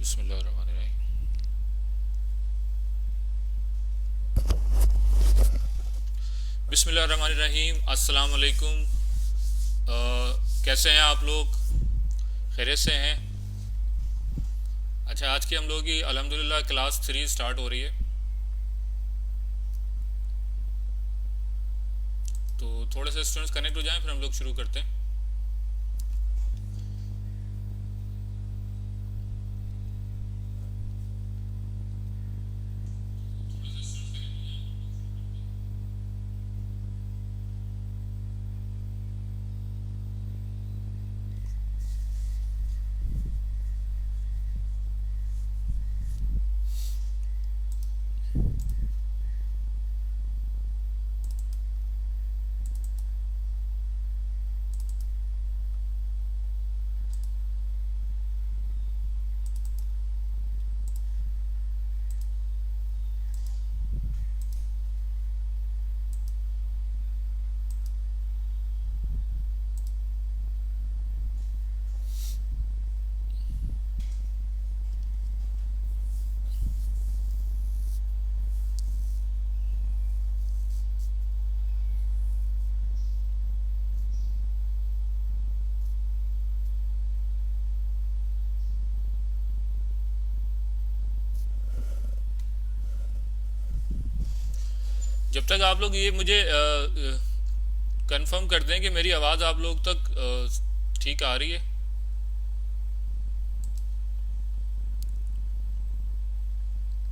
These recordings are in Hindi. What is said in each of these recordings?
बिस्मिल्लाहिर्रहमानिर्रहीम। बिस्मिल्लाहिर्रहमानिर्रहीम। अस्सलाम वालेकुम। कैसे हैं आप लोग? खैरियत से हैं? अच्छा, आज की हम लोगों की अल्हम्दुलिल्लाह क्लास 3 स्टार्ट हो रही है। तो थोड़े से स्टूडेंट्स कनेक्ट हो जाएं, फिर हम लोग शुरू करते हैं। जब तक आप लोग ये मुझे कंफर्म कर दें कि मेरी आवाज़ आप लोग तक ठीक आ रही है।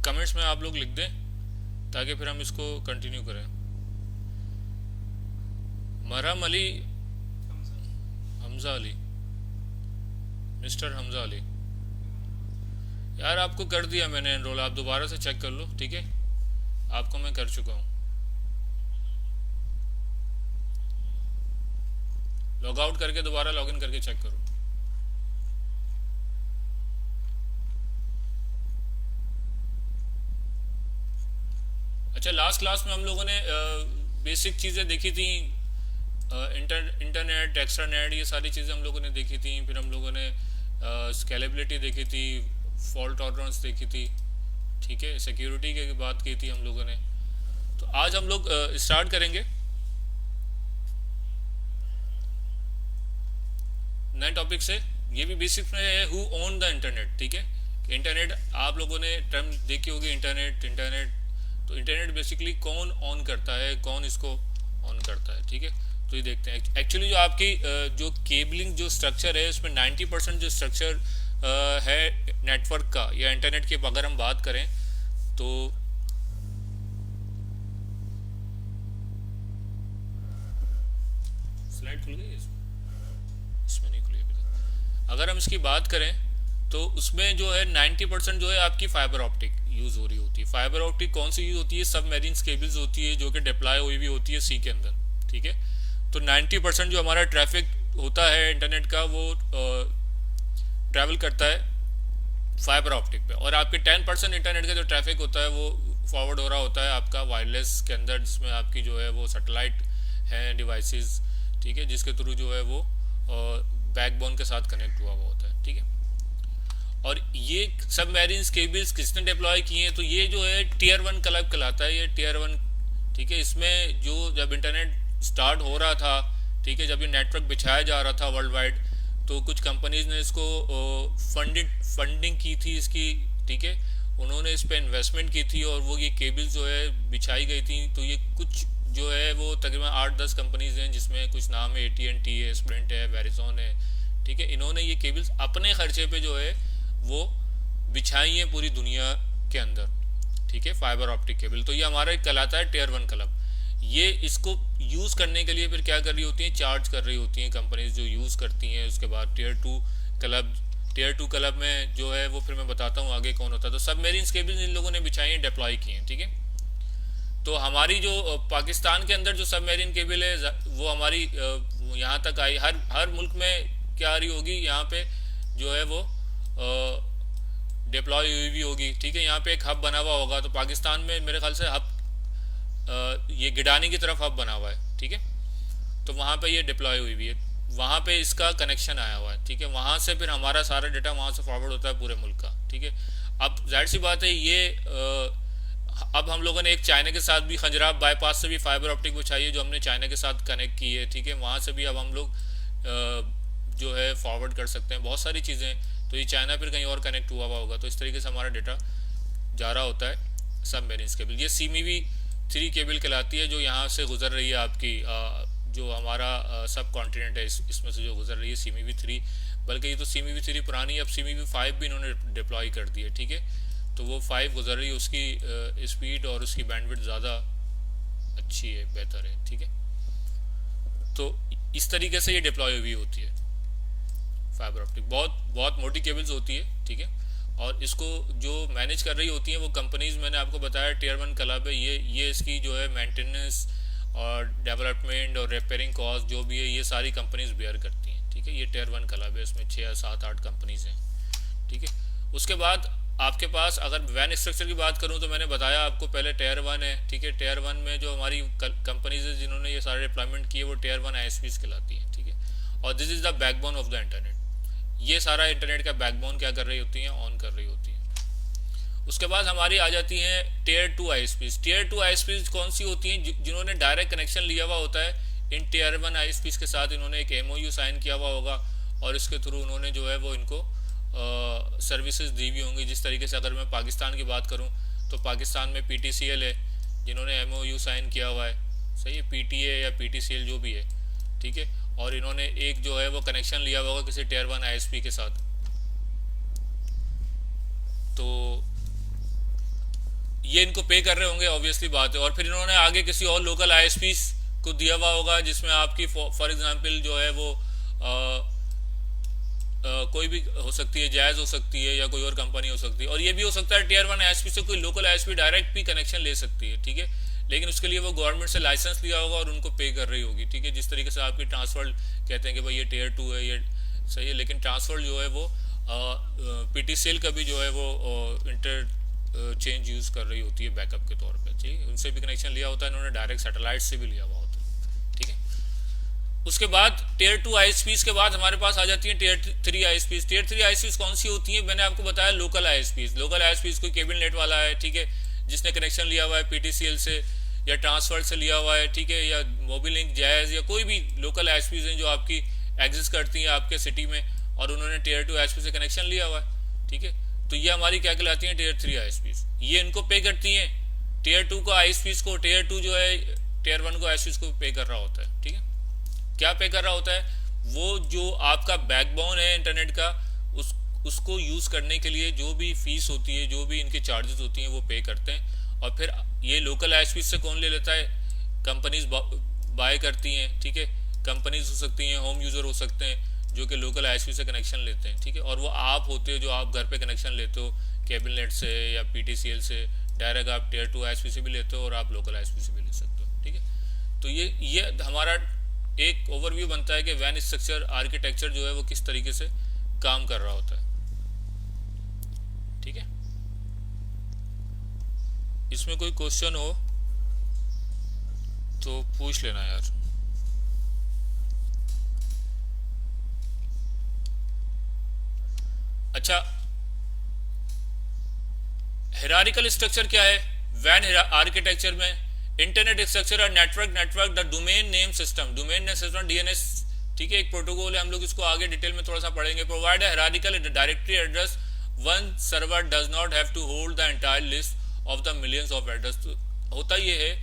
कमेंट्स में आप लोग लिख दें ताकि फिर हम इसको कंटिन्यू करें। मरहम अली, हमजा अली, मिस्टर हमजा अली। यार आपको कर दिया मैंने एनरोल, आप दोबारा से चेक कर लो, ठीक है? आपको मैं कर चुका हूँ। लॉग आउट करके दोबारा लॉग इन करके चेक करो। अच्छा, लास्ट क्लास में हम लोगों ने बेसिक चीज़ें देखी थी। इंटरनेट, एक्स्ट्रानेट, ये सारी चीज़ें हम लोगों ने देखी थी। फिर हम लोगों ने स्केलेबिलिटी देखी थी, फॉल्ट टॉलरेंस देखी थी, ठीक है? सिक्योरिटी की बात की थी हम लोगों ने। तो आज हम लोग स्टार्ट करेंगे नए टॉपिक से। ये भी बेसिक में है, हु ओन द इंटरनेट, ठीक है? कि इंटरनेट, आप लोगों ने टर्म देखी होगी, इंटरनेट इंटरनेट। तो इंटरनेट बेसिकली कौन ऑन करता है, कौन इसको ऑन करता है, ठीक है? तो ये देखते हैं। एक्चुअली जो आपकी जो केबलिंग जो स्ट्रक्चर है, उसमें 90% जो स्ट्रक्चर है नेटवर्क का या इंटरनेट की अगर हम बात करें तो स्लाइड खुल गई है इसमें नहीं खुली अभी तक। अगर हम इसकी बात करें तो उसमें जो है 90% जो है आपकी फाइबर ऑप्टिक यूज़ हो रही होती है। फाइबर ऑप्टिक कौन सी यूज़ होती है? सब मेरीन केबल्स होती है जो कि डिप्लॉय हुई भी होती है सी के अंदर, ठीक है? तो 90% जो हमारा ट्रैफिक होता है इंटरनेट का वो ट्रैवल करता है फाइबर ऑप्टिक पे, और आपके 10% इंटरनेट का जो ट्रैफिक होता है वो फॉरवर्ड हो रहा होता है आपका वायरलेस के अंदर, जिसमें आपकी जो है वो सैटेलाइट हैं डिवाइसेस, ठीक है? जिसके थ्रू जो है वो बैकबोन के साथ कनेक्ट हुआ होता है, ठीक है? और ये सब मैरीन केबल्स किसने डिप्लॉय किए हैं? तो ये जो है टीयर 1 क्लब कहलाता है, ये टीयर 1, ठीक है? इसमें जो जब इंटरनेट स्टार्ट हो रहा था, ठीक है, जब ये नेटवर्क बिछाया जा रहा था वर्ल्ड वाइड, तो कुछ कंपनीज ने इसको फंडिंग की थी इसकी, ठीक है? उन्होंने इस पर इन्वेस्टमेंट की थी और वो ये केबल्स जो है बिछाई गई थी। तो ये कुछ जो है वो तकरीबन 8-10 कंपनीज हैं, जिसमें कुछ नाम है AT&T है, स्प्रिंट है, वेरिजोन है, ठीक है? इन्होंने ये केबल्स अपने खर्चे पे जो है वो बिछाई है पूरी दुनिया के अंदर, ठीक है? Fibre optic cable. तो ये हमारा एक कहलाता है टीयर 1 क्लब। ये इसको यूज़ करने के लिए फिर क्या कर रही होती हैं? चार्ज कर रही होती हैं कंपनीज जो यूज़ करती हैं। उसके बाद क्लब टीयर 2 क्लब में जो है वो फिर मैं बताता हूँ आगे कौन होता है। तो सबमेरीन केबल इन लोगों ने बिछाई हैं, डिप्लॉय किए हैं, ठीक है? तो हमारी जो पाकिस्तान के अंदर जो सबमेरीन केबल है वो हमारी यहाँ तक आई। हर हर मुल्क में क्या आ रही होगी, यहाँ पे जो है वो डिप्लॉय हुई भी होगी, ठीक है? यहाँ पे एक हब बना हुआ होगा। तो पाकिस्तान में मेरे ख्याल से हब ये गिडानी की तरफ हब बना हुआ है, ठीक है? तो वहाँ पे ये डिप्लॉय हुई भी है। वहाँ पे इसका कनेक्शन आया हुआ है, ठीक है। वहाँ से फिर हमारा सारा डेटा वहाँ से फॉरवर्ड होता है पूरे मुल्क का, ठीक है। अब जाहिर सी बात है ये अब हम लोगों ने एक चाइना के साथ भी खंजराब बाईपास से भी फाइबर ऑप्टिक बिछाई है, जो हमने चाइना के साथ कनेक्ट की है, ठीक है। वहाँ से भी अब हम लोग जो है फॉरवर्ड कर सकते हैं बहुत सारी चीज़ें। तो ये चाइना फिर कहीं और कनेक्ट हुआ हुआ होगा, तो इस तरीके से हमारा डेटा जा रहा होता है सब मेरिन्स केबल। ये सीमीवी 3 केबल कहलाती है, जो यहाँ से गुजर रही है आपकी जो हमारा सब कॉन्टिनेंट है इसमें से जो गुजर रही है सीमीवी 3। बल्कि ये तो सीमीवी 3 पुरानी है, अब सीमीवी 5 भी इन्होंने डिप्लॉय कर दी है, ठीक है। तो वो 5 गुजर रही है, उसकी स्पीड और उसकी बैंडविड्थ ज़्यादा अच्छी है, बेहतर है, ठीक है। तो इस तरीके से ये डिप्लॉय हुई होती है फाइबर ऑप्टिक। बहुत बहुत मोटी केबल्स होती है, ठीक है। और इसको जो मैनेज कर रही होती हैं वो कंपनीज, मैंने आपको बताया टियर 1 क्लब है, ये इसकी जो है मेंटेनेंस और डेवलपमेंट और रिपेयरिंग कॉस्ट जो भी है ये सारी कंपनीज बेयर करती हैं, ठीक है। ये टियर 1 क्लब है, इसमें 6 7 8 कंपनीज हैं, ठीक है। उसके बाद आपके पास अगर वैन स्ट्रक्चर की बात करूं तो मैंने बताया आपको पहले टियर 1 है, ठीक है। टियर 1 में जो हमारी कंपनीज है जिन्होंने ये सारे डिप्लॉयमेंट किए वो टियर 1 आईएसपीज कहलाती हैं, ठीक है। और this is the backbone of the internet. ये सारा इंटरनेट का बैकबोन क्या कर रही होती हैं, ऑन कर रही होती हैं। उसके बाद हमारी आ जाती हैं टियर 2 आईएसपीज। टियर 2 आईएसपीज कौन सी होती हैं? जिन्होंने डायरेक्ट कनेक्शन लिया हुआ होता है इन टियर 1 आईएसपीज के साथ, इन्होंने एक एमओयू साइन किया हुआ होगा और इसके थ्रू उन्होंने जो है वो इनको सर्विसेज दी हुई होंगी। जिस तरीके से अगर मैं पाकिस्तान की बात करूं तो पाकिस्तान में पीटीसीएल है जिन्होंने एमओयू साइन किया हुआ है, सही है, पीटीए या पीटीसीएल जो भी है, ठीक है। और इन्होंने एक जो है वो कनेक्शन लिया हुआ होगा किसी टियर 1 आईएसपी के साथ। तो ये इनको पे कर रहे होंगे, ऑब्वियसली बात है। और फिर इन्होंने आगे किसी और लोकल आईएसपी को दिया हुआ होगा जिसमें आपकी फॉर एग्जांपल जो है वो कोई भी हो सकती है, जायज़ हो सकती है या कोई और कंपनी हो सकती है। और ये भी हो सकता है टियर 1 आईएसपी से कोई लोकल आईएसपी डायरेक्ट भी कनेक्शन ले सकती है, ठीक है। लेकिन उसके लिए वो गवर्नमेंट से लाइसेंस लिया होगा और उनको पे कर रही होगी, ठीक है। जिस तरीके से आपकी ट्रांसफर कहते हैं कि भाई ये टियर 2 है, ये सही है, लेकिन ट्रांसफर जो है वो पीटीसीएल का भी जो है वो इंटर चेंज यूज़ कर रही होती है बैकअप के तौर पर, ठीक है। उनसे भी कनेक्शन लिया होता है इन्होंने, डायरेक्ट सैटेलाइट से भी लिया हुआ होता है, ठीक है। उसके बाद टियर 2 आईएसपीज के बाद हमारे पास आ जाती है टियर 3 आईएसपीज। टियर 3 आईएसपीज कौन सी होती है? मैंने आपको बताया लोकल आईएसपीज। लोकल आईएसपीज कोई केबल नेट वाला है, ठीक है, जिसने कनेक्शन लिया हुआ है पीटीसीएल से या ट्रांसफर से लिया हुआ है, ठीक है, या मोबिलिंक, जायज़ या कोई भी लोकल आईएसपीज हैं जो आपकी एग्जिस्ट करती हैं आपके सिटी में और उन्होंने टियर 2 आईएसपी से कनेक्शन लिया हुआ है, ठीक है। तो ये हमारी क्या कहलाती हैं? टियर 3 आईएसपीज। ये इनको पे करती हैं टियर 2 को आईएसपीज को। टियर 2 जो है टियर 1 को आईएसपीज को पे कर रहा होता है, ठीक है। क्या पे कर रहा होता है? वो जो आपका बैकबोन है इंटरनेट का, उसको यूज करने के लिए जो भी फीस होती है, जो भी इनके चार्जेस होती हैं वो पे करते हैं। और फिर ये लोकल आईएसपी से कौन ले लेता है? कंपनीज बाय करती हैं, ठीक है। कंपनीज हो सकती हैं, होम यूजर हो सकते हैं जो कि लोकल आईएसपी से कनेक्शन लेते हैं, ठीक है। और वो आप होते हो जो आप घर पे कनेक्शन लेते हो केबल नेट से या पीटीसीएल से, डायरेक्ट आप टियर 2 आईएसपी से भी लेते हो और आप लोकल आईएसपी से भी ले सकते हो, ठीक है। तो ये हमारा एक ओवरव्यू बनता है कि वैन स्ट्रक्चर आर्किटेक्चर जो है वो किस तरीके से काम कर रहा होता है, ठीक है। इसमें कोई क्वेश्चन हो तो पूछ लेना यार। अच्छा, हिरारिकल स्ट्रक्चर क्या है वैन आर्किटेक्चर में? इंटरनेट स्ट्रक्चर और network the domain name system, domain name system DNS, ठीक है, एक प्रोटोकॉल है। हम लोग इसको आगे डिटेल में थोड़ा सा पढ़ेंगे। Provide a hierarchical directory address, one server does not have to hold the entire list of the millions of address. तो होता ये है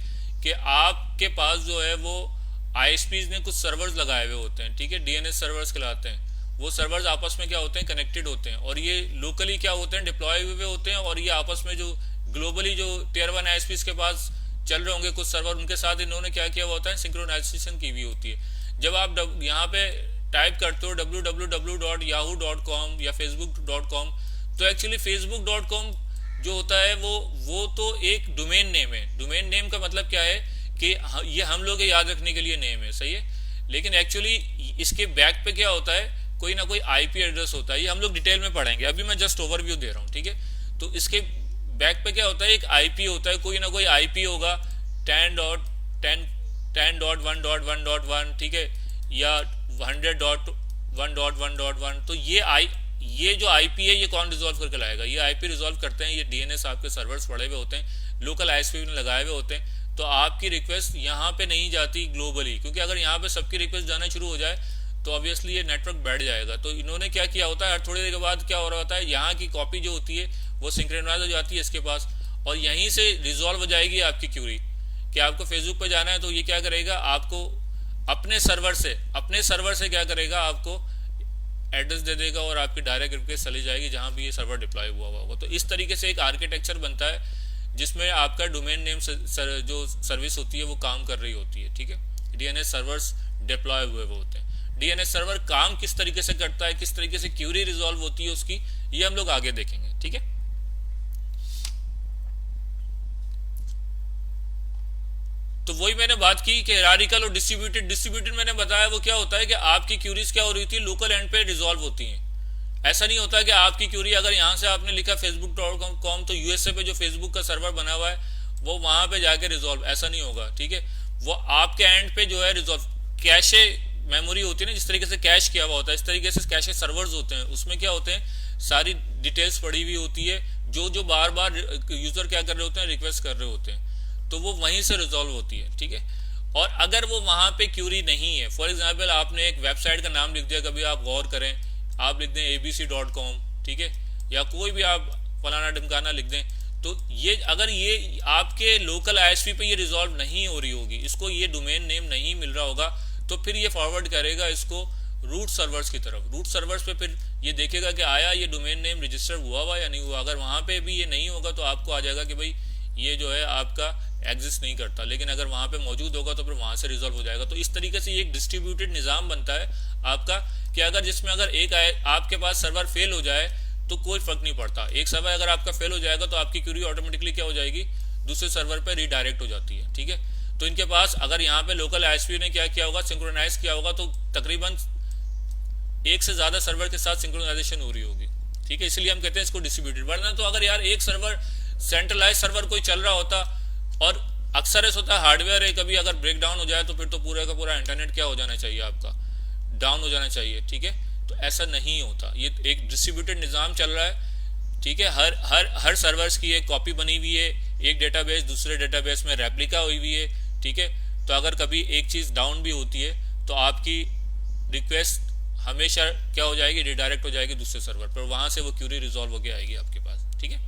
कि आपके पास जो है वो आईएसपीज ने कुछ सर्वर्स लगाए हुए होते हैं, ठीक है, डीएनएस सर्वर्स कहलाते हैं। वो सर्वर्स आपस में क्या होते हैं? कनेक्टेड होते हैं। और ये लोकली क्या होते हैं? डिप्लॉय हुए होते हैं। और ये आपस में जो ग्लोबली जो टियर 1 आईएसपीज के पास चल रहे होंगे कुछ सर्वर, उनके साथ इन्होंने क्या किया हुआ होता है? सिंक्रोनाइजेशन की हुई होती है। जब आप यहाँ पे टाइप करते हो www.yahoo.com या facebook.com, तो एक्चुअली facebook.com जो होता है वो तो एक डोमेन नेम है। डोमेन नेम का मतलब क्या है कि ये हम लोग याद रखने के लिए नेम है, सही है। लेकिन एक्चुअली इसके बैक पे क्या होता है? कोई ना कोई आईपी एड्रेस होता है। ये हम लोग डिटेल में पढ़ेंगे, अभी मैं जस्ट ओवरव्यू दे रहा हूँ, ठीक है। तो इसके बैक पे क्या होता है? एक आईपी होता है, कोई ना कोई आईपी होगा 10.1.1.1, ठीक है, या 100.1.1.1, तो ये जो आईपी है ये कौन रिजॉल्व करके लाएगा? ये आईपी रिजॉल्व करते हैं, ये डीएनएस आपके सर्वर्स पड़े हुए होते हैं, लोकल आईएसपी में लगाए हुए होते हैं। तो आपकी रिक्वेस्ट यहाँ पे नहीं जाती ग्लोबली, क्योंकि अगर यहाँ पे सबकी रिक्वेस्ट जाना शुरू हो जाए तो ऑब्वियसली ये नेटवर्क बैठ जाएगा। तो इन्होंने क्या किया होता है, हर थोड़ी देर के बाद क्या हो रहा होता है, यहाँ की कॉपी जो होती है वो सिंक्रोनाइज हो जाती है इसके पास, और यहीं से रिजॉल्व हो जाएगी आपकी क्यूरी। कि आपको फेसबुक पे जाना है तो ये क्या करेगा, आपको अपने सर्वर से क्या करेगा, आपको एड्रेस दे देगा और आपकी डायरेक्ट रिक्वेस्ट चली जाएगी जहां भी ये सर्वर डिप्लॉय हुआ होगा। तो इस तरीके से एक आर्किटेक्चर बनता है जिसमें आपका डोमेन नेम जो सर्विस होती है वो काम कर रही होती है। ठीक है, डीएनएस सर्वर्स डिप्लॉय हुए वो होते हैं। डीएनएस सर्वर काम किस तरीके से करता है, किस तरीके से क्यूरी रिजॉल्व होती है उसकी, ये हम लोग आगे देखेंगे। ठीक है, तो वही मैंने बात की कि हायरार्किकल और डिस्ट्रीब्यूटेड मैंने बताया वो क्या होता है कि आपकी क्यूरीज क्या हो रही थी, लोकल एंड पे रिजॉल्व होती हैं। ऐसा नहीं होता कि आपकी क्यूरी अगर यहाँ से आपने लिखा facebook.com तो यूएसए पे जो फेसबुक का सर्वर बना हुआ है वो वहां पे जाके रिजॉल्व, ऐसा नहीं होगा। ठीक है, वो आपके एंड पे जो है रिजॉल्व, कैशे मेमोरी होती है ना, जिस तरीके से कैश किया हुआ होता है इस तरीके से कैशे सर्वर्स होते हैं, उसमें क्या होते हैं, सारी डिटेल्स पड़ी हुई होती है जो बार बार यूजर क्या कर रहे होते हैं, रिक्वेस्ट कर रहे होते हैं, तो वो वहीं से रिजॉल्व होती है। ठीक है, और अगर वो वहां पे क्यूरी नहीं है, फॉर एग्जाम्पल आपने एक वेबसाइट का नाम लिख दिया, कभी आप गौर करें, आप लिख दें abc.com, ठीक है, या कोई भी आप फलाना ढिमकाना लिख दें, तो ये अगर ये आपके लोकल आईएसपी पे ये रिजॉल्व नहीं हो रही होगी, इसको ये डोमेन नेम नहीं मिल रहा होगा, तो फिर ये फॉरवर्ड करेगा इसको रूट सर्वर्स की तरफ। रूट सर्वर्स पे फिर ये देखेगा कि आया ये डोमेन नेम रजिस्टर हुआ या नहीं हुआ। अगर वहां पे भी ये नहीं होगा तो आपको आ जाएगा कि भाई ये जो है आपका एग्जिस्ट नहीं करता, लेकिन अगर वहां पे मौजूद होगा तो फिर वहां से रिजॉल्व हो जाएगा। तो इस तरीके से ये एक डिस्ट्रीब्यूटेड निज़ाम बनता है आपका, कि अगर जिसमें अगर एक आपके पास सर्वर फेल हो जाए तो कोई फर्क नहीं पड़ता। एक सर्वर अगर आपका फेल हो जाएगा तो आपकी क्यूरी ऑटोमेटिकली क्या हो जाएगी, दूसरे सर्वर पर रीडायरेक्ट हो जाती है। ठीक है, तो इनके पास अगर यहाँ पे लोकल आईएसपी ने क्या किया होगा, सिंक्रोनाइज किया होगा, तो तकरीबन एक से ज्यादा सर्वर के साथ सिंक्रोनाइजेशन हो रही होगी। ठीक है, इसलिए हम कहते हैं इसको डिस्ट्रीब्यूटेड। वरना तो अगर यार एक सर्वर सेंट्रलाइज सर्वर कोई चल रहा होता, और अक्सर ऐसा होता है हार्डवेयर है, कभी अगर ब्रेक डाउन हो जाए तो फिर तो पूरा का पूरा इंटरनेट क्या हो जाना चाहिए, आपका डाउन हो जाना चाहिए। ठीक है, तो ऐसा नहीं होता, ये एक डिस्ट्रीब्यूटेड निज़ाम चल रहा है। ठीक है, हर सर्वर्स की एक कॉपी बनी हुई है, एक डेटाबेस दूसरे डेटाबेस में रेप्लिका हुई हुई है। ठीक है, तो अगर कभी एक चीज़ डाउन भी होती है तो आपकी रिक्वेस्ट हमेशा क्या हो जाएगी, रिडायरेक्ट हो जाएगी दूसरे सर्वर पर, वहां से वो क्यूरी रिजॉल्व होकर आएगी आपके पास। ठीक है,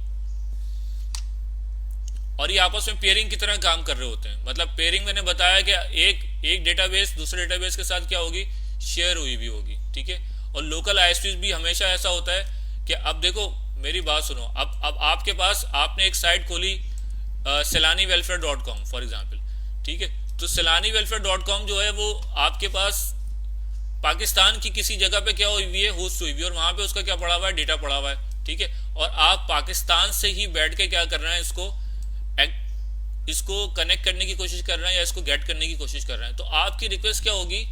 और ये आपस में पेयरिंग की तरह काम कर रहे होते हैं। मतलब पेयरिंग मैंने बताया कि एक डेटाबेस दूसरे डेटाबेस के साथ क्या होगी, शेयर हुई भी होगी। ठीक है, और लोकल आईएसपी भी हमेशा ऐसा होता है कि अब देखो मेरी बात सुनो, अब आपके पास आपने एक साइट खोली selaani-welfare.com फॉर एग्जाम्पल। ठीक है, तो selaani-welfare.com जो है वो आपके पास पाकिस्तान की किसी जगह पे क्या हुई हुई है, होस्ट हुई हुई है, और वहां पे उसका क्या पड़ा हुआ है, डेटा पड़ा हुआ है। ठीक है, और आप पाकिस्तान से ही बैठ के क्या कर रहे हैं, इसको कनेक्ट करने की कोशिश कर रहे हैं या इसको गेट करने की कोशिश कर रहे हैं, तो आपकी रिक्वेस्ट क्या होगी,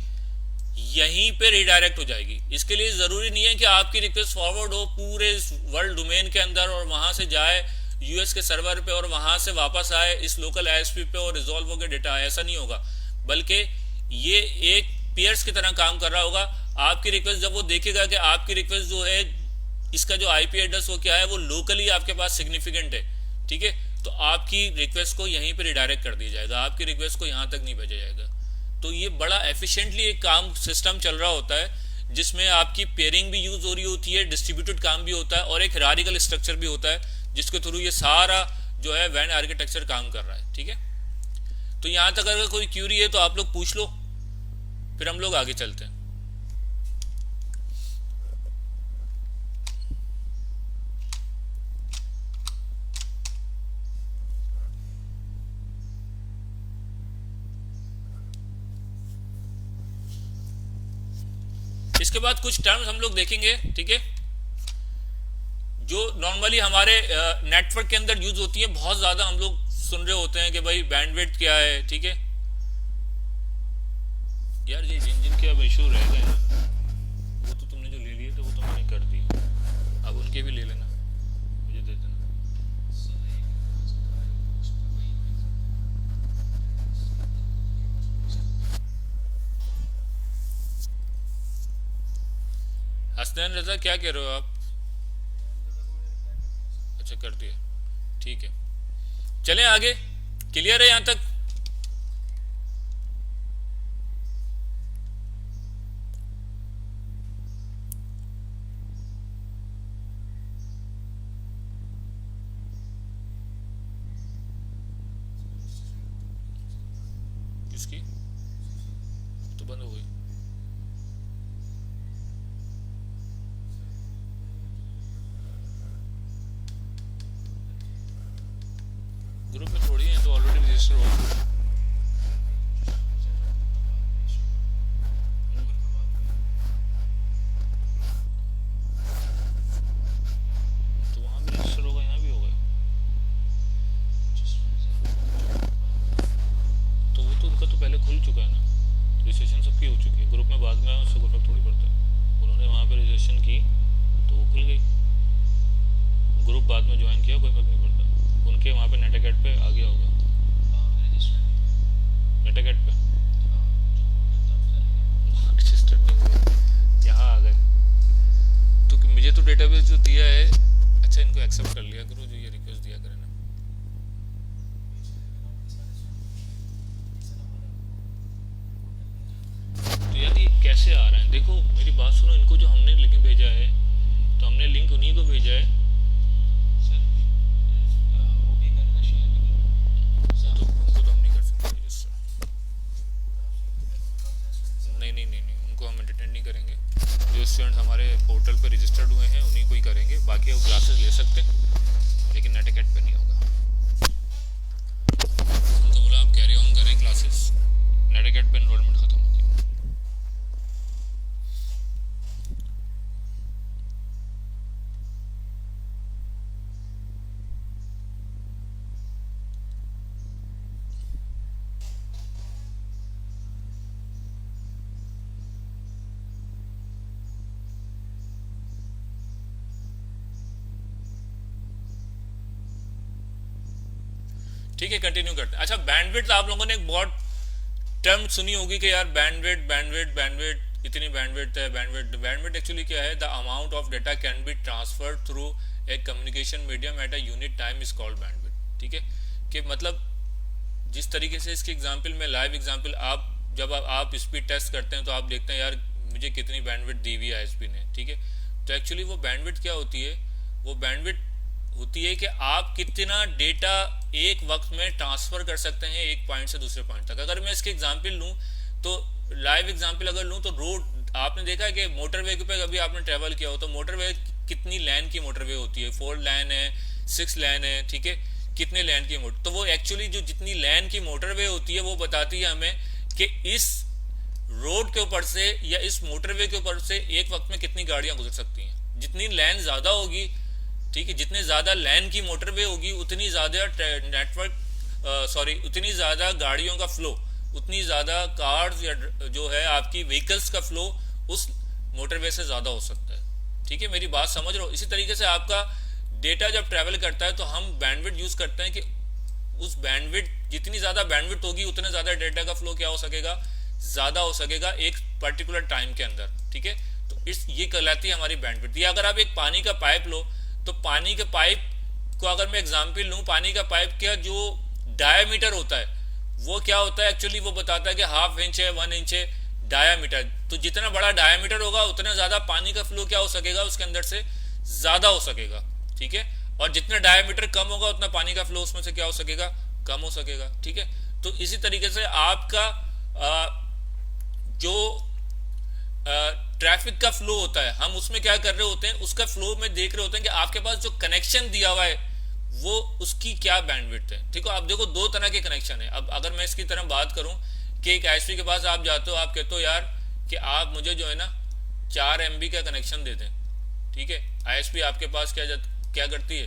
यहीं पे रिडायरेक्ट हो जाएगी। इसके लिए जरूरी नहीं है कि आपकी रिक्वेस्ट फॉरवर्ड हो पूरे वर्ल्ड डोमेन के अंदर और वहां से जाए यूएस के सर्वर पे और वहां से वापस आए इस लोकल आईएसपी पे और रिजॉल्व होकर डेटा आए, ऐसा नहीं होगा। बल्कि ये एक पेयर्स की तरह काम कर रहा होगा। आपकी रिक्वेस्ट जब वो देखेगा कि आपकी रिक्वेस्ट जो है इसका जो आईपी एड्रेस वो क्या है, वो लोकली आपके पास सिग्निफिकेंट है। ठीक है, तो आपकी रिक्वेस्ट को यहीं पे रिडायरेक्ट कर दिया जाएगा, आपकी रिक्वेस्ट को यहां तक नहीं भेजा जाएगा। तो ये बड़ा एफिशिएंटली एक काम सिस्टम चल रहा होता है जिसमें आपकी पेयरिंग भी यूज हो रही होती है, डिस्ट्रीब्यूटेड काम भी होता है, और एक हायरार्किकल स्ट्रक्चर भी होता है जिसके थ्रू ये सारा जो है वैन आर्किटेक्चर काम कर रहा है। ठीक है, तो यहां तक अगर कोई क्यूरी है तो आप लोग पूछ लो, फिर हम लोग आगे चलते हैं। इसके बाद कुछ टर्म्स हम लोग देखेंगे। ठीक है, जो नॉर्मली हमारे नेटवर्क के अंदर यूज होती है, बहुत ज्यादा हम लोग सुन रहे होते हैं कि भाई बैंडविड्थ क्या है। ठीक है यार, ये जिन क्या इशू रह गए हैं, वो तो तुमने जो ले लिए थे वो तो मैंने कर दी, अब उनके भी ले लेना, मुझे दे देना। हसनैन रजा क्या कह रहे हो आप? अच्छा कर दिया, ठीक है। चलें आगे, क्लियर है यहाँ तक? किसकी? तो बंद हो गई। ग्रुप में थोड़ी है तो ऑलरेडी रजिस्टर हो। तो वहाँ भी रजिस्टर होगा, यहाँ भी होगा। तो वो तो उनका तो पहले खुल चुका है ना, रजिस्ट्रेशन सबकी हो चुकी है। ग्रुप में बाद में आया उससे कोई फर्क थोड़ी पड़ता है। उन्होंने वहाँ पे रजिस्ट्रेशन की तो वो खुल गई। ग्रुप बाद में ज्वाइन किया कोई फर्क नहीं पड़ता। उनके वहाँ पे नेटाकेट पे आ गया होगा, नेटाकेट पे रजिस्टर नहीं हुआ, यहाँ आ गए। तो कि मुझे तो डेटाबेस जो दिया है, अच्छा इनको एक्सेप्ट कर लिया करो जो ये रिक्वेस्ट दिया करें ना। तो यार ये कैसे आ रहा है? देखो मेरी बात सुनो, इनको जो हमने लिंक भेजा है तो हमने लिंक उन्हीं को भेजा है। तो उनको तो हम नहीं कर सकते रजिस्टर। नहीं नहीं नहीं नहीं, उनको हम एंटरटेन नहीं करेंगे। जो स्टूडेंट हमारे पोर्टल पे रजिस्टर्ड हुए हैं उन्हीं को ही करेंगे, बाकी वो क्लासेस ले सकते हैं लेकिन नेटाकेट पे नहीं होगा। उनको बोला आप कैरी ऑन करें क्लासेस, नेटाकेट पे एनरोलमेंट खत्म हो गई। ठीक है कंटिन्यू करते हैं। अच्छा बैंडविड्थ, आप लोगों ने एक बहुत टर्म सुनी होगी कि यार बैंडविड्थ बैंडविड्थ बैंडविड्थ, इतनी बैंडविड्थ है। बैंडविड्थ बैंडविड्थ एक्चुअली क्या है? The amount of data can be transferred through a communication medium at a unit time is called bandwidth. ठीक है, कि मतलब जिस तरीके से इसकी एग्जांपल में लाइव एग्जांपल, आप जब आप स्पीड टेस्ट करते हैं तो आप देखते हैं यार मुझे कितनी बैंडविड्थ दी हुई है आईएसपी ने। ठीक है, तो एक्चुअली वो बैंडविड्थ क्या होती है? वो बैंडविड्थ होती है कि आप कितना डेटा एक वक्त में ट्रांसफर कर सकते हैं एक पॉइंट से दूसरे पॉइंट तक। अगर मैं इसके एग्जांपल लूँ तो लाइव एग्जांपल अगर लूँ तो रोड, आपने देखा है कि मोटरवे पे कभी आपने ट्रेवल किया हो तो मोटरवे कितनी लेन की मोटरवे होती है? 4 लेन है, 6 लेन है, ठीक है, कितने लेन की मोटर। तो वो एक्चुअली जो जितनी लेन की मोटरवे होती है वो बताती है हमें कि इस रोड के ऊपर से या इस मोटरवे के ऊपर से एक वक्त में कितनी गाड़ियां गुजर सकती हैं। जितनी लेन ज्यादा होगी, ठीक है, जितने ज्यादा लेन की मोटरवे होगी उतनी ज्यादा नेटवर्क उतनी ज्यादा गाड़ियों का फ्लो, उतनी ज्यादा कार्स या जो है आपकी व्हीकल्स का फ्लो उस मोटरवे से ज्यादा हो सकता है। ठीक है, मेरी बात समझ रहे हो? इसी तरीके से आपका डेटा जब ट्रैवल करता है तो हम बैंडविड्थ यूज करते हैं कि उस बैंडविड्थ, जितनी ज्यादा बैंडविड्थ होगी उतना ज्यादा डेटा का फ्लो क्या हो सकेगा? ज्यादा हो सकेगा एक पर्टिकुलर टाइम के अंदर। ठीक है, तो ये कहलाती है हमारी बैंडविड्थ। या अगर आप एक पानी का पाइप लो तो पानी के पाइप को अगर मैं एग्जांपल लूं, पानी का पाइप का जो डायामीटर होता है वो क्या होता है? एक्चुअली वो बताता है कि 1/2 इंच है, 1 इंच है डायामीटर। तो जितना बड़ा डायामीटर होगा उतना ज्यादा पानी का फ्लो क्या हो सकेगा? उसके अंदर से ज्यादा हो सकेगा। ठीक है, और जितना डायामीटर कम होगा उतना पानी का फ्लो उसमें से क्या हो सकेगा? कम हो सकेगा। ठीक है, तो इसी तरीके से आपका जो ट्रैफिक का फ्लो होता है हम उसमें क्या कर रहे होते हैं? उसका फ्लो में देख रहे होते हैं कि आपके पास जो कनेक्शन दिया हुआ है वो उसकी क्या बैंडविड्थ है। ठीक है, आप देखो दो तरह के कनेक्शन है। अब अगर मैं इसकी तरह बात करूं कि एक आईएसपी के पास आप जाते हो, आप कहते हो यार कि आप मुझे जो है ना 4 MB का कनेक्शन दे दें। ठीक है, आईएसपी आपके पास क्या करती है?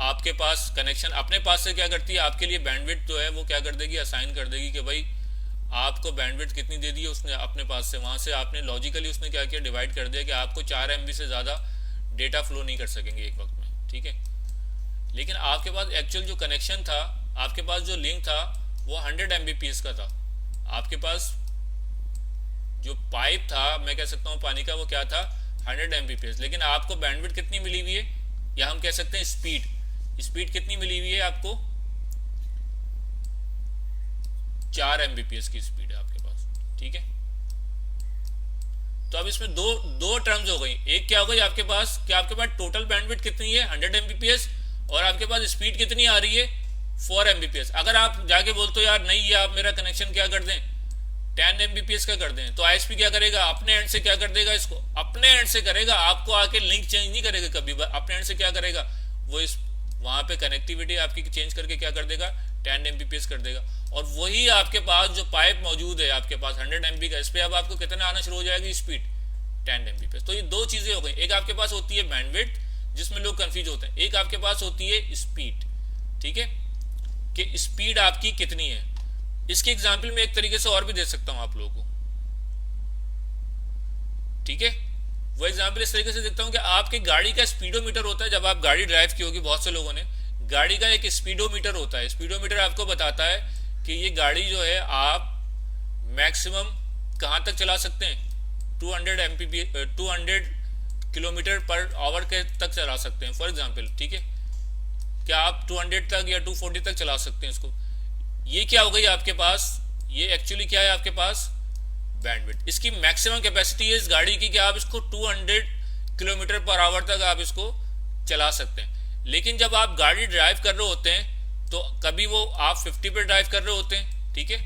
आपके पास कनेक्शन अपने पास से क्या करती है? आपके लिए बैंडविड्थ जो है वो क्या कर देगी? असाइन कर देगी कि भाई आपको बैंडविड्थ कितनी दे दी है उसने अपने पास से। वहां से आपने लॉजिकली उसने क्या किया? डिवाइड कर दिया कि आपको 4 MB से ज्यादा डेटा फ्लो नहीं कर सकेंगे एक वक्त में। ठीक है, लेकिन आपके पास एक्चुअल जो कनेक्शन था, आपके पास जो लिंक था वो 100 Mbps का था। आपके पास जो पाइप था मैं कह सकता हूँ पानी का, वो क्या था 100 Mbps, लेकिन आपको बैंडविड्थ कितनी मिली हुई है, या हम कह सकते हैं स्पीड, स्पीड कितनी मिली हुई है आपको, 4 Mbps की स्पीड है आपके पास, ठीक है। तो अब इसमें दो दो टर्म्स हो गई, एक क्या हो गई आपके पास कि आपके पास टोटल बैंडविड्थ कितनी है 100 Mbps, और आपके पास स्पीड कितनी आ रही है 4 Mbps। अगर आप जाके बोलते हो यार नहीं ये आप मेरा कनेक्शन क्या कर दें 10 Mbps का कर दें, तो आईएसपी क्या करेगा अपने एंड से, क्या कर देगा इसको अपने एंड से करेगा, आपको आके लिंक चेंज नहीं करेगा कभी, अपने एंड से क्या करेगा वो इस वहां पे कनेक्टिविटी आपकी चेंज करके क्या कर देगा 10 Mbps कर देगा। और वही आपके पास जो पाइप मौजूद है आपके पास 100 MB का, इस पे अब आपको कितना आना शुरू हो जाएगी स्पीड 10 Mbps। तो ये दो चीजें हो गई, एक आपके पास होती है बैंडविड्थ जिसमें लोग कंफ्यूज होते हैं, एक आपके पास होती है स्पीड, ठीक है, कि स्पीड आपकी कितनी है। इसके एग्जाम्पल में एक तरीके से और भी दे सकता हूं आप लोगों को, ठीक है। वो एग्जाम्पल इस तरीके से देखता हूं कि आपकी गाड़ी का स्पीडोमीटर होता है, जब आप गाड़ी ड्राइव की होगी बहुत से लोगों ने, गाड़ी का एक स्पीडोमीटर होता है, स्पीडोमीटर आपको बताता है कि ये गाड़ी जो है आप मैक्सिमम कहां तक चला सकते हैं 200 किलोमीटर पर आवर के तक चला सकते हैं फॉर एग्जाम्पल, ठीक है, क्या आप 200 तक या 240 तक चला सकते हैं इसको। ये क्या हो गई आपके पास, ये एक्चुअली क्या है आपके पास बैंडविड्थ, इसकी मैक्सिमम कैपेसिटी है इस गाड़ी की कि आप इसको 200 किलोमीटर पर आवर तक आप इसको चला सकते हैं। लेकिन जब आप गाड़ी ड्राइव कर रहे होते हैं तो कभी वो आप 50 पे ड्राइव कर रहे होते हैं, ठीक है,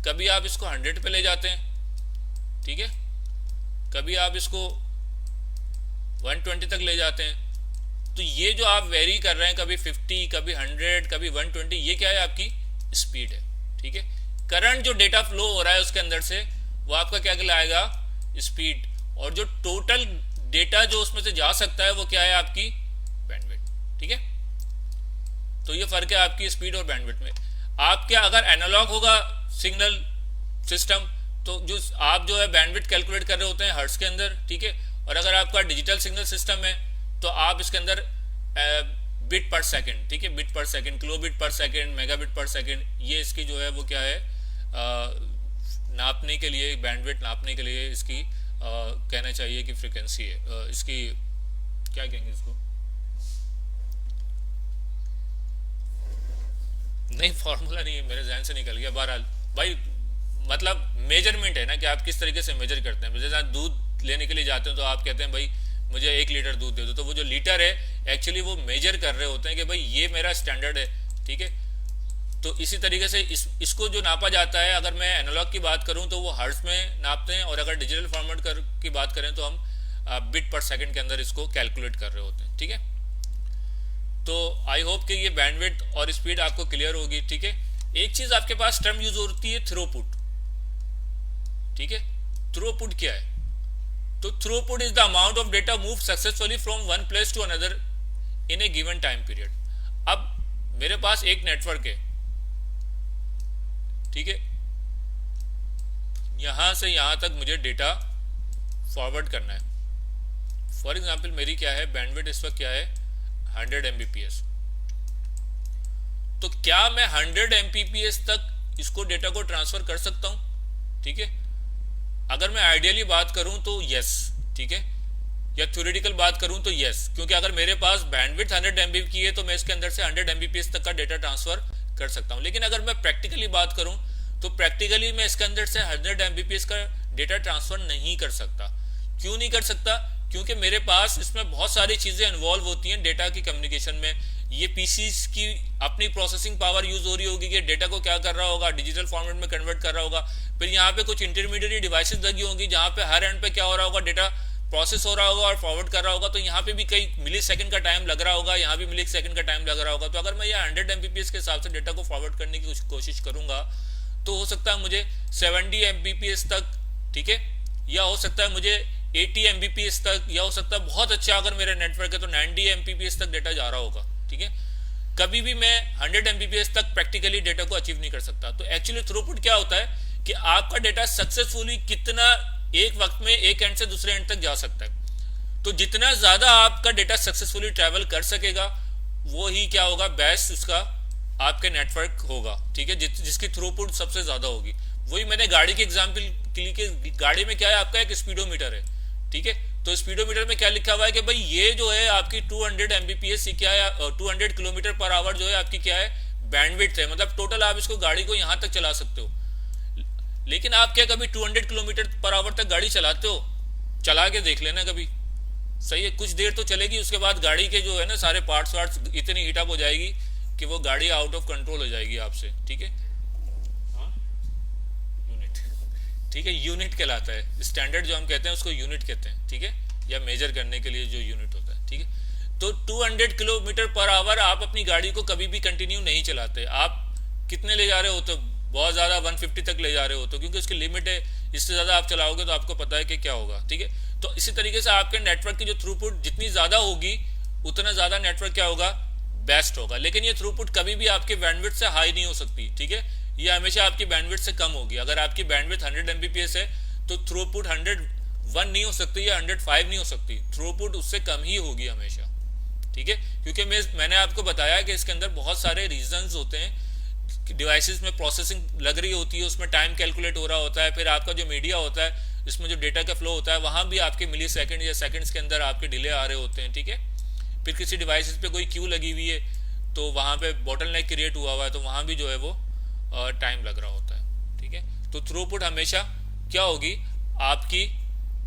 कभी आप इसको 100 पे ले जाते हैं, ठीक है, कभी आप इसको 120 तक ले जाते हैं। तो ये जो आप वेरी कर रहे हैं कभी 50 कभी 100 कभी 120, ये क्या है आपकी स्पीड है, ठीक है। करंट जो डेटा फ्लो हो रहा है उसके अंदर से वो आपका क्या कहलाएगा स्पीड, और जो टोटल डेटा जो उसमें से जा सकता है वो क्या है आपकी बैंडविड्थ, ठीक है। तो ये फर्क है आपकी स्पीड और बैंडविड्थ में। आपके अगर एनालॉग होगा सिग्नल सिस्टम तो जो आप जो है बैंडविड्थ कैलकुलेट कर रहे होते हैं हर्ट्ज के अंदर, ठीक है, और अगर आपका डिजिटल सिग्नल सिस्टम है तो आप इसके अंदर बिट पर सेकंड, ठीक है, बिट पर सेकंड, किलो बिट पर सेकंड, मेगा बिट पर सेकंड, ये इसकी जो है वो क्या है नापने के लिए, बैंडविड्थ नापने के लिए इसकी कहना चाहिए कि फ्रीक्वेंसी है, इसकी क्या कहेंगे इसको, नहीं फॉर्मूला नहीं है मेरे जहन से निकल गया, बहरहाल भाई मतलब मेजरमेंट है ना कि आप किस तरीके से मेजर करते हैं। जैसे दूध लेने के लिए जाते हैं तो आप कहते हैं भाई मुझे 1 लीटर दूध दे दो, तो वो जो लीटर है एक्चुअली वो मेजर कर रहे होते हैं कि भाई ये मेरा स्टैंडर्ड है, ठीक है। तो इसी तरीके से इसको जो नापा जाता है, अगर मैं एनालॉग की बात करूं तो वो हर्ट्ज में नापते हैं, और अगर डिजिटल फॉर्मेट की बात करें तो हम बिट पर सेकंड के अंदर इसको कैलकुलेट कर रहे होते हैं, ठीक है। तो आई होप कि ये बैंडविड्थ और स्पीड आपको क्लियर होगी, ठीक है। एक चीज आपके पास टर्म यूज होती है थ्रूपुट, ठीक है। थ्रूपुट क्या है, तो throughput is the amount of data move successfully from one place to another in a given time period. अब मेरे पास एक नेटवर्क है, ठीक है, यहां से यहां तक मुझे डेटा फॉरवर्ड करना है। फॉर एग्जाम्पल मेरी क्या है बैंडविड्थ इस वक्त क्या है 100 Mbps। तो क्या मैं 100 Mbps तक इसको डेटा को ट्रांसफर कर सकता हूं, ठीक है। अगर मैं आइडियली बात करूं तो यस, ठीक है, या थ्योरेटिकल बात करूं तो यस, क्योंकि अगर मेरे पास बैंडविड्थ 100 MB की है तो मैं इसके अंदर से 100 Mbps तक का डेटा ट्रांसफर कर सकता हूं। लेकिन अगर मैं प्रैक्टिकली बात करूं तो प्रैक्टिकली मैं इसके अंदर से 100 Mbps का डेटा ट्रांसफर नहीं कर सकता। क्यों नहीं कर सकता, क्योंकि मेरे पास इसमें बहुत सारी चीजें इन्वॉल्व होती हैं डेटा की कम्युनिकेशन में। ये पीसीस की अपनी प्रोसेसिंग पावर यूज हो रही होगी कि डेटा को क्या कर रहा होगा डिजिटल फॉर्मेट में कन्वर्ट कर रहा होगा, फिर यहाँ पे कुछ इंटरमीडिएट डिवाइसेस लगी होंगी जहाँ पे हर एंड पे क्या हो रहा होगा डेटा प्रोसेस हो रहा होगा और फॉरवर्ड कर रहा होगा, तो यहाँ पे भी कई मिली सेकंड का टाइम लग रहा होगा, यहाँ भी मिली सेकंड का टाइम लग रहा होगा। तो अगर मैं यहाँ 100 Mbps के हिसाब से डेटा को फॉरवर्ड करने की कोशिश करूंगा तो हो सकता है मुझे 70 Mbps तक, ठीक है, या हो सकता है मुझे 80 Mbps तक, या हो सकता है बहुत अच्छा अगर मेरा नेटवर्क है तो 90 Mbps तक डेटा जा रहा होगा, ठीक है। कभी भी मैं 100 Mbps तक प्रैक्टिकली डेटा को अचीव नहीं कर सकता। तो एक्चुअली थ्रूपुट क्या होता है कि आपका डेटा सक्सेसफुली कितना एक वक्त में एक एंड से दूसरे एंड तक जा सकता है। तो जितना ज्यादा आपका डेटा सक्सेसफुली ट्रैवल कर सकेगा वो ही क्या होगा बेस्ट उसका आपके नेटवर्क होगा, ठीक है, जिसकी थ्रूपुट सबसे ज्यादा होगी। वही मैंने गाड़ी के एग्जाम्पल के लिए, गाड़ी में क्या है आपका एक स्पीडोमीटर है, ठीक है। तो स्पीडोमीटर में क्या लिखा हुआ है कि भाई ये जो है आपकी 200 एमबीपीएस क्या है, 200 किलोमीटर पर आवर जो है आपकी क्या है बैंडविड्थ है, मतलब टोटल आप इसको गाड़ी को यहाँ तक चला सकते हो। लेकिन आप क्या कभी 200 किलोमीटर पर आवर तक गाड़ी चलाते हो? चला के देख लेना कभी। सही है, कुछ देर तो चलेगी, उसके बाद गाड़ी के जो है ना सारे पार्ट्स वार्ट्स इतनी हीटअप हो जाएगी कि वो गाड़ी आउट ऑफ कंट्रोल हो जाएगी आपसे, ठीक है। हाँ, यूनिट, ठीक है, यूनिट कहलाता है। स्टैंडर्ड जो हम कहते हैं उसको यूनिट कहते हैं, ठीक है, या मेजर करने के लिए जो यूनिट होता है, ठीक है। तो 200 किलोमीटर पर आवर आप अपनी गाड़ी को कभी भी कंटिन्यू नहीं चलाते। आप कितने ले जा रहे हो? तो बहुत ज़्यादा 150 तक ले जा रहे हो, तो क्योंकि उसकी लिमिट है, इससे ज़्यादा आप चलाओगे तो आपको पता है कि क्या होगा, ठीक है। तो इसी तरीके से आपके नेटवर्क की जो थ्रूपुट जितनी ज़्यादा होगी उतना ज़्यादा नेटवर्क क्या होगा, बेस्ट होगा। लेकिन ये थ्रूपुट कभी भी आपके बैंडविड्थ से हाई नहीं हो सकती, ठीक है। ये हमेशा आपकी बैंडविड्थ से कम होगी। अगर आपकी बैंडविड्थ 100 एमबीपीएस है तो थ्रूपुट 101 नहीं हो सकती या 105 नहीं हो सकती, थ्रूपुट उससे कम ही होगी हमेशा, ठीक है। क्योंकि मैंने आपको बताया कि इसके अंदर बहुत सारे रीजंस होते हैं। डिवाइसेस में प्रोसेसिंग लग रही होती है, उसमें टाइम कैलकुलेट हो रहा होता है, फिर आपका जो मीडिया होता है इसमें जो डेटा का फ्लो होता है वहाँ भी आपके मिली सेकेंड या सेकंड्स के अंदर आपके डिले आ रहे होते हैं, ठीक है। फिर किसी डिवाइसेस पे कोई क्यू लगी हुई है तो वहाँ पे बॉटल नेक क्रिएट हुआ हुआ है, तो वहाँ भी जो है वो टाइम लग रहा होता है, ठीक है। तो थ्रूपुट हमेशा क्या होगी, आपकी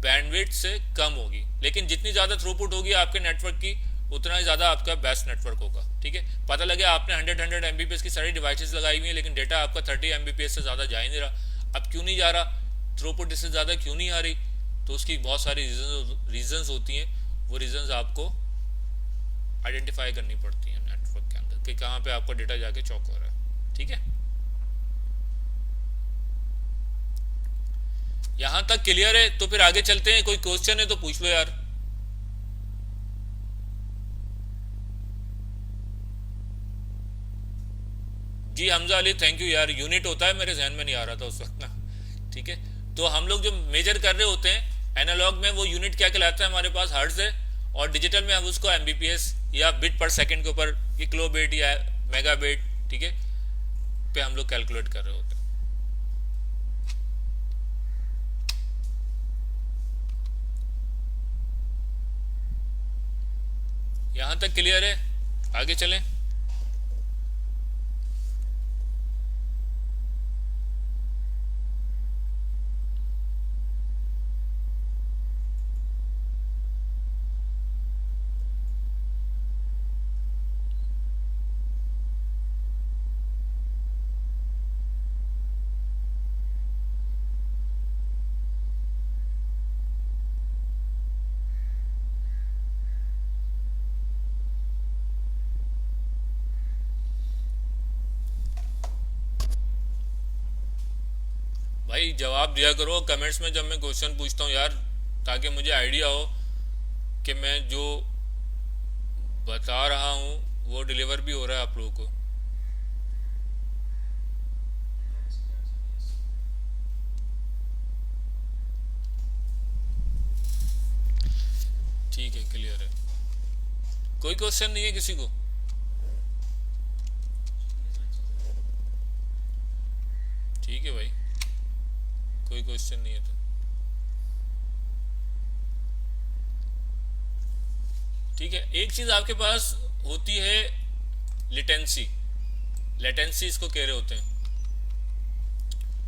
बैंडविड्थ से कम होगी। लेकिन जितनी ज़्यादा थ्रूपुट होगी आपके नेटवर्क की उतना ही ज़्यादा आपका बेस्ट नेटवर्क होगा, ठीक है। पता लगे आपने 100 एमबीपीएस की सारी डिवाइसेस लगाई हुई हैं लेकिन डेटा आपका 30 एमबीपीएस से ज़्यादा जा ही नहीं रहा। अब क्यों नहीं जा रहा, थ्रूपुट इससे ज़्यादा क्यों नहीं आ रही? तो उसकी बहुत सारी रीजंस होती हैं। वो रीजंस आपको आइडेंटिफाई करनी पड़ती हैं नेटवर्क के अंदर कि कहाँ पे आपका डेटा जाके चौक हो रहा है, ठीक है। यहाँ तक क्लियर है? तो फिर आगे चलते हैं। कोई क्वेश्चन है तो पूछ लो यार। जी हमजा अली, थैंक यू यार। यूनिट होता है, मेरे जहन में नहीं आ रहा था उस वक्त ना, ठीक है। तो हम लोग जो मेजर कर रहे होते हैं एनालॉग में, वो यूनिट क्या कहलाता है हमारे पास, हर्ट्ज है। और डिजिटल में हम उसको एमबीपीएस या बिट पर सेकंड के ऊपर किलो बिट या मेगा बिट, ठीक है, पे हम लोग कैलकुलेट कर रहे होते हैं। यहां तक क्लियर है? आगे चलें। भाई जवाब दिया करो कमेंट्स में जब मैं क्वेश्चन पूछता हूँ यार, ताकि मुझे आइडिया हो कि मैं जो बता रहा हूँ वो डिलीवर भी हो रहा है आप लोगों को। ठीक है, क्लियर है। कोई क्वेश्चन नहीं है किसी को? ठीक है भाई, कोई क्वेश्चन नहीं है तो ठीक है। एक चीज आपके पास होती है लेटेंसी, लेटेंसी इसको कह रहे होते हैं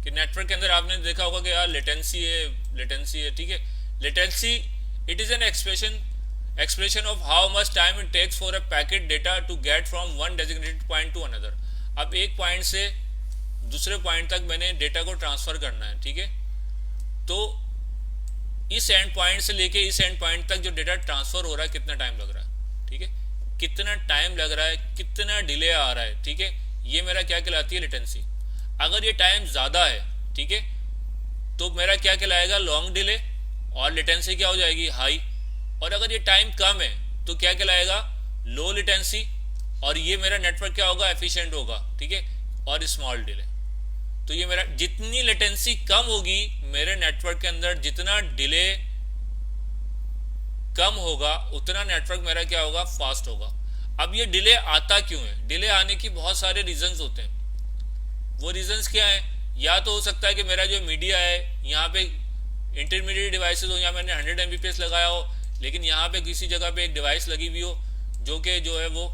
कि नेटवर्क के अंदर आपने देखा होगा कि यार लेटेंसी है, लेटेंसी है, ठीक है। Latency it is an expression of how much time it takes for a packet data to get from one designated point to another. अब एक पॉइंट से दूसरे पॉइंट तक मैंने डेटा को ट्रांसफर करना है, ठीक है। तो इस एंड पॉइंट से लेके इस एंड पॉइंट तक जो डेटा ट्रांसफर हो रहा है कितना टाइम लग रहा है, ठीक है, कितना टाइम लग रहा है, कितना डिले आ रहा है, ठीक है, ये मेरा क्या कहलाती है लेटेंसी। अगर ये टाइम ज़्यादा है, ठीक है, तो मेरा क्या कहलाएगा लॉन्ग डिले और लेटेंसी क्या हो जाएगी हाई। और अगर ये टाइम कम है तो क्या कहलाएगा लो लेटेंसी और ये मेरा नेटवर्क क्या होगा एफिशिएंट होगा, ठीक है, और स्मॉल डिले। तो ये मेरा जितनी लेटेंसी कम होगी मेरे नेटवर्क के अंदर, जितना डिले कम होगा उतना नेटवर्क मेरा क्या होगा फास्ट होगा। अब ये डिले आता क्यों है? डिले आने की बहुत सारे रीजंस होते हैं। वो रीजंस क्या है या तो हो सकता है कि मेरा जो मीडिया है यहाँ पे इंटरमीडिएट डिवाइसेस हो, यहाँ मैंने 100 Mbps लगाया हो, लेकिन यहाँ पे किसी जगह पे एक डिवाइस लगी हुई हो जो कि जो है वो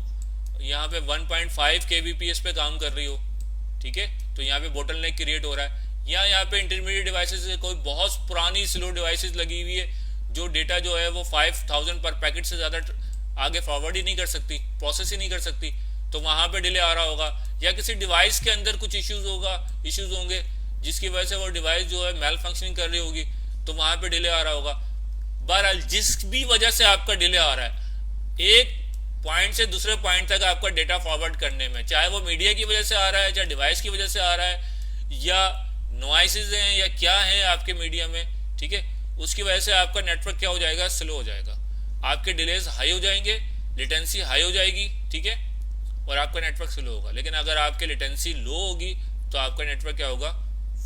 यहाँ पे 1.5 kbps पे काम कर रही हो, ठीक है, तो यहाँ पे बोटल नेक क्रिएट हो रहा है। या यहाँ पे इंटरमीडिएट डिवाइसेस कोई बहुत पुरानी स्लो डिवाइसेस लगी हुई है जो डेटा जो है वो 5000 पर पैकेट से ज़्यादा आगे फॉरवर्ड ही नहीं कर सकती, प्रोसेस ही नहीं कर सकती, तो वहाँ पे डिले आ रहा होगा। या किसी डिवाइस के अंदर कुछ इश्यूज होंगे जिसकी वजह से वो डिवाइस जो है मेल फंक्शनिंग कर रही होगी, तो वहाँ पे डिले आ रहा होगा। बहरहाल जिस भी वजह से आपका डिले आ रहा है एक पॉइंट से दूसरे पॉइंट तक आपका डेटा फॉरवर्ड करने में, चाहे वो मीडिया की वजह से आ रहा है, चाहे डिवाइस की वजह से आ रहा है, या नॉइसेज हैं या क्या है आपके मीडिया में, ठीक है, उसकी वजह से आपका नेटवर्क क्या हो जाएगा, स्लो हो जाएगा, आपके डिलेज हाई हो जाएंगे, लेटेंसी हाई हो जाएगी, ठीक है, और आपका नेटवर्क स्लो होगा। लेकिन अगर आपके लेटेंसी लो होगी तो आपका नेटवर्क क्या होगा,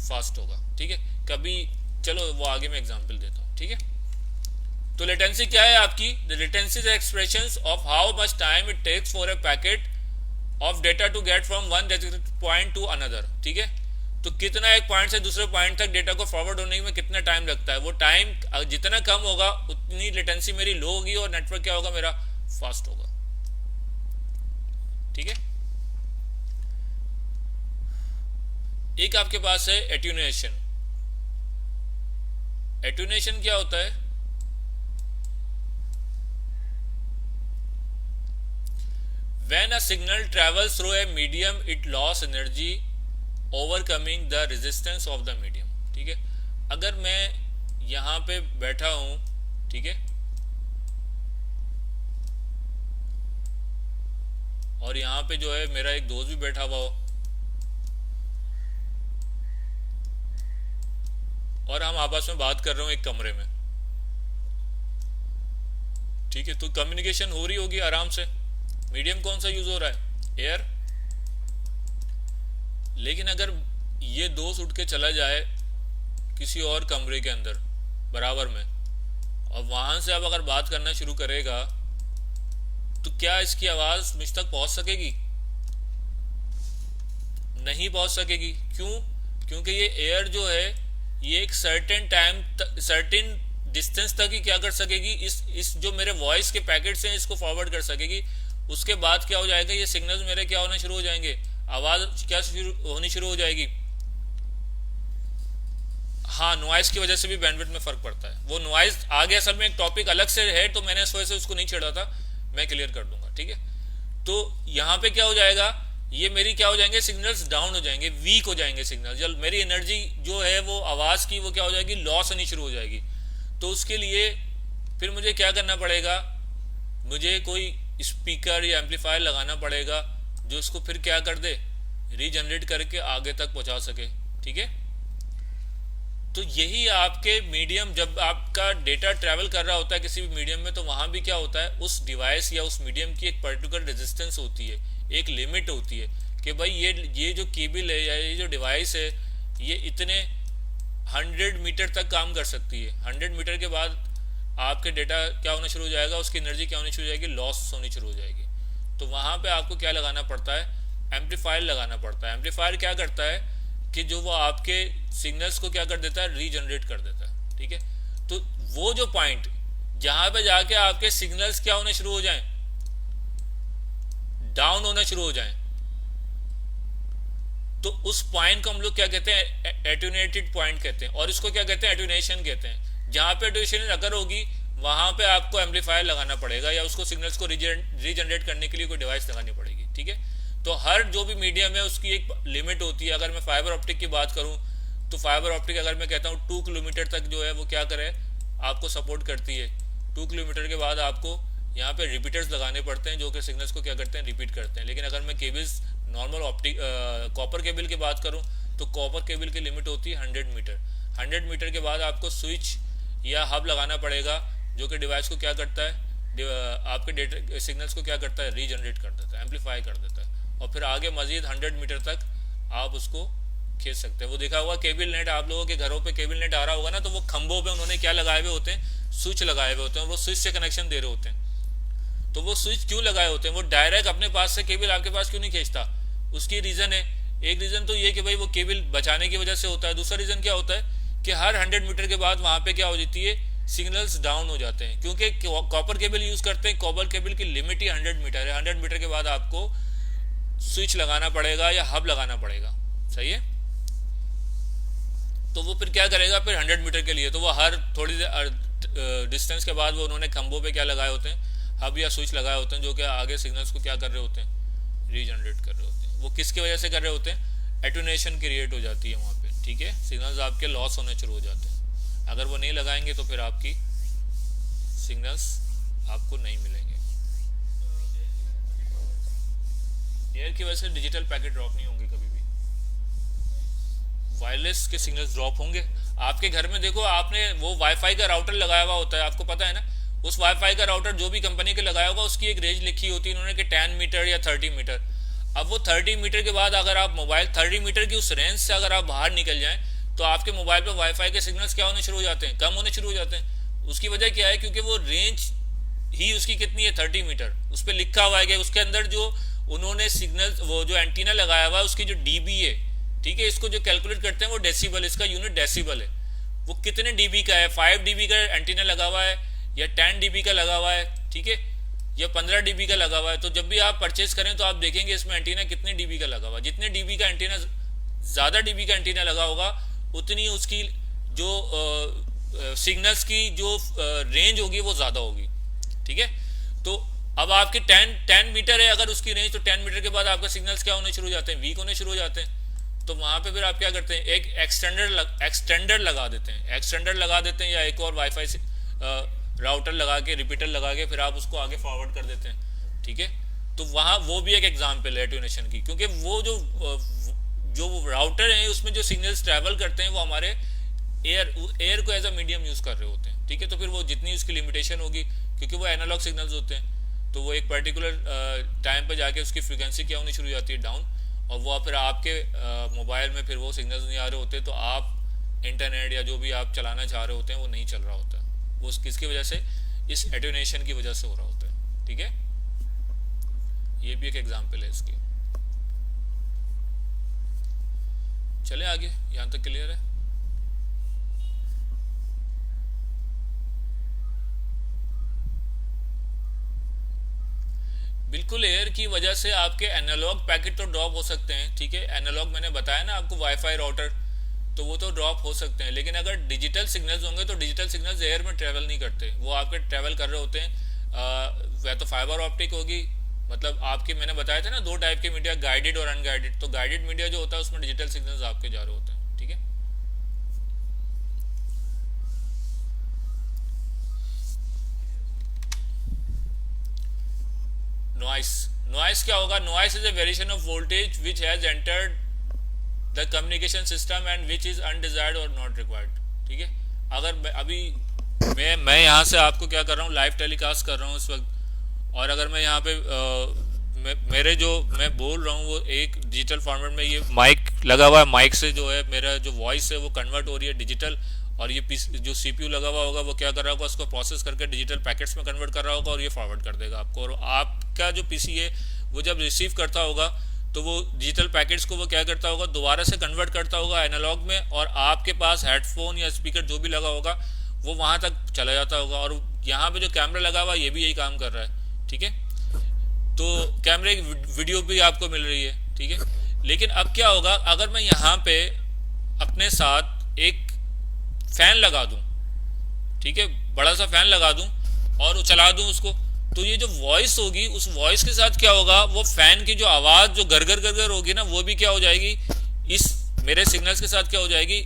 फास्ट होगा, ठीक है। कभी चलो वो आगे मैं एग्जांपल देता हूँ, ठीक है। तो लेटेंसी क्या है आपकी, the latency is expression of how much time it takes for a packet of data to get from one point to another, ठीक है। तो कितना एक पॉइंट से दूसरे पॉइंट तक डेटा को फॉरवर्ड होने में कितना टाइम लगता है, वो टाइम जितना कम होगा उतनी लेटेंसी मेरी लो होगी और नेटवर्क क्या होगा मेरा, फास्ट होगा, ठीक है। एक आपके पास है एट्यूनेशन। एट्यूनेशन क्या होता है, when a signal travels through a medium it loss energy overcoming the resistance of the medium, ठीक है। अगर मैं यहाँ पे बैठा हूँ, ठीक है, और यहाँ पे जो है मेरा एक दोस्त भी बैठा हुआ हो और हम आपस में बात कर रहे हो एक कमरे में, ठीक है, तो कम्युनिकेशन हो रही होगी आराम से। मीडियम कौन सा यूज हो रहा है, एयर। लेकिन अगर ये दोस्त उठ के चला जाए किसी और कमरे के अंदर बराबर में और वहां से अब अगर बात करना शुरू करेगा तो क्या इसकी आवाज मुझ तक पहुंच सकेगी, नहीं पहुंच सकेगी। क्यों, क्योंकि ये एयर जो है ये एक सर्टेन टाइम सर्टेन डिस्टेंस तक ही क्या कर सकेगी, इस जो मेरे वॉइस के पैकेट्स हैं इसको फॉरवर्ड कर सकेगी। उसके बाद क्या हो जाएगा, ये सिग्नल्स मेरे क्या होने शुरू हो जाएंगे, आवाज क्या होनी शुरू हो जाएगी। हाँ, नॉइज की वजह से भी बैंडविड्थ में फर्क पड़ता है। वो नॉइज आगे असल में एक टॉपिक अलग से है तो मैंने इस वजह से उसको नहीं छेड़ा था, मैं क्लियर कर दूंगा, ठीक है। तो यहाँ पे क्या हो जाएगा, ये मेरी क्या हो जाएंगे, सिग्नल्स डाउन हो जाएंगे, वीक हो जाएंगे सिग्नल, जब मेरी एनर्जी जो है वो आवाज की वो क्या हो जाएगी, लॉस होनी शुरू हो जाएगी। तो उसके लिए फिर मुझे क्या करना पड़ेगा, मुझे कोई स्पीकर या एम्पलीफायर लगाना पड़ेगा जो इसको फिर क्या कर दे, रीजनरेट करके आगे तक पहुंचा सके, ठीक है। तो यही आपके मीडियम, जब आपका डेटा ट्रैवल कर रहा होता है किसी भी मीडियम में, तो वहां भी क्या होता है, उस डिवाइस या उस मीडियम की एक पर्टिकुलर रेजिस्टेंस होती है, एक लिमिट होती है कि भाई ये जो केबल है या ये जो डिवाइस है ये इतने 100 मीटर तक काम कर सकती है। 100 मीटर के बाद आपके डेटा क्या होना शुरू हो जाएगा, उसकी एनर्जी क्या होनी शुरू हो जाएगी, लॉस होनी शुरू हो जाएगी। तो वहां पे आपको क्या लगाना पड़ता है, एम्पलीफायर लगाना पड़ता है। एम्पलीफायर क्या करता है कि जो वो आपके सिग्नल्स को क्या कर देता है, रीजनरेट कर देता है, ठीक है। तो वो जो पॉइंट जहां पे जाके आपके सिग्नल्स क्या होने शुरू हो जाएं, डाउन होना शुरू हो जाएं, तो उस पॉइंट को हम लोग क्या कहते हैं, एट्यूनेटेड पॉइंट कहते हैं, और इसको क्या कहते हैं, एट्यूनेशन कहते हैं। जहां पे एट्यूनेशन अगर होगी वहां पे आपको एम्पलीफायर लगाना पड़ेगा या उसको सिग्नल्स को रीजनरेट करने के लिए कोई डिवाइस लगानी पड़ेगी, ठीक है। तो हर जो भी मीडियम है उसकी एक लिमिट होती है। अगर मैं फाइबर ऑप्टिक की बात करूं तो फाइबर ऑप्टिक अगर मैं कहता हूँ 2 किलोमीटर तक जो है वो क्या करे, आपको सपोर्ट करती है। 2 किलोमीटर के बाद आपको यहाँ पे रिपीटर्स लगाने पड़ते हैं जो कि सिग्नल्स को क्या करते हैं, रिपीट करते हैं। लेकिन अगर मैं cables normal optic copper cable की बात करूँ तो कॉपर केबल की लिमिट होती है 100 मीटर। 100 मीटर के बाद आपको स्विच या हब लगाना पड़ेगा जो कि डिवाइस को क्या करता है, आपके डेटा सिग्नल्स को क्या करता है, रीजनरेट कर देता है, एम्पलीफाई कर देता है, और फिर आगे मजीद 100 मीटर तक आप उसको खींच सकते हैं। वो देखा होगा केबल नेट, आप लोगों के घरों पे केबल नेट आ रहा होगा ना, तो वो खंभों पे उन्होंने क्या लगाए हुए होते हैं, स्विच लगाए हुए होते हैं, वो स्विच से कनेक्शन दे रहे होते हैं। तो वो स्विच क्यों लगाए होते हैं, वो डायरेक्ट अपने पास से केबल आपके पास क्यों नहीं खींचता, उसकी रीजन है एक रीज़न तो ये कि भाई वो केबल बचाने की वजह से होता है, दूसरा रीज़न क्या होता है कि हर 100 मीटर के बाद वहाँ पे क्या हो जाती है, सिग्नल्स डाउन हो जाते हैं, क्योंकि कॉपर केबल यूज़ करते हैं। कॉपर केबल की लिमिट ही 100 मीटर है, 100 मीटर के बाद आपको स्विच लगाना पड़ेगा या हब लगाना पड़ेगा, सही है। तो वो फिर क्या करेगा, फिर 100 मीटर के लिए तो वो हर थोड़ी डिस्टेंस के बाद वो उन्होंने खंभों पे क्या लगाए होते हैं, हब या स्विच लगाए होते हैं, जो कि आगे सिग्नल्स को क्या कर रहे होते हैं, रीजनरेट कर रहे होते हैं। वो किसकी वजह से कर रहे होते हैं, एटोनेशन क्रिएट हो जाती है वहाँ पे, ठीक है, सिग्नल्स आपके लॉस होने शुरू हो जाते हैं। अगर वो नहीं लगाएंगे तो फिर आपकी सिग्नल्स आपको नहीं मिलेंगे। एयर की वजह से डिजिटल पैकेट ड्रॉप नहीं होंगे कभी भी, वायरलेस के सिग्नल्स ड्रॉप होंगे। आपके घर में देखो, आपने वो वाईफाई का राउटर लगाया हुआ होता है, आपको पता है ना, उस वाईफाई का राउटर जो भी कंपनी के लगाया होगा उसकी एक रेंज लिखी होती है उन्होंने कि 10 मीटर या 30 मीटर। अब वो 30 मीटर के बाद अगर आप मोबाइल 30 मीटर की उस रेंज से अगर आप बाहर निकल जाएं तो आपके मोबाइल पर वाईफाई के सिग्नल्स क्या होने शुरू हो जाते हैं, कम होने शुरू हो जाते हैं। उसकी वजह क्या है, क्योंकि वो रेंज ही उसकी कितनी है, 30 मीटर। उस पर लिखा हुआ है कि उसके अंदर जो उन्होंने सिग्नल, वो जो एंटीना लगाया हुआ है उसकी जो डीबी है, ठीक है, इसको जो कैलकुलेट करते हैं वो डेसिबल, इसका यूनिट डेसिबल है। वो कितने डीबी का है, 5 डीबी का एंटीना लगा हुआ है या 10 डीबी का लगा हुआ है, ठीक है, या 15 डीबी का लगा हुआ है। तो जब भी आप परचेज करें तो आप देखेंगे इसमें एंटीना कितने डीबी का लगा हुआ है। जितने डीबी का एंटीना, ज़्यादा डीबी का एंटीना लगा होगा, उतनी उसकी जो सिग्नल्स की जो रेंज होगी वो ज़्यादा होगी, ठीक है। तो अब आपके 10 मीटर है अगर उसकी रेंज, तो 10 मीटर के बाद आपका सिग्नल्स क्या होने शुरू हो जाते हैं, वीक होने शुरू हो जाते हैं। तो वहाँ पे फिर आप क्या करते हैं, एक एक्सटेंडर लगा देते हैं, या एक और वाईफाई से राउटर लगा के, रिपीटर लगा के फिर आप उसको आगे फॉरवर्ड कर देते हैं, ठीक है। तो वहाँ वो भी एक एग्जाम्पल है एटोनेशन की, क्योंकि वो जो राउटर है उसमें जो सिग्नल्स ट्रैवल करते हैं वो हमारे एयर को एज अ मीडियम यूज़ कर रहे होते हैं, ठीक है। तो फिर वो जितनी उसकी लिमिटेशन होगी, क्योंकि वो एनालॉग सिग्नल्स होते हैं, तो वो एक पर्टिकुलर टाइम पर जाके उसकी फ्रिक्वेंसी क्या होनी शुरू हो जाती है, डाउन, और वो फिर आपके मोबाइल में फिर वो सिग्नल्स नहीं आ रहे होते, तो आप इंटरनेट या जो भी आप चलाना चाह रहे होते हैं वो नहीं चल रहा होता। वो किसकी वजह से, इस एटोनेशन की वजह से हो रहा होता है, ठीक है। ये भी एक एग्जांपल है इसकी। चले आगे, यहाँ तक क्लियर है। बिल्कुल, एयर की वजह से आपके एनालॉग पैकेट तो ड्रॉप हो सकते हैं, ठीक है। एनालॉग मैंने बताया ना आपको, वाईफाई राउटर, तो वो तो ड्रॉप हो सकते हैं, लेकिन अगर डिजिटल सिग्नल्स होंगे तो डिजिटल सिग्नल्स एयर में ट्रेवल नहीं करते, वो आपके ट्रेवल कर रहे होते हैं या तो फाइबर ऑप्टिक होगी, मतलब आपके, मैंने बताया था ना 2 टाइप के मीडिया, गाइडेड और अनगाइडेड। तो गाइडेड मीडिया जो होता है उसमें डिजिटल सिग्नल्स आपके जा रहे होते हैं, ठीक है। नॉइस क्या होगा, noise is a variation of voltage which has entered the communication system and which is undesired और नॉट रिक्वायर्ड, ठीक है। अगर अभी मैं यहाँ से आपको क्या कर रहा हूँ, लाइव टेलीकास्ट कर रहा हूँ इस वक्त, और अगर मैं यहाँ पे मेरे जो मैं बोल रहा हूँ वो एक डिजिटल फॉर्मेट में, ये माइक लगा हुआ है, माइक से जो है मेरा जो वॉइस है वो कन्वर्ट हो रही है डिजिटल, और ये जो सीपीयू लगा हुआ होगा वो क्या कर रहा होगा, उसको प्रोसेस करके डिजिटल पैकेट्स में कन्वर्ट कर रहा होगा और ये फॉरवर्ड कर देगा आपको। और आपका जो पीसी है वो जब रिसीव करता होगा तो वो डिजिटल पैकेट्स को वो क्या करता होगा, दोबारा से कन्वर्ट करता होगा एनालॉग में, और आपके पास हेडफोन या स्पीकर जो भी लगा होगा वो वहाँ तक चला जाता होगा। और यहाँ पे जो कैमरा लगा हुआ है ये भी यही काम कर रहा है, ठीक है। तो कैमरे की वीडियो भी आपको मिल रही है, ठीक है। लेकिन अब क्या होगा, अगर मैं यहाँ पे अपने साथ एक फैन लगा दूं, ठीक है, बड़ा सा फैन लगा दूं और चला दूं उसको, तो ये जो वॉइस होगी उस वॉइस के साथ क्या होगा, वो फैन की जो आवाज़ जो गरगर गरगर होगी ना, वो भी क्या हो जाएगी, इस मेरे सिग्नल्स के साथ क्या हो जाएगी,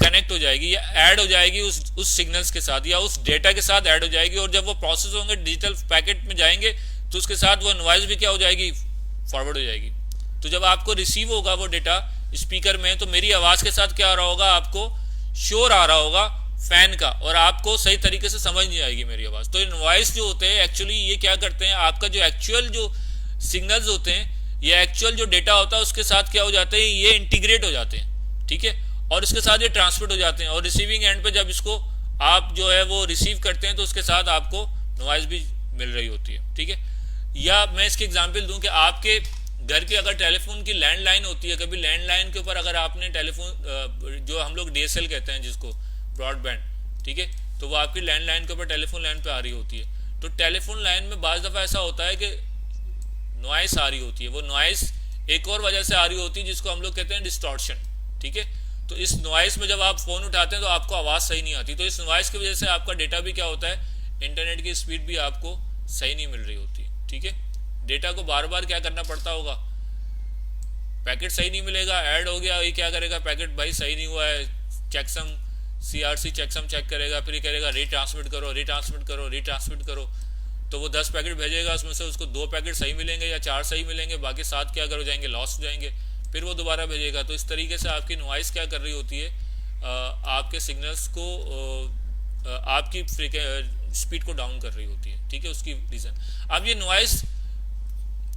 कनेक्ट हो जाएगी या ऐड हो जाएगी उस सिग्नल्स के साथ या उस डेटा के साथ ऐड हो जाएगी। और जब वो प्रोसेस होंगे डिजिटल पैकेट में जाएंगे तो उसके साथ वो नॉइज भी क्या हो जाएगी, फॉरवर्ड हो जाएगी। तो जब आपको रिसीव होगा वो डेटा स्पीकर में, तो मेरी आवाज़ के साथ क्या आ रहा होगा, आपको शोर आ रहा होगा फैन का, और आपको सही तरीके से समझ नहीं आएगी मेरी आवाज़। तो नॉइस जो होते हैं एक्चुअली ये क्या करते हैं, आपका जो एक्चुअल जो सिग्नल्स होते हैं या एक्चुअल जो डेटा होता है उसके साथ क्या हो जाते हैं, ये इंटीग्रेट हो जाते हैं, ठीक है, और इसके साथ ये ट्रांसमिट हो जाते हैं। और रिसीविंग एंड पे जब इसको आप जो है वो रिसीव करते हैं तो उसके साथ आपको नॉइज भी मिल रही होती है, ठीक है। या मैं इसकी एग्जांपल दूं कि आपके घर की अगर टेलीफोन की लैंडलाइन होती है, कभी लैंडलाइन के ऊपर अगर आपने टेलीफोन, जो हम लोग डीएसएल कहते हैं जिसको, ब्रॉडबैंड, ठीक है, तो वो आपकी लैंडलाइन के ऊपर टेलीफोन लाइन पे आ रही होती है, तो टेलीफोन लाइन में बाज दफ़ा ऐसा होता है कि नॉइस आ रही होती है। वो नॉइस एक और वजह से आ रही होती है जिसको हम लोग कहते हैं डिस्टॉर्शन, ठीक है। तो इस नॉइस में जब आप फ़ोन उठाते हैं तो आपको आवाज़ सही नहीं आती, तो इस नॉइस की वजह से आपका डेटा भी क्या होता है, इंटरनेट की स्पीड भी आपको सही नहीं मिल रही होती, ठीक है। डेटा को बार बार क्या करना पड़ता होगा, पैकेट सही नहीं मिलेगा, ऐड हो गया, ये क्या करेगा, पैकेट भाई सही नहीं हुआ है, चेकसम सीआरसी चेकसम चेक करेगा, फिर ये करेगा रीट्रांसमिट करो, रीट्रांसमिट करो, रीट्रांसमिट करो, तो वो 10 पैकेट भेजेगा, उसमें से उसको 2 पैकेट सही मिलेंगे या 4 सही मिलेंगे, बाकी 7 क्या करो जाएंगे, लॉस हो जाएंगे, फिर वो दोबारा भेजेगा। तो इस तरीके से आपकी नॉइस क्या कर रही होती है, आपके सिग्नल्स को, आपकी स्पीड को डाउन कर रही होती है, ठीक है, उसकी रीज़न। अब ये नॉइस,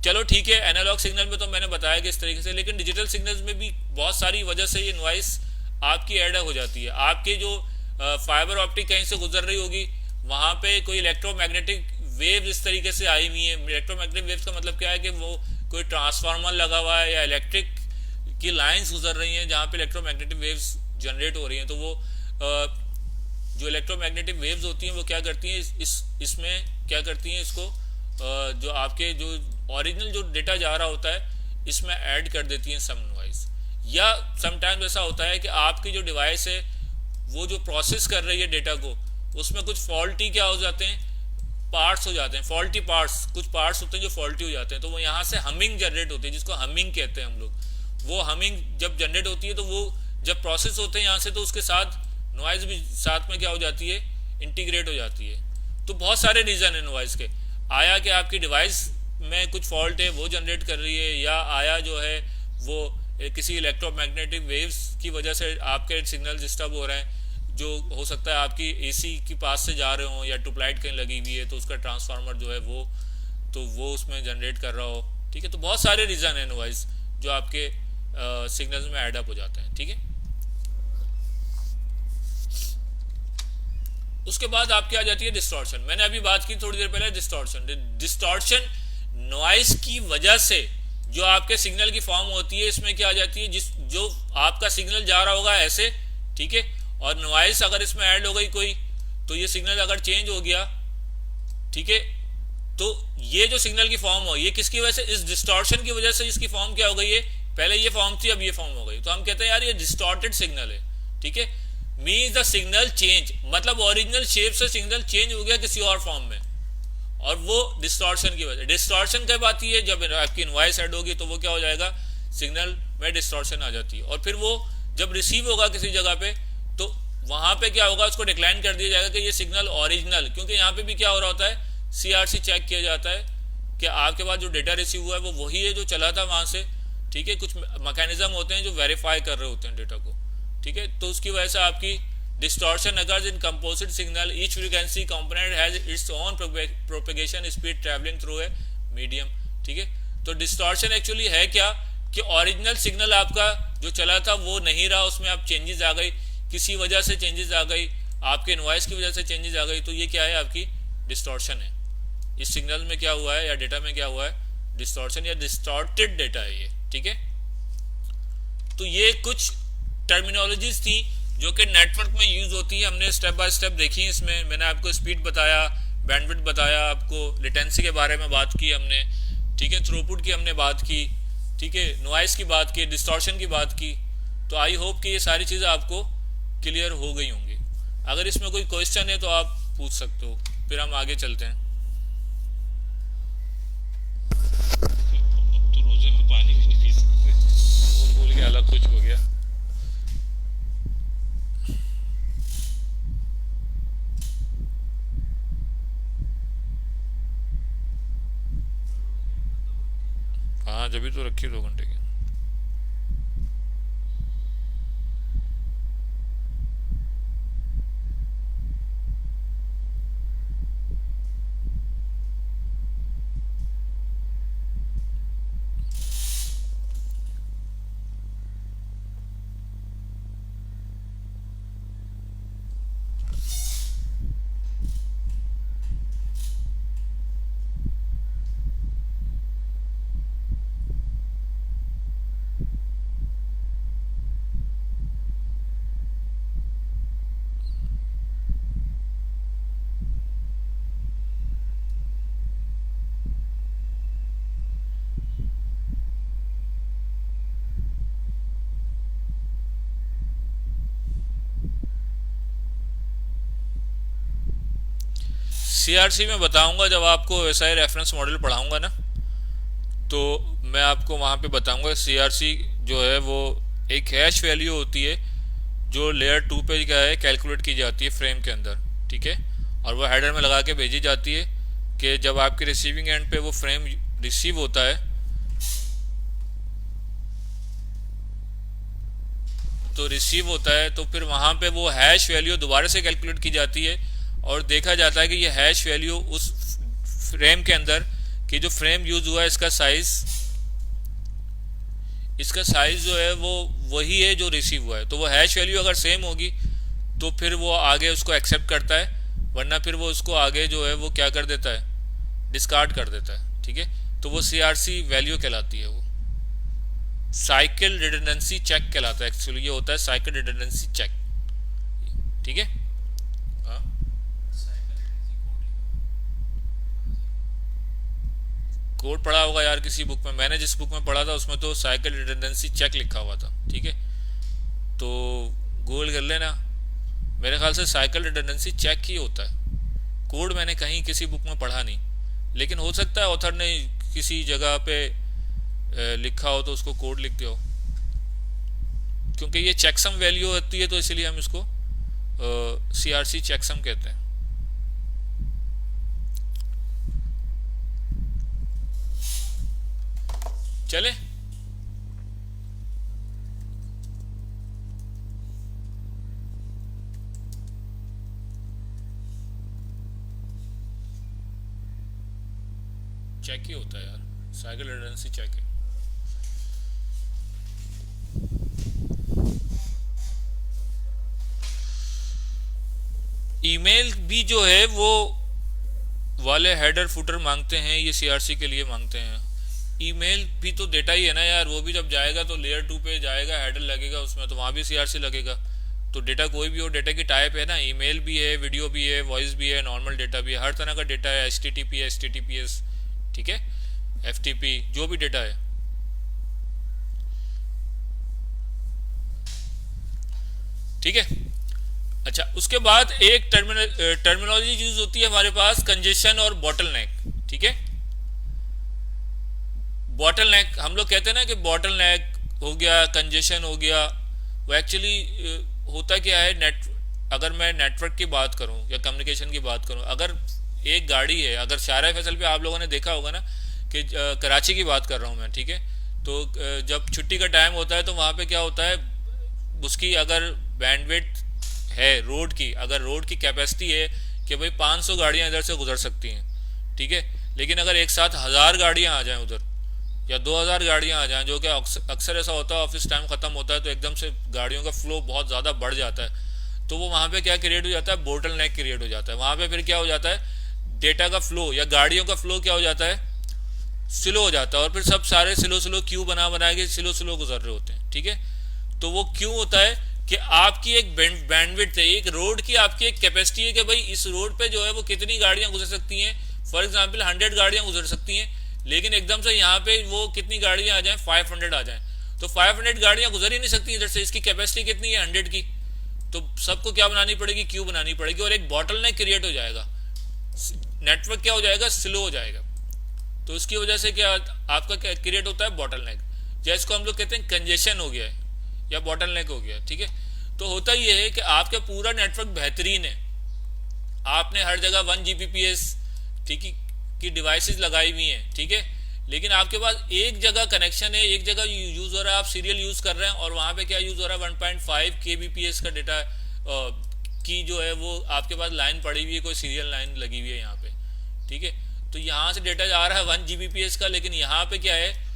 चलो ठीक है, एनालॉग सिग्नल में तो मैंने बताया कि इस तरीके से, लेकिन डिजिटल सिग्नल्स में भी बहुत सारी वजह से ये नॉइस आपकी ऐड हो जाती है। आपके जो फाइबर ऑप्टिक कहीं से गुजर रही होगी, वहाँ पे कोई इलेक्ट्रोमैग्नेटिक वेव इस तरीके से आई हुई है। इलेक्ट्रोमैग्नेटिक वेव्स का मतलब क्या है कि वो कोई ट्रांसफार्मर लगा हुआ है या इलेक्ट्रिक की लाइंस गुजर रही हैं जहाँ पे इलेक्ट्रोमैग्नेटिक वेव्स जनरेट हो रही हैं, तो वो जो इलेक्ट्रोमैग्नेटिक वेव्स होती हैं वो क्या करती हैं, इसमें क्या करती हैं, इसको जो आपके जो ओरिजिनल जो डेटा जा रहा होता है इसमें ऐड कर देती हैं सम नॉइज। या समटाइम्स ऐसा होता है कि आपकी जो डिवाइस है वो जो प्रोसेस कर रही है डेटा को, उसमें कुछ फॉल्टी क्या हो जाते हैं, पार्ट्स हो जाते हैं, फॉल्टी पार्ट्स, कुछ पार्ट्स होते हैं जो फॉल्टी हो जाते हैं, तो वो यहाँ से हमिंग जनरेट होती है, जिसको हमिंग कहते हैं हम लोग। वो हमिंग जब जनरेट होती है तो वो जब प्रोसेस होते हैं यहाँ से, तो उसके साथ नॉइज भी साथ में क्या हो जाती है, इंटीग्रेट हो जाती है। तो बहुत सारे रीज़न है नॉइज के। आया कि आपकी डिवाइस में कुछ फॉल्ट है वो जनरेट कर रही है, या आया जो है वो किसी इलेक्ट्रोमैग्नेटिक वेव्स की वजह से आपके सिग्नल डिस्टर्ब हो रहे हैं, जो हो सकता है आपकी एसी के पास से जा रहे हो या ट्यूबलाइट कहीं लगी हुई है तो उसका ट्रांसफार्मर जो है वो उसमें जनरेट कर रहा हो, ठीक है। तो बहुत सारे रीज़न है नॉइज जो आपके सिग्नल्स में ऐड अप हो जाते हैं, ठीक है। उसके बाद आपकी आ जाती है डिस्टॉर्शन। मैंने अभी बात की थोड़ी देर पहले डिस्टॉर्शन नॉइस की वजह से जो आपके सिग्नल की फॉर्म होती है, इसमें क्या आ जाती है, जो आपका सिग्नल जा रहा होगा ऐसे, ठीक है, और नॉइस अगर इसमें ऐड हो गई कोई, तो ये सिग्नल अगर चेंज हो गया, ठीक है, तो ये जो सिग्नल की फॉर्म हो, ये किसकी वजह से, इस डिस्टॉर्शन की वजह से इसकी फॉर्म क्या हो गई है, पहले ये फॉर्म थी अब ये फॉर्म हो गई, तो हम कहते हैं यार ये डिस्टॉर्टेड सिग्नल है, ठीक है। मीन्स द सिग्नल चेंज, मतलब ओरिजिनल शेप से सिग्नल चेंज हो गया किसी और फॉर्म में, और वो डिस्टॉर्शन की वजह। डिस्टॉर्शन कब आती है, जब आपकी नॉइस ऐड होगी तो वो क्या हो जाएगा, सिग्नल में डिस्टॉर्शन आ जाती है, और फिर वो जब रिसीव होगा किसी जगह पे तो वहां पे क्या होगा, उसको डिक्लाइन कर दिया जाएगा कि ये सिग्नल ओरिजिनल, क्योंकि यहाँ पे भी क्या हो रहा होता है, सीआरसी चेक किया जाता है कि आपके पास जो डेटा रिसीव हुआ है वो वही है जो चला था वहां से, ठीक है। कुछ मैकेनिज्म होते हैं जो वेरीफाई कर रहे होते हैं डेटा को, ठीक है। तो उसकी वजह से आपकी distortion occurs in composite signal, each frequency component has its own propagation speed travelling through a medium, ठीक है। तो डिस्टॉर्शन एक्चुअली है क्या, कि ओरिजिनल सिग्नल आपका जो चला था वो नहीं रहा, उसमें आप चेंजेस आ गई, किसी वजह से चेंजेस आ गई, आपके नॉइस की वजह से चेंजेस आ गई, तो ये क्या है, आपकी डिस्टॉर्शन है। इस सिग्नल में क्या हुआ है या डेटा में क्या हुआ है, डिस्टॉर्शन या डिस्टॉर्टेड डेटा है ये, ठीक है। तो ये कुछ टर्मिनोलॉजीज थी जो कि नेटवर्क में यूज होती है, हमने स्टेप बाय स्टेप देखी। इसमें मैंने आपको स्पीड बताया, बैंडविड्थ बताया, आपको लेटेंसी के बारे में बात की हमने, ठीक है, थ्रूपुट की हमने बात की, ठीक है, नॉइस की बात की, डिस्टॉर्शन की बात की। तो आई होप कि ये सारी चीज़ें आपको क्लियर हो गई होंगी। अगर इसमें कोई क्वेश्चन है तो आप पूछ सकते हो, फिर हम आगे चलते हैं। तो रोजे में पानी भी नहीं पी सकते, बोल बोल के अलग कुछ हो गया। हाँ, जब भी तो रखी 2 घंटे की। सीआरसी में बताऊंगा जब आपको एसआई रेफरेंस मॉडल पढ़ाऊंगा ना, तो मैं आपको वहाँ पे बताऊंगा सीआरसी जो है वो एक हैश वैल्यू होती है जो लेयर टू पे क्या है कैलकुलेट की जाती है फ्रेम के अंदर, ठीक है। और वो हेडर में लगा के भेजी जाती है कि जब आपके रिसीविंग एंड पे वो फ्रेम रिसीव होता है तो फिर वहाँ पे वो हैश वैल्यू दोबारा से कैलकुलेट की जाती है और देखा जाता है कि ये हैश वैल्यू उस फ्रेम के अंदर कि जो फ्रेम यूज हुआ है इसका साइज जो है वो वही है जो रिसीव हुआ है। तो वो हैश वैल्यू अगर सेम होगी तो फिर वो आगे उसको एक्सेप्ट करता है, वरना फिर वो उसको आगे जो है वो क्या कर देता है, डिस्कार्ड कर देता है, ठीक है। तो वो सीआरसी वैल्यू कहलाती है, वो साइकिल रिडंडेंसी चेक कहलाता है। एक्चुअली ये होता है साइकिल रिडंडेंसी चेक, ठीक है। हाँ, कोड पढ़ा होगा यार किसी बुक में, मैंने जिस बुक में पढ़ा था उसमें तो साइकिल रिडंडेंसी चेक लिखा हुआ था, ठीक है। तो गूगल कर लेना, मेरे ख्याल से साइकिल रिडंडेंसी चेक ही होता है। कोड मैंने कहीं किसी बुक में पढ़ा नहीं, लेकिन हो सकता है ऑथर ने किसी जगह पे लिखा हो तो उसको कोड लिख दिया हो, क्योंकि ये चेकसम वैल्यू होती है तो इसलिए हम इसको सीआरसी चेकसम कहते हैं। चले, चेक ही होता है यार, साइकिल रिडंडेंसी चेक है। ईमेल भी जो है वो वाले हेडर फुटर मांगते हैं, ये सीआरसी के लिए मांगते हैं। ईमेल भी तो डेटा ही है ना यार, वो भी जब जाएगा तो लेयर टू पे जाएगा, हेडर लगेगा उसमें, तो वहाँ भी सीआरसी लगेगा। तो डेटा कोई भी हो, डेटा की टाइप है ना, ईमेल भी है, वीडियो भी है, वॉइस भी है, नॉर्मल डेटा भी है, हर तरह का डेटा है, HTTP है, HTTPS, ठीक है, FTP, जो भी डेटा है, ठीक है। अच्छा, उसके बाद एक टर्मिनोलॉजी यूज होती है हमारे पास, कंजेशन और बॉटलनेक, ठीक है। बॉटलनेक हम लोग कहते हैं ना कि बॉटलनेक हो गया, कंजेशन हो गया, वो एक्चुअली होता क्या है, अगर मैं नेटवर्क की बात करूं या कम्युनिकेशन की बात करूं, अगर एक गाड़ी है, अगर शारा फैसल पे आप लोगों ने देखा होगा ना कि कराची की बात कर रहा हूं मैं, ठीक है। तो जब छुट्टी का टाइम होता है तो वहां पे क्या होता है, उसकी अगर बैंडविड्थ है रोड की, अगर रोड की कैपेसिटी है कि भाई 500 गाड़ियां इधर से गुजर सकती हैं, ठीक है, लेकिन अगर एक साथ 1000 गाड़ियां आ जाएं उधर या 2000 गाड़ियां आ जाएं, जो कि अक्सर ऐसा होता है, ऑफिस टाइम खत्म होता है तो एकदम से गाड़ियों का फ्लो बहुत ज़्यादा बढ़ जाता है, तो वो वहाँ पे क्या क्रिएट हो जाता है, बोटल नेक क्रिएट हो जाता है। वहाँ पे फिर क्या हो जाता है, डेटा का फ्लो या गाड़ियों का फ्लो क्या हो जाता है, स्लो हो जाता है, और फिर सब सारे स्लो क्यू बना के स्लो गुजर रहे होते हैं, ठीक है। तो वो क्यों होता है कि आपकी एक बैंडविड्थ है, एक रोड की आपकी एक कैपेसिटी है कि भाई इस रोड पे जो है वो कितनी गाड़ियां गुजर सकती हैं। फॉर एग्जांपल 100 गाड़ियां गुजर सकती हैं, लेकिन एकदम से यहाँ पे वो कितनी गाड़ियां आ जाएं, 500 आ जाएं, तो 500 गाड़ियां गुजर ही नहीं सकती इधर से, इसकी कैपेसिटी कितनी है 100 की, तो सबको क्या बनानी पड़ेगी, क्यू बनानी पड़ेगी, और एक बॉटल नेक क्रिएट हो जाएगा, नेटवर्क क्या हो जाएगा, स्लो हो जाएगा। तो उसकी वजह से क्या आपका क्या क्रिएट होता है, बॉटल नेक, जिसको हम लोग कहते हैं कंजेशन हो गया है या बॉटल नेक हो गया, ठीक है। तो होता यह है कि आपका पूरा नेटवर्क बेहतरीन है, आपने हर जगह 1 Gbps ठीक है की डिवाइसेस लगाई हुई हैं, ठीक है, लेकिन आपके पास एक जगह कनेक्शन है, एक जगह यूज हो रहा है, आप सीरियल यूज कर रहे हैं, और वहां पे क्या यूज हो रहा है, 1.5 Kbps का डेटा की जो है वो आपके पास लाइन पड़ी हुई है, कोई सीरियल लाइन लगी हुई है यहाँ पे, ठीक है। तो यहाँ से डेटा आ रहा है 1 Gbps का, लेकिन यहाँ पे क्या है,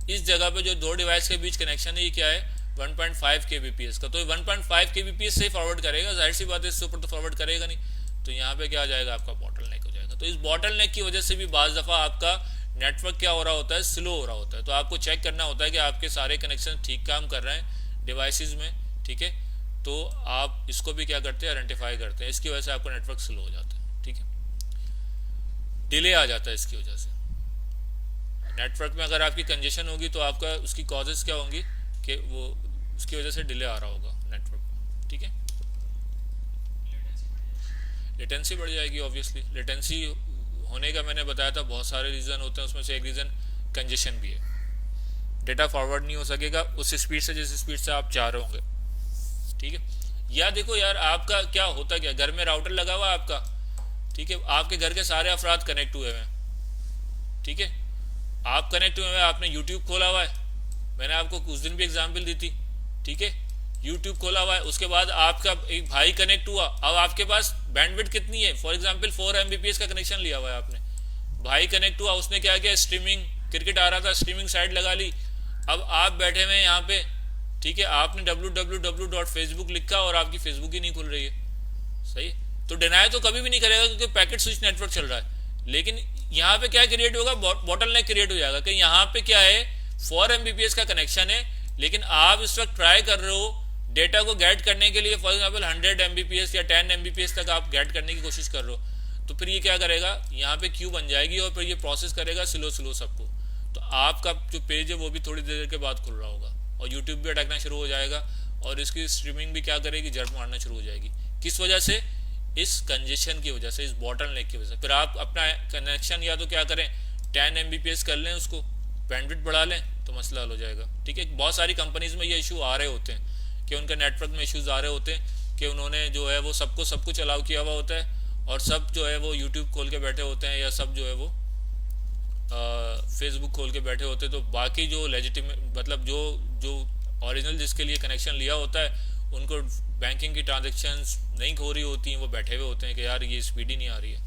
इस जगह पे जो दो डिवाइस के बीच कनेक्शन है ये क्या है, 1.5 Kbps का। तो 1.5 Kbps से फॉरवर्ड करेगा, जाहिर सी बात है, इससे ऊपर तो फॉरवर्ड करेगा नहीं, तो यहाँ पे क्या आ जाएगा, आपका बॉटल नेक हो जाएगा। तो इस बॉटल नेक की वजह से भी बाज़ दफ़ा आपका नेटवर्क क्या हो रहा होता है, स्लो हो रहा होता है। तो आपको चेक करना होता है कि आपके सारे कनेक्शन ठीक काम कर रहे हैं डिवाइसेस में, ठीक है। तो आप इसको भी क्या करते हैं, आइडेंटिफाई करते हैं, इसकी वजह से आपका नेटवर्क स्लो हो जाता है, ठीक है, डिले आ जाता है इसकी वजह से। नेटवर्क में अगर आपकी कंजेशन होगी तो आपका उसकी कॉजेज क्या होंगी कि वो उसकी वजह से डिले आ रहा होगा नेटवर्क में, ठीक है। लेटेंसी बढ़ जाएगी ऑब्वियसली। लेटेंसी होने का मैंने बताया था बहुत सारे रीज़न होते हैं, उसमें से एक रीज़न कंजेशन भी है। डेटा फॉरवर्ड नहीं हो सकेगा उस स्पीड से जिस स्पीड से आप चाह रहे होंगे, ठीक है। या देखो यार, आपका क्या होता, क्या घर में राउटर लगा हुआ है आपका, ठीक है, आपके घर के सारे अफराद कनेक्ट हुए हुए हैं, ठीक है, आप कनेक्ट हुए हैं, आपने यूट्यूब खोला हुआ है, मैंने आपको उस दिन भी एग्जाम्पल दी थी, ठीक है, यूट्यूब खोला हुआ है, उसके बाद आपका एक भाई कनेक्ट हुआ, अब आपके पास बैंडविड्थ कितनी है, फॉर एग्जांपल 4 Mbps का कनेक्शन लिया हुआ है आपने, भाई कनेक्ट हुआ, उसने क्या किया, स्ट्रीमिंग, क्रिकेट आ रहा था, स्ट्रीमिंग साइट लगा ली, अब आप बैठे हुए हैं यहाँ पे, ठीक है, आपने www.facebook लिखा और आपकी फेसबुक ही नहीं खुल रही है, सही, तो डिनाई तो कभी भी नहीं करेगा क्योंकि पैकेट स्विच नेटवर्क चल रहा है। लेकिन यहाँ पे क्या क्रिएट होगा, बॉटल नेक क्रिएट हो जाएगा कि यहाँ पे क्या है, 4 Mbps का कनेक्शन है, लेकिन आप इस वक्त ट्राई कर रहे हो डेटा को गेट करने के लिए, फॉर एग्जाम्पल 100 Mbps या 10 Mbps तक आप गेट करने की कोशिश कर रहे हो, तो फिर ये क्या करेगा, यहाँ पे क्यू बन जाएगी और फिर ये प्रोसेस करेगा स्लो स्लो सबको, तो आपका जो पेज है वो भी थोड़ी देर के बाद खुल रहा होगा और यूट्यूब भी अटकना शुरू हो जाएगा और इसकी स्ट्रीमिंग भी क्या करेगी, जर्क मारना शुरू हो जाएगी। किस वजह से, इस कंजेशन की वजह से, इस बॉटल नेक की वजह से। फिर आप अपना कनेक्शन या तो क्या करें, 10 Mbps कर लें, उसको बैंडविड्थ बढ़ा लें, तो मसला हल हो जाएगा, ठीक है। बहुत सारी कंपनीज में ये इशू आ रहे होते हैं कि उनका नेटवर्क में इश्यूज आ रहे होते हैं कि उन्होंने जो है वो सबको सब कुछ अलाउ किया हुआ होता है और सब जो है वो यूट्यूब खोल के बैठे होते हैं या सब जो है वो फेसबुक खोल के बैठे होते हैं, तो बाकी जो लेजिटिमेट, मतलब जो जो ओरिजिनल जिसके लिए कनेक्शन लिया होता है उनको बैंकिंग की ट्रांजेक्शन्स नहीं हो रही होती हैं, वो बैठे हुए होते हैं कि यार ये स्पीड ही नहीं आ रही है,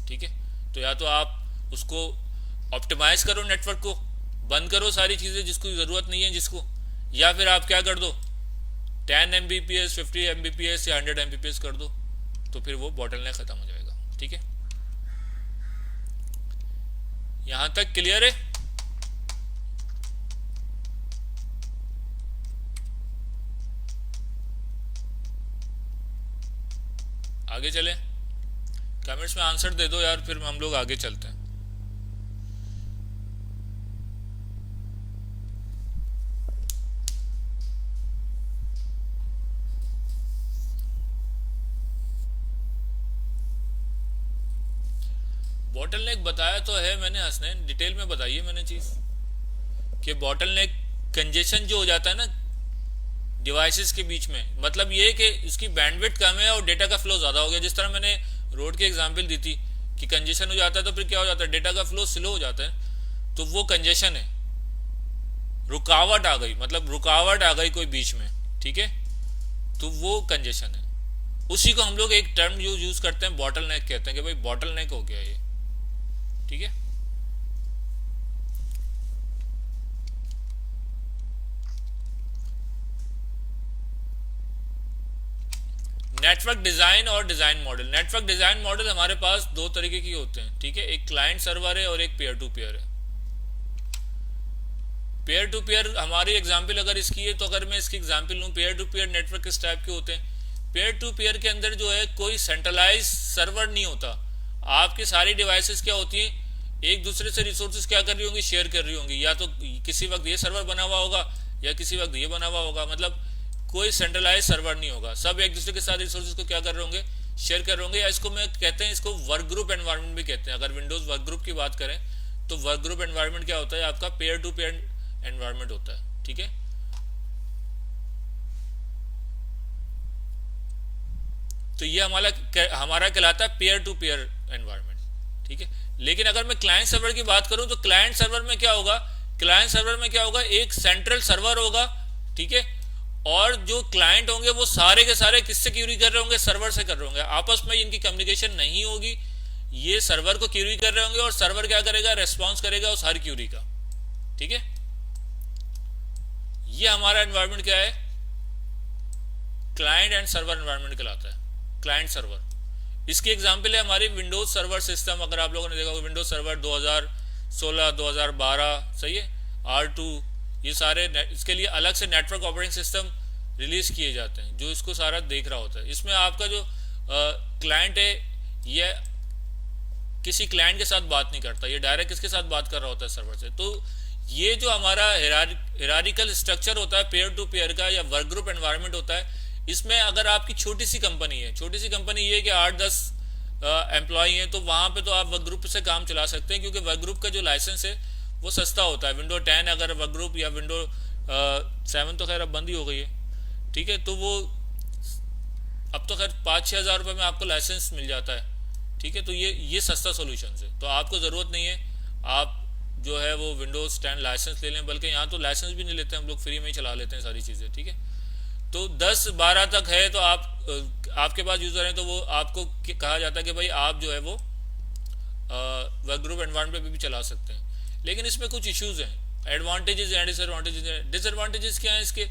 ठीक है। तो या तो आप उसको ऑप्टिमाइज करो, नेटवर्क को बंद करो सारी चीज़ें जिसको ज़रूरत नहीं है जिसको, या फिर आप क्या कर दो, 10 Mbps 50 Mbps या 100 Mbps कर दो, तो फिर वो बॉटल नेक ख़त्म हो जाएगा, ठीक है। यहां तक क्लियर है? आगे चलें, कमेंट्स में आंसर दे दो यार, फिर हम लोग आगे चलते हैं। बॉटल नेक बताया तो है मैंने, हसनैन डिटेल में बताई है मैंने चीज़ कि बॉटल नेक कंजेशन जो हो जाता है ना डिवाइसेस के बीच में, मतलब ये कि इसकी बैंडविड्थ कम है और डेटा का फ्लो ज़्यादा हो गया। जिस तरह मैंने रोड की एग्जांपल दी थी कि कंजेशन हो जाता है तो फिर क्या हो जाता है, डेटा का फ्लो स्लो हो जाता है, तो वो कंजेशन है, रुकावट आ गई, मतलब रुकावट आ गई कोई बीच में, ठीक है, तो वो कंजेशन है। उसी को हम लोग एक टर्म यूज करते हैं, बॉटल नेक कहते हैं कि भाई बॉटल नेक हो गया ये, ठीक है। नेटवर्क डिजाइन और design model. Network design model हमारे पास दो तरीके की होते हैं, ठीक है, एक क्लाइंट सर्वर है और एक पेयर टू पेयर है। पेयर टू पेयर हमारी एग्जांपल अगर इसकी है तो अगर मैं इसकी एग्जांपल लूं, पेयर टू पेयर नेटवर्क किस टाइप के होते हैं, पेयर टू पेयर के अंदर जो है कोई सेंट्रलाइज सर्वर नहीं होता, आपकी सारी डिवाइसेस क्या होती हैं, एक दूसरे से रिसोर्सेज क्या कर रही होंगी, शेयर कर रही होंगी, या तो किसी वक्त ये सर्वर बना हुआ होगा या किसी वक्त ये बना हुआ होगा, मतलब कोई सेंट्रलाइज सर्वर नहीं होगा, सब एक दूसरे के साथ रिसोर्सेज को क्या कर रहे होंगे, शेयर कर रहे होंगे। या इसको मैं कहते हैं, इसको वर्क ग्रुप एनवायरनमेंट भी कहते हैं। अगर विंडोज वर्क ग्रुप की बात करें तो वर्क ग्रुप एनवायरनमेंट क्या होता है, आपका पेयर टू पेयर एनवायरनमेंट होता है, ठीक है। तो ये हमारा कहलाता है पेयर टू पेयर एनवायरनमेंट, ठीक है। लेकिन अगर मैं क्लाइंट सर्वर की बात करूं तो क्लाइंट सर्वर में क्या होगा, क्लाइंट सर्वर में क्या होगा, एक सेंट्रल सर्वर होगा, ठीक है, और जो क्लाइंट होंगे वो सारे के सारे किससे क्यूरी कर रहे होंगे, सर्वर से कर रहे होंगे, आपस में इनकी कम्युनिकेशन नहीं होगी, ये सर्वर को क्यूरी कर रहे होंगे और सर्वर क्या करेगा, रेस्पॉन्स करेगा उस हर क्यूरी का, ठीक है। ये हमारा एनवायरनमेंट क्या है, क्लाइंट एंड सर्वर एनवायरनमेंट कहलाता है, क्लाइंट सर्वर। इसकी एग्जांपल है हमारी विंडोज सर्वर सिस्टम। अगर आप लोगों ने देखा होगा विंडोज सर्वर 2016 2012, सही है, R2, ये सारे इसके लिए अलग से नेटवर्क ऑपरेटिंग सिस्टम रिलीज किए जाते हैं जो इसको सारा देख रहा होता है। इसमें आपका जो क्लाइंट है ये किसी क्लाइंट के साथ बात नहीं करता, ये डायरेक्ट किसके साथ बात कर रहा होता है, सर्वर से। तो ये जो हमारा हिरारिकल स्ट्रक्चर होता है पेयर टू पेयर का या वर्क ग्रुप एनवायरनमेंट होता है, इसमें अगर आपकी छोटी सी कंपनी है, छोटी सी कंपनी ये है कि 8-10 एम्प्लॉई हैं, तो वहाँ पे तो आप वर्क ग्रुप से काम चला सकते हैं, क्योंकि वर्क ग्रुप का जो लाइसेंस है वो सस्ता होता है। विंडो 10 अगर वर्क ग्रुप, या विंडो 7 तो खैर अब बंद ही हो गई है, ठीक है, तो वो अब तो खैर 5-6 हज़ार रुपये में आपको लाइसेंस मिल जाता है, ठीक है। तो ये सस्ता सोल्यूशन है, तो आपको ज़रूरत नहीं है आप जो है वो विंडोज़ 10 लाइसेंस ले लें, बल्कि यहाँ तो लाइसेंस भी नहीं लेते, हम लोग फ्री में ही चला लेते हैं सारी चीज़ें, ठीक है। तो 10-12 तक है, तो आपके पास यूज़र हैं, तो वो आपको कहा जाता है कि भाई आप जो है वो वर्क ग्रुप एनवायरनमेंट पे भी चला सकते हैं। लेकिन इसमें कुछ इश्यूज हैं, एडवांटेजेस एंड डिसएडवांटेजेस हैं। डिसएडवांटेजेस क्या है इसके?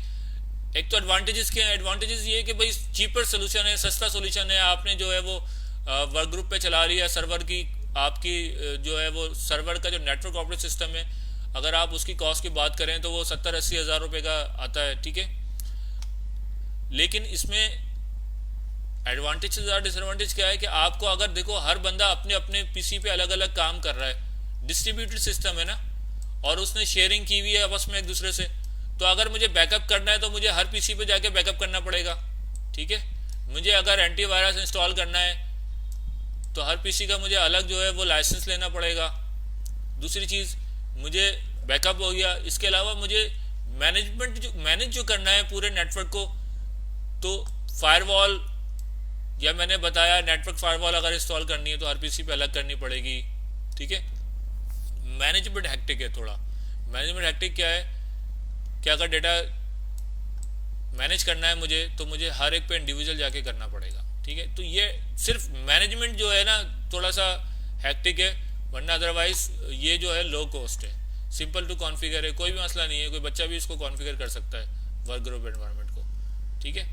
एक तो एडवांटेजेस क्या है, एडवांटेजेस ये है कि भाई चीपर सोल्यूशन है, सस्ता सोल्यूशन है। आपने जो है वो वर्क ग्रुप पे चला लिया, सर्वर की आपकी जो है वो सर्वर का जो नेटवर्क ऑपरेटिंग सिस्टम है, अगर आप उसकी कॉस्ट की बात करें तो वो 70-80 हज़ार रुपये का आता है, ठीक है। लेकिन इसमें एडवांटेज से ज़्यादा डिसएडवांटेज क्या है कि आपको, अगर देखो हर बंदा अपने अपने पीसी पे अलग अलग काम कर रहा है, डिस्ट्रीब्यूटेड सिस्टम है ना, और उसने शेयरिंग की हुई है आपस में एक दूसरे से, तो अगर मुझे बैकअप करना है तो मुझे हर पीसी पे जाके बैकअप करना पड़ेगा, ठीक है। मुझे अगर एंटीवायरस इंस्टॉल करना है तो हर पीसी का मुझे अलग जो है वो लाइसेंस लेना पड़ेगा। दूसरी चीज़, मुझे बैकअप हो गया, इसके अलावा मुझे मैनेज जो करना है पूरे नेटवर्क को, तो फायरवॉल, या मैंने बताया नेटवर्क फायरवॉल अगर इंस्टॉल करनी है तो हर पीसी पे अलग करनी पड़ेगी, ठीक है। मैनेजमेंट हेक्टिक है थोड़ा। मैनेजमेंट हेक्टिक क्या है कि अगर डेटा मैनेज करना है मुझे, तो मुझे हर एक पे इंडिविजुअल जाके करना पड़ेगा, ठीक है। तो ये सिर्फ मैनेजमेंट जो है ना थोड़ा सा हेक्टिक है, वरना अदरवाइज ये जो है लो कॉस्ट है, सिंपल टू कॉन्फ़िगर है, कोई भी मसला नहीं है, कोई बच्चा भी इसको कॉन्फ़िगर कर सकता है वर्क ग्रुप एनवायरनमेंट को, ठीक है।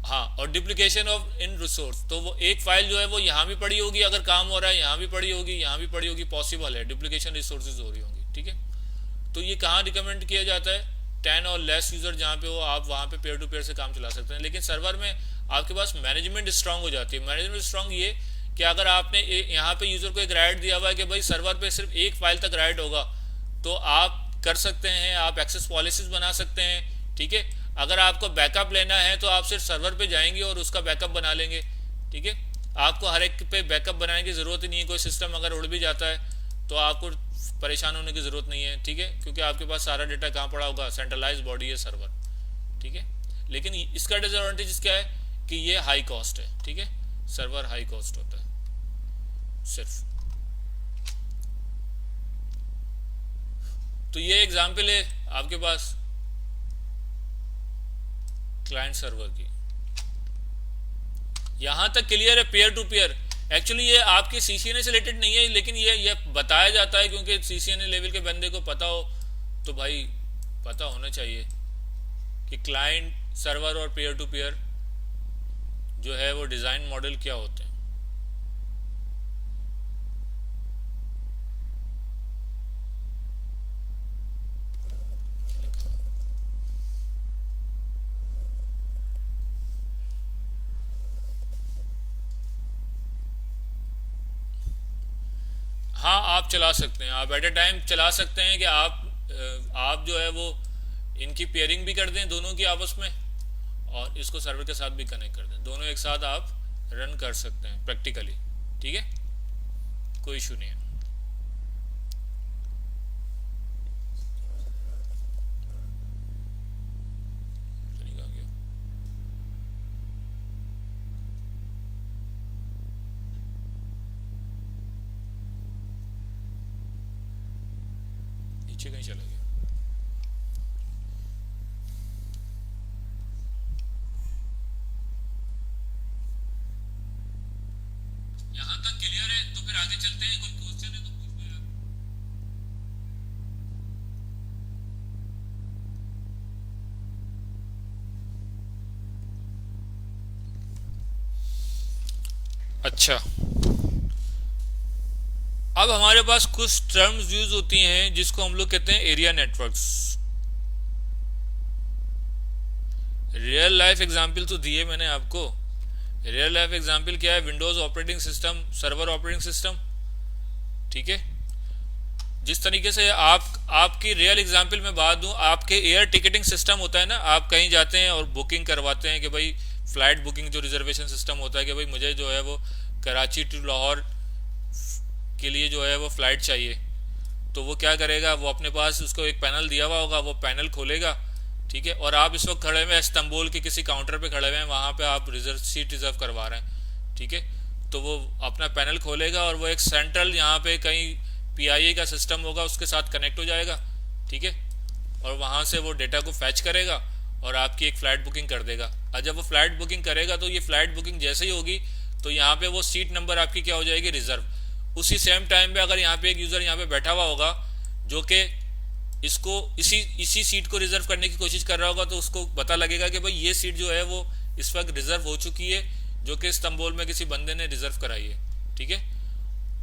हाँ, और डिप्लीकेशन ऑफ इन रिसोर्स, तो वो एक फाइल जो है वो यहाँ भी पड़ी होगी, अगर काम हो रहा है यहाँ भी पड़ी होगी, यहाँ भी पड़ी होगी, पॉसिबल है डिप्लीकेशन रिसोर्सेज हो रही होंगी, ठीक है। तो ये कहाँ रिकमेंड किया जाता है? 10 और लेस यूज़र जहाँ पे हो, आप वहाँ पे पेयर टू पेयर से काम चला सकते हैं। लेकिन सर्वर में आपके पास मैनेजमेंट स्ट्रांग हो जाती है। मैनेजमेंट स्ट्रांग ये कि अगर आपने यहाँ पे यूज़र को एक राइट दिया हुआ है कि भाई सर्वर पे सिर्फ एक फाइल तक राइट होगा, तो आप कर सकते हैं, आप एक्सेस पॉलिसीज बना सकते हैं, ठीक है। अगर आपको बैकअप लेना है तो आप सिर्फ सर्वर पे जाएंगे और उसका बैकअप बना लेंगे, ठीक है। आपको हर एक पे बैकअप बनाने की ज़रूरत ही नहीं है। कोई सिस्टम अगर उड़ भी जाता है तो आपको परेशान होने की ज़रूरत नहीं है, ठीक है, क्योंकि आपके पास सारा डेटा कहाँ पड़ा होगा, सेंट्रलाइज बॉडी है सर्वर, ठीक है। लेकिन इसका डिसएडवांटेज क्या है कि ये हाई कॉस्ट है, ठीक है, सर्वर हाई कॉस्ट होता है सिर्फ। तो ये एग्जाम्पल है आपके पास क्लाइंट सर्वर की। यहां तक क्लियर है पेयर टू पेयर। एक्चुअली ये आपके सीसीएनए से रिलेटेड नहीं है, लेकिन ये बताया जाता है क्योंकि सीसीएनए लेवल के बंदे को पता हो, तो भाई पता होना चाहिए कि क्लाइंट सर्वर और पेयर टू पेयर जो है वो डिज़ाइन मॉडल क्या होते हैं। हाँ, आप चला सकते हैं, आप एट ए टाइम चला सकते हैं कि आप जो है वो इनकी पेयरिंग भी कर दें दोनों की आपस में, और इसको सर्वर के साथ भी कनेक्ट कर दें, दोनों एक साथ आप रन कर सकते हैं प्रैक्टिकली, ठीक है, कोई इशू नहीं है। नीचे कहीं चला गया। यहां तक क्लियर है, तो फिर आगे चलते हैं, कोई क्वेश्चन है तो पूछ लो यार। अच्छा, अब हमारे पास कुछ टर्म्स यूज होती हैं जिसको हम लोग कहते हैं area networks. Real life example तो दिए मैंने आपको। रियल लाइफ एग्जांपल क्या है? Windows operating system, server operating system, ठीक है। जिस तरीके से आपकी रियल एग्जांपल में बात दूं, आपके एयर टिकटिंग सिस्टम होता है ना, आप कहीं जाते हैं और बुकिंग करवाते हैं कि भाई फ्लाइट बुकिंग जो रिजर्वेशन सिस्टम होता है कि भाई मुझे जो है वो कराची टू लाहौर के लिए जो है वो फ़्लाइट चाहिए, तो वो क्या करेगा, वो अपने पास उसको एक पैनल दिया हुआ होगा, वो पैनल खोलेगा, ठीक है। और आप इस वक्त खड़े हुए हैं इस्तांबुल के किसी काउंटर पे खड़े हुए हैं, वहाँ पे आप सीट रिजर्व करवा रहे हैं, ठीक है। तो वो अपना पैनल खोलेगा और वो एक सेंट्रल यहाँ पे कहीं पीआईए का सिस्टम होगा, उसके साथ कनेक्ट हो जाएगा, ठीक है। और वहाँ से वो डेटा को फैच करेगा और आपकी एक फ़्लाइट बुकिंग कर देगा। और जब वो फ़्लाइट बुकिंग करेगा तो ये फ़्लाइट बुकिंग जैसे ही होगी तो यहाँ पे वो सीट नंबर आपकी क्या हो जाएगी, रिजर्व। उसी सेम टाइम पे अगर यहाँ पे एक यूज़र यहाँ पे बैठा हुआ होगा जो कि इसको इसी सीट को रिजर्व करने की कोशिश कर रहा होगा, तो उसको पता लगेगा कि भाई ये सीट जो है वो इस वक्त रिजर्व हो चुकी है, जो कि इस्तांबुल में किसी बंदे ने रिजर्व कराई है, ठीक है।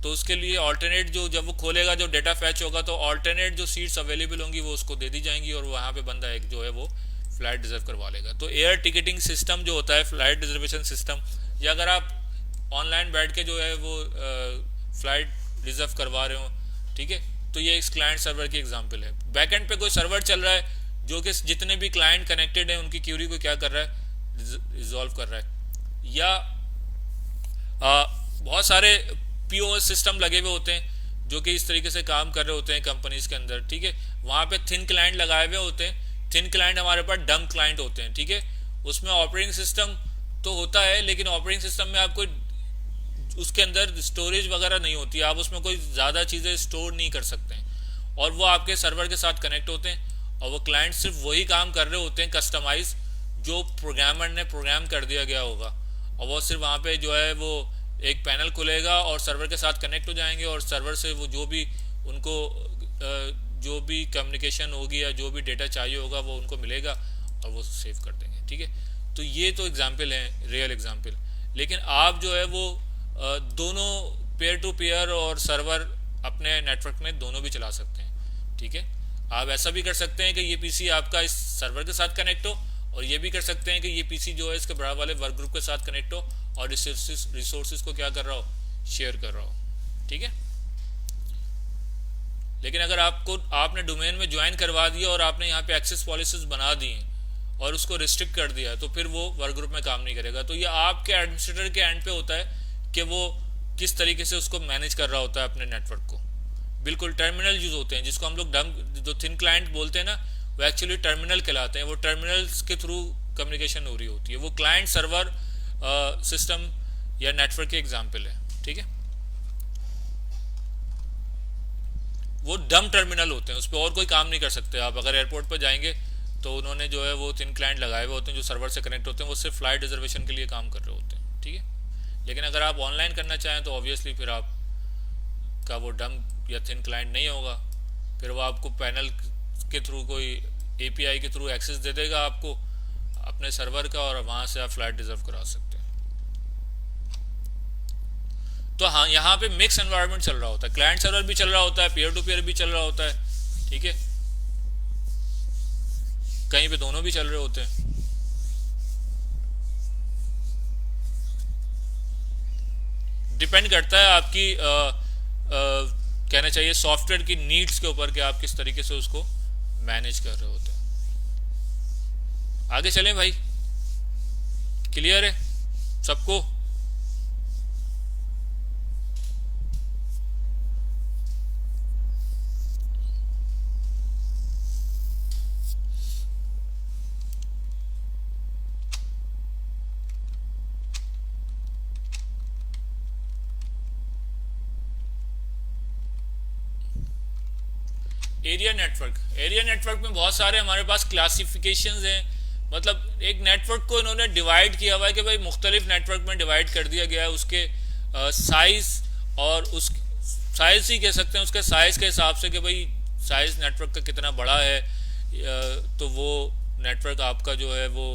तो उसके लिए ऑल्टरनेट जो जब वो खोलेगा, जो डेटा फैच होगा, तो ऑल्टरनेट जो सीट्स अवेलेबल होंगी वो उसको दे दी जाएंगी और वहाँ पे बंदा एक जो है वो फ्लाइट रिजर्व करवा लेगा। तो एयर टिकटिंग सिस्टम जो होता है, फ्लाइट रिजर्वेशन सिस्टम, या अगर आप ऑनलाइन बैठ के जो है वो फ्लाइट रिजर्व करवा रहे हो, ठीक है, तो ये एक क्लाइंट सर्वर की एग्जांपल है। बैकएंड पे कोई सर्वर चल रहा है जो कि जितने भी क्लाइंट कनेक्टेड हैं उनकी क्यूरी को क्या कर रहा है, रिजॉल्व कर रहा है। या बहुत सारे पीओएस सिस्टम लगे हुए होते हैं जो कि इस तरीके से काम कर रहे होते हैं कंपनीज के अंदर, ठीक है। वहाँ पे थिन क्लाइंट लगाए हुए होते हैं, थिन क्लाइंट हमारे पास डम क्लाइंट होते हैं, ठीक है। उसमें ऑपरेटिंग सिस्टम तो होता है, लेकिन ऑपरेटिंग सिस्टम में आपको उसके अंदर स्टोरेज वगैरह नहीं होती, आप उसमें कोई ज़्यादा चीज़ें स्टोर नहीं कर सकते हैं, और वो आपके सर्वर के साथ कनेक्ट होते हैं, और वो क्लाइंट सिर्फ वही काम कर रहे होते हैं कस्टमाइज जो प्रोग्रामर ने प्रोग्राम कर दिया गया होगा, और वो सिर्फ वहाँ पे जो है वो एक पैनल खुलेगा और सर्वर के साथ कनेक्ट हो जाएंगे, और सर्वर से वो जो भी उनको जो भी कम्युनिकेशन होगी या जो भी डेटा चाहिए होगा वो उनको मिलेगा और वो सेव कर देंगे, ठीक है। तो ये तो एग्जाम्पल हैं, रियल एग्जाम्पल। लेकिन आप जो है वो दोनों पेयर टू पेयर और सर्वर अपने नेटवर्क में दोनों भी चला सकते हैं, ठीक है। आप ऐसा भी कर सकते हैं कि ये पीसी आपका इस सर्वर के साथ कनेक्ट हो, और ये भी कर सकते हैं कि ये पीसी जो है इसके बराबर वाले वर्क ग्रुप के साथ कनेक्ट हो और रिसोर्सेज को क्या कर रहा हो, शेयर कर रहा हो, ठीक है। लेकिन अगर आपने डोमेन में ज्वाइन करवा दिया और आपने यहाँ पे एक्सेस पॉलिसीज बना दी और उसको रिस्ट्रिक्ट कर दिया, तो फिर वो वर्क ग्रुप में काम नहीं करेगा। तो ये आपके एडमिनिस्ट्रेटर के एंड पे होता है कि वो किस तरीके से उसको मैनेज कर रहा होता है अपने नेटवर्क को। बिल्कुल टर्मिनल यूज होते हैं जिसको हम लोग जो थिन क्लाइंट बोलते हैं ना, वो एक्चुअली टर्मिनल कहलाते हैं। वो टर्मिनल्स के थ्रू कम्युनिकेशन हो रही होती है, वो क्लाइंट सर्वर सिस्टम या नेटवर्क के एग्जाम्पल है, ठीक है। वो डम टर्मिनल होते हैं, उस पर और कोई काम नहीं कर सकते आप। अगर एयरपोर्ट पर जाएंगे तो उन्होंने जो है वो थिन क्लाइंट लगाए हुए होते हैं जो सर्वर से कनेक्ट होते हैं, वो सिर्फ फ्लाइट रिजर्वेशन के लिए काम कर रहे होते हैं, ठीक है। लेकिन अगर आप ऑनलाइन करना चाहें तो ऑब्वियसली फिर आप का वो डम या थिन क्लाइंट नहीं होगा, फिर वो आपको पैनल के थ्रू कोई एपीआई के थ्रू एक्सेस दे देगा आपको अपने सर्वर का, और वहाँ से आप फ्लाइट रिजर्व करा सकते हैं। तो हाँ, यहाँ पे मिक्स एनवायरनमेंट चल रहा होता है, क्लाइंट सर्वर भी चल रहा होता है, पीयर टू पीयर भी चल रहा होता है, ठीक है। कहीं पे दोनों भी चल रहे होते हैं। डिपेंड करता है आपकी कहना चाहिए सॉफ्टवेयर की नीड्स के ऊपर कि आप किस तरीके से उसको मैनेज कर रहे होते हैं। आगे चलें भाई, क्लियर है सबको? एरिया नेटवर्क में बहुत सारे हमारे पास क्लासिफिकेशंस हैं। मतलब एक नेटवर्क को इन्होंने डिवाइड किया हुआ है कि भाई मुख्तलिफ नेटवर्क में डिवाइड कर दिया गया है, उसके साइज और उस साइज ही कह सकते हैं, उसके साइज के हिसाब से कि भाई साइज नेटवर्क का कितना बड़ा है, तो वो नेटवर्क आपका जो है वो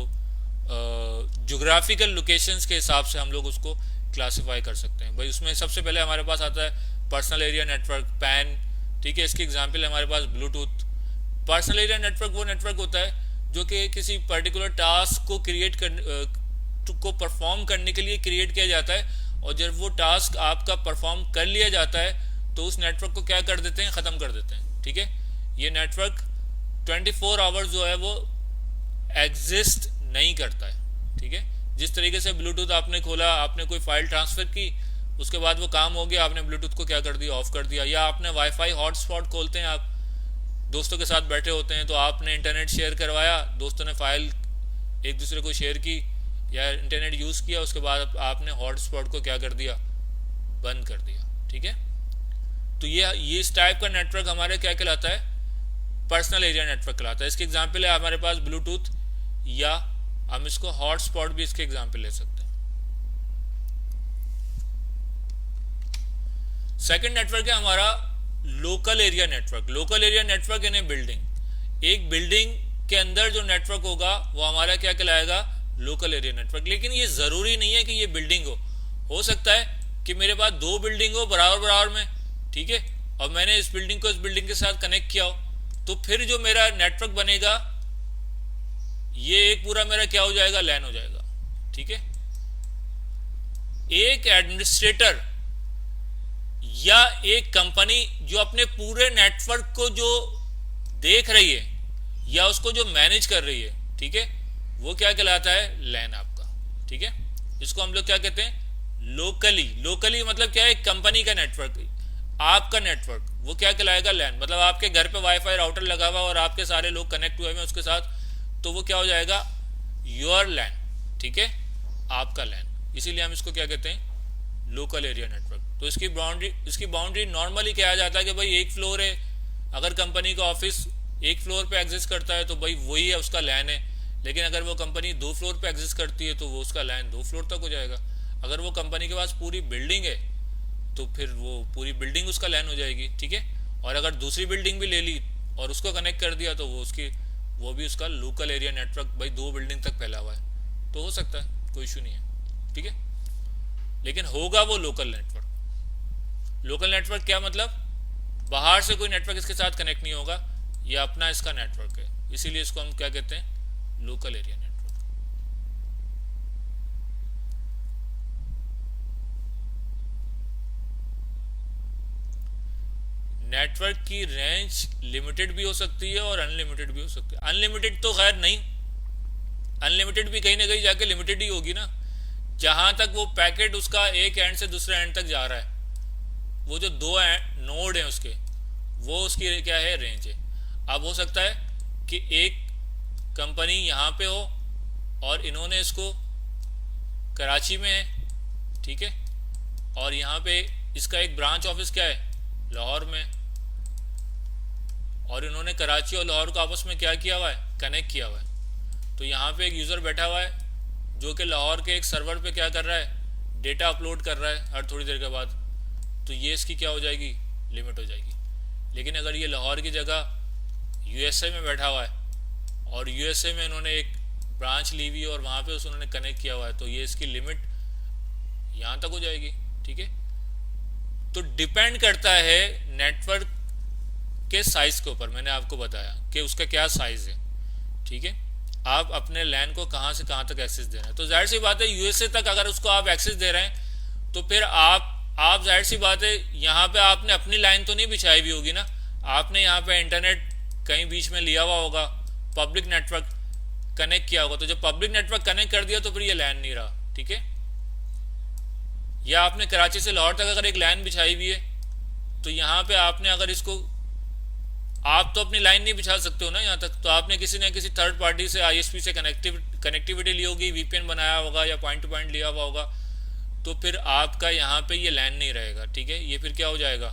जोग्राफिकल लोकेशंस के हिसाब से हम लोग उसको क्लासिफाई कर सकते हैं। भाई उसमें सबसे पहले हमारे पास आता है पर्सनल एरिया नेटवर्क, पैन, ठीक है। इसकी एग्जांपल है हमारे पास ब्लूटूथ। पर्सनल एरिया नेटवर्क वो नेटवर्क होता है जो कि किसी पर्टिकुलर टास्क को क्रिएट को परफॉर्म करने के लिए क्रिएट किया जाता है, और जब वो टास्क आपका परफॉर्म कर लिया जाता है तो उस नेटवर्क को क्या कर देते हैं, ख़त्म कर देते हैं, ठीक है। ये नेटवर्क 24 आवर्स जो है वो एग्जिस्ट नहीं करता है, ठीक है। जिस तरीके से ब्लूटूथ आपने खोला, आपने कोई फाइल ट्रांसफ़र की, उसके बाद वो काम हो गया, आपने ब्लूटूथ को क्या कर दिया, ऑफ कर दिया। या आपने वाईफाई हॉटस्पॉट खोलते हैं, आप दोस्तों के साथ बैठे होते हैं, तो आपने इंटरनेट शेयर करवाया, दोस्तों ने फाइल एक दूसरे को शेयर की या इंटरनेट यूज़ किया, उसके बाद आपने हॉटस्पॉट को क्या कर दिया, बंद कर दिया। ठीक है, तो ये इस टाइप का नेटवर्क हमारे क्या कहलाता है, पर्सनल एरिया नेटवर्क कहलाता है। इसके एग्जांपल है हमारे पास ब्लूटूथ, या हम इसको हॉटस्पॉट भी इसके एग्जांपल ले सकते हैं। सेकंड नेटवर्क है हमारा local area network. Local area network इन ए बिल्डिंग, एक बिल्डिंग के अंदर जो नेटवर्क होगा वो हमारा क्या कहलाएगा, लोकल एरिया नेटवर्क। लेकिन ये जरूरी नहीं है कि ये बिल्डिंग हो सकता है कि मेरे पास दो बिल्डिंग हो बराबर बराबर में, ठीक है, और मैंने इस बिल्डिंग को इस बिल्डिंग के साथ कनेक्ट किया हो, तो फिर जो मेरा नेटवर्क बनेगा ये एक पूरा मेरा क्या हो जाएगा, लैन हो जाएगा। ठीक है, एक एडमिनिस्ट्रेटर या एक कंपनी जो अपने पूरे नेटवर्क को जो देख रही है या उसको जो मैनेज कर रही है, ठीक है, वो क्या कहलाता है, लैन आपका। ठीक है, इसको हम लोग क्या कहते हैं, लोकली। लोकली मतलब क्या है, कंपनी का नेटवर्क, आपका नेटवर्क, वो क्या कहलाएगा, लैन। मतलब आपके घर पे वाईफाई राउटर लगा हुआ और आपके सारे लोग कनेक्ट हुए हैं उसके साथ, तो वो क्या हो जाएगा, योर लैन। ठीक है, आपका लैन। इसीलिए हम इसको क्या कहते हैं, लोकल एरिया नेटवर्क। तो इसकी बाउंड्री नॉर्मली क्या आ जाता है कि भाई एक फ्लोर है, अगर कंपनी का ऑफिस एक फ्लोर पे एग्जिस्ट करता है तो भाई वही है, उसका लैन है। लेकिन अगर वो कंपनी दो फ्लोर पे एग्जिस्ट करती है तो वो उसका लैन दो फ्लोर तक हो जाएगा। अगर वो कंपनी के पास पूरी बिल्डिंग है तो फिर वो पूरी बिल्डिंग उसका लैन हो जाएगी। ठीक है, और अगर दूसरी बिल्डिंग भी ले ली और उसको कनेक्ट कर दिया तो वो भी उसका लोकल एरिया नेटवर्क भाई दो बिल्डिंग तक फैला हुआ है, तो हो सकता है, कोई इशू नहीं है। ठीक है, लेकिन होगा वो लोकल नेटवर्क। लोकल नेटवर्क क्या मतलब, बाहर से कोई नेटवर्क इसके साथ कनेक्ट नहीं होगा, ये अपना इसका नेटवर्क है, इसीलिए इसको हम क्या कहते हैं, लोकल एरिया नेटवर्क। नेटवर्क की रेंज लिमिटेड भी हो सकती है और अनलिमिटेड भी हो सकती है। अनलिमिटेड तो खैर नहीं, अनलिमिटेड भी कहीं ना कहीं जाके लिमिटेड ही होगी ना। जहां तक वो पैकेट उसका एक एंड से दूसरे एंड तक जा रहा है, वो जो दो नोड हैं उसके, वो उसकी क्या है, रेंज है। अब हो सकता है कि एक कंपनी यहाँ पे हो और इन्होंने इसको कराची में है, ठीक है, और यहाँ पे इसका एक ब्रांच ऑफिस क्या है, लाहौर में, और इन्होंने कराची और लाहौर को आपस में क्या किया हुआ है, कनेक्ट किया हुआ है। तो यहाँ पे एक यूज़र बैठा हुआ है जो कि लाहौर के एक सर्वर पे क्या कर रहा है, डेटा अपलोड कर रहा है हर थोड़ी देर के बाद, तो ये इसकी क्या हो जाएगी, लिमिट हो जाएगी। लेकिन अगर ये लाहौर की जगह यूएसए में बैठा हुआ है और यूएसए में इन्होंने एक ब्रांच ली हुई है और वहाँ पे उन्होंने कनेक्ट किया हुआ है, तो ये इसकी लिमिट यहाँ तक हो जाएगी। ठीक है, तो डिपेंड करता है नेटवर्क के साइज के ऊपर। मैंने आपको बताया कि उसका क्या साइज है। ठीक है, आप अपने लैन को कहाँ से कहाँ तक एक्सेस दे रहे हैं, तो जाहिर सी बात है यूएसए तक अगर उसको आप एक्सेस दे रहे हैं तो फिर आप जाहिर सी बात है यहाँ पे आपने अपनी लाइन तो नहीं बिछाई हुई होगी ना, आपने यहाँ पे इंटरनेट कहीं बीच में लिया हुआ होगा, पब्लिक नेटवर्क कनेक्ट किया होगा। तो जब पब्लिक नेटवर्क कनेक्ट कर दिया तो फिर ये लैन नहीं रहा। ठीक है, या आपने कराची से लाहौर तक अगर एक लाइन बिछाई हुई है तो यहाँ पे आपने अगर इसको, आप तो अपनी लाइन नहीं बिछा सकते हो ना यहाँ तक, तो आपने किसी न किसी थर्ड पार्टी से आईएसपी से कनेक्टिविटी ली होगी, वीपीएन बनाया होगा या पॉइंट टू पॉइंट लिया हुआ होगा, तो फिर आपका यहाँ पे ये लैन नहीं रहेगा। ठीक है, ये फिर क्या हो जाएगा,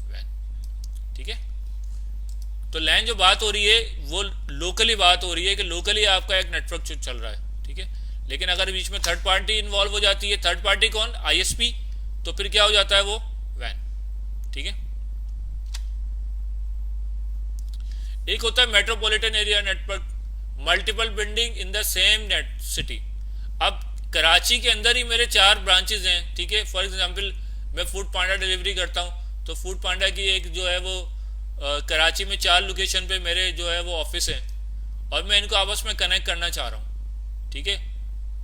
वैन। ठीक है, तो लैन जो बात हो रही है वो लोकली बात हो रही है कि लोकली आपका एक नेटवर्क चल रहा है। ठीक है, लेकिन अगर बीच में थर्ड पार्टी इन्वॉल्व हो जाती है, थर्ड पार्टी कौन, आईएसपी, तो फिर क्या हो जाता है, वो वैन। ठीक है, एक होता है metropolitan area network, multiple building in the same net city. अब कराची के अंदर ही मेरे 4 ब्रांचेज हैं। ठीक है, फॉर एग्जांपल मैं फूड पांडा डिलीवरी करता हूँ, तो फूड पांडा की एक जो है वो कराची में 4 लोकेशन पे मेरे जो है वो ऑफिस हैं और मैं इनको आपस में कनेक्ट करना चाह रहा हूँ। ठीक है,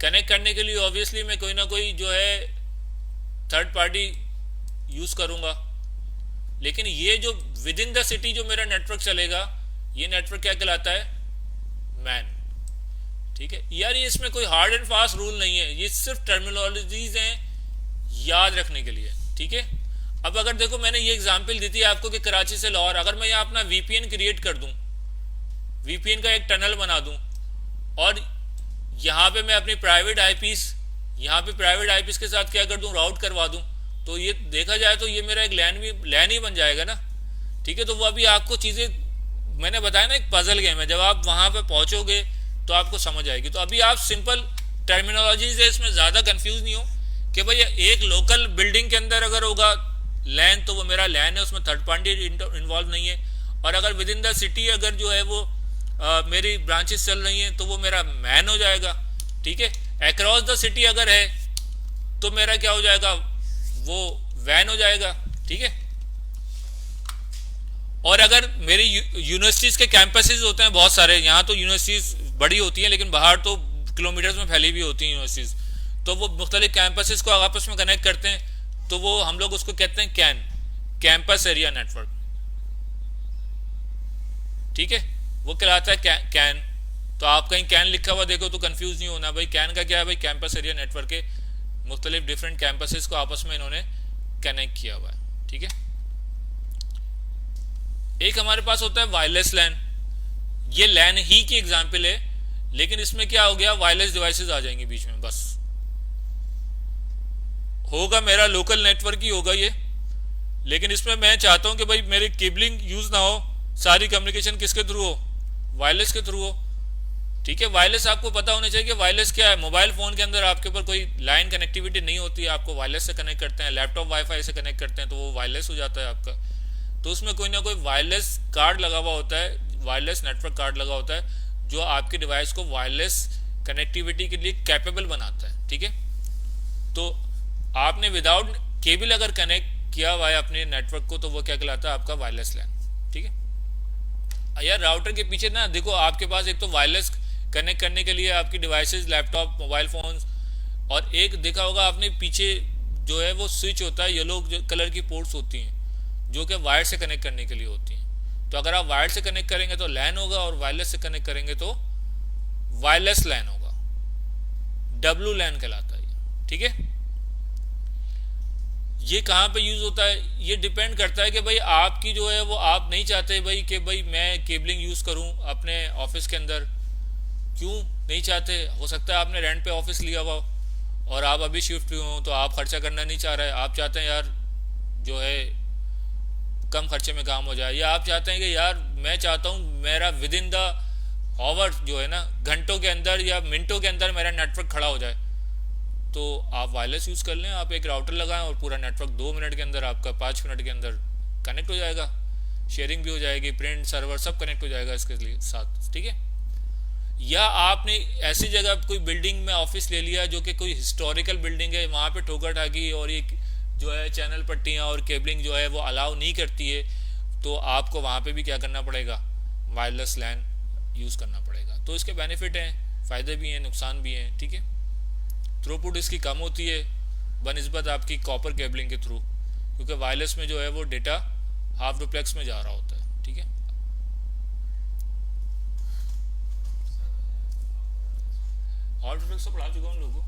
कनेक्ट करने के लिए ऑब्वियसली मैं कोई ना कोई जो है थर्ड पार्टी यूज़ करूँगा, लेकिन ये जो विद इन द सिटी जो मेरा नेटवर्क चलेगा, ये नेटवर्क क्या कहलाता है, मैन। ठीक है यार, ये इसमें कोई हार्ड एंड फास्ट रूल नहीं है, ये सिर्फ टर्मिनोलॉजीज हैं याद रखने के लिए, ठीक है। अब अगर देखो मैंने ये एग्जांपल दी थी आपको कि कराची से लाहौर, अगर मैं यहाँ अपना वीपीएन क्रिएट कर दूं, वीपीएन का एक टनल बना दूं, और यहाँ पे मैं अपनी प्राइवेट आईपीस, यहाँ पे प्राइवेट आईपीस के साथ क्या कर दूं, राउट करवा दूं, तो ये देखा जाए तो ये मेरा एक लैन ही बन जाएगा ना, ठीक है। तो वो अभी आपको चीज़ें मैंने बताया ना, एक पजल गेम है, जब आप वहाँ पे पहुँचोगे तो आपको समझ आएगी। तो अभी आप सिंपल टर्मिनोलॉजी से इसमें ज़्यादा कंफ्यूज नहीं हो कि भाई एक लोकल बिल्डिंग के अंदर अगर होगा लैन तो वो मेरा लैन है, उसमें थर्ड पार्टी इन्वॉल्व नहीं है। और अगर विद इन द सिटी अगर जो है वो मेरी ब्रांचेस चल रही हैं तो वो मेरा मैन हो जाएगा, ठीक है। अक्रॉस द सिटी अगर है तो मेरा क्या हो जाएगा, वो वैन हो जाएगा, ठीक है। और अगर मेरी यूनिवर्सिटीज़ के कैंपसेस होते हैं बहुत सारे, यहाँ तो यूनिवर्सिटीज़ बड़ी होती हैं लेकिन बाहर तो किलोमीटर्स में फैली हुई होती हैं यूनिवर्सिटीज़, तो वो मुख्तलिफ कैंपसेस को आपस में कनेक्ट करते हैं, तो वो हम लोग उसको कहते हैं कैन, कैंपस एरिया नेटवर्क, ठीक है। वो कहलाता है कैन। तो आप कहीं कैन लिखा हुआ देखो तो कंफ्यूज नहीं होना, भाई कैन का क्या है, भाई कैंपस एरिया नेटवर्क के मुख्तलिफ डिफरेंट कैंपसेस को आपस में इन्होंने कनेक्ट किया हुआ है, ठीक है। एक हमारे पास होता है वायरलेस लैन, ये लैन ही की एग्जांपल है, लेकिन इसमें क्या हो गया, वायरलेस डिवाइसेस आ जाएंगे बीच में, बस होगा मेरा लोकल नेटवर्क ही होगा ये, लेकिन इसमें मैं चाहता हूं कि भाई मेरी केबलिंग यूज ना हो, सारी कम्युनिकेशन किसके थ्रू हो, वायरलेस के थ्रू हो, ठीक है। वायरलेस आपको पता होना चाहिए कि वायरलेस क्या है। मोबाइल फोन के अंदर आपके ऊपर कोई लाइन कनेक्टिविटी नहीं होती है, आपको वायरलेस से कनेक्ट करते हैं, लैपटॉप वाईफाई से कनेक्ट करते हैं तो वो वायरलेस हो जाता है आपका। तो उसमें कोई ना कोई वायरलेस कार्ड लगा हुआ होता है, वायरलेस नेटवर्क कार्ड लगा होता है जो आपके डिवाइस को वायरलेस कनेक्टिविटी के लिए कैपेबल बनाता है, ठीक है। तो आपने विदाउट केबल अगर कनेक्ट किया हुआ है अपने नेटवर्क को तो वो क्या कहलाता है, आपका वायरलेस लैन, ठीक है। यार राउटर के पीछे ना देखो, आपके पास एक तो वायरलेस कनेक्ट करने के लिए आपकी डिवाइसेस, लैपटॉप, मोबाइल फोन्स, और एक देखा होगा आपने पीछे जो है वो स्विच होता है, येलो कलर की पोर्ट्स होती हैं जो कि वायर से कनेक्ट करने के लिए होती हैं। तो अगर आप वायर से कनेक्ट करेंगे तो लैन होगा, और वायरलेस से कनेक्ट करेंगे तो वायरलेस लैन होगा, डब्लू लैन कहलाता है, ठीक है। ये कहाँ पे यूज होता है, ये डिपेंड करता है कि भाई आपकी जो है वो, आप नहीं चाहते भाई कि भाई मैं केबलिंग यूज करूं अपने ऑफिस के अंदर, क्यों नहीं चाहते, हो सकता है आपने रेंट पे ऑफिस लिया हुआ और आप अभी शिफ्ट हुए हो तो आप खर्चा करना नहीं चाह रहे, आप चाहते हैं यार जो है कम खर्चे में काम हो जाए, या आप चाहते हैं कि यार मैं चाहता हूँ मेरा विद इन द आवर जो है ना, घंटों के अंदर या मिनटों के अंदर मेरा नेटवर्क खड़ा हो जाए, तो आप वायरलेस यूज़ कर लें, आप एक राउटर लगाएं और पूरा नेटवर्क 2 मिनट के अंदर, आपका 5 मिनट के अंदर कनेक्ट हो जाएगा, शेयरिंग भी हो जाएगी, प्रिंट सर्वर सब कनेक्ट हो जाएगा इसके लिए साथ, ठीक है। या आपने ऐसी जगह कोई बिल्डिंग में ऑफिस ले लिया जो कि कोई हिस्टोरिकल बिल्डिंग है, वहाँ पे ठोकर ठाकी और एक जो है चैनल पट्टियाँ और केबलिंग जो है वो अलाउ नहीं करती है, तो आपको वहाँ पे भी क्या करना पड़ेगा, वायरलेस लैन यूज़ करना पड़ेगा। तो इसके बेनिफिट हैं, फ़ायदे भी हैं, नुकसान भी हैं, ठीक है। थ्रूपुट इसकी कम होती है बनिस्बत आपकी कॉपर केबलिंग के थ्रू, क्योंकि वायरलेस में जो है वो डेटा हाफ डुप्लेक्स में जा रहा होता है, ठीक है। हाफ डुप्लेक्स तो पढ़ा चुका हूँ लोगों,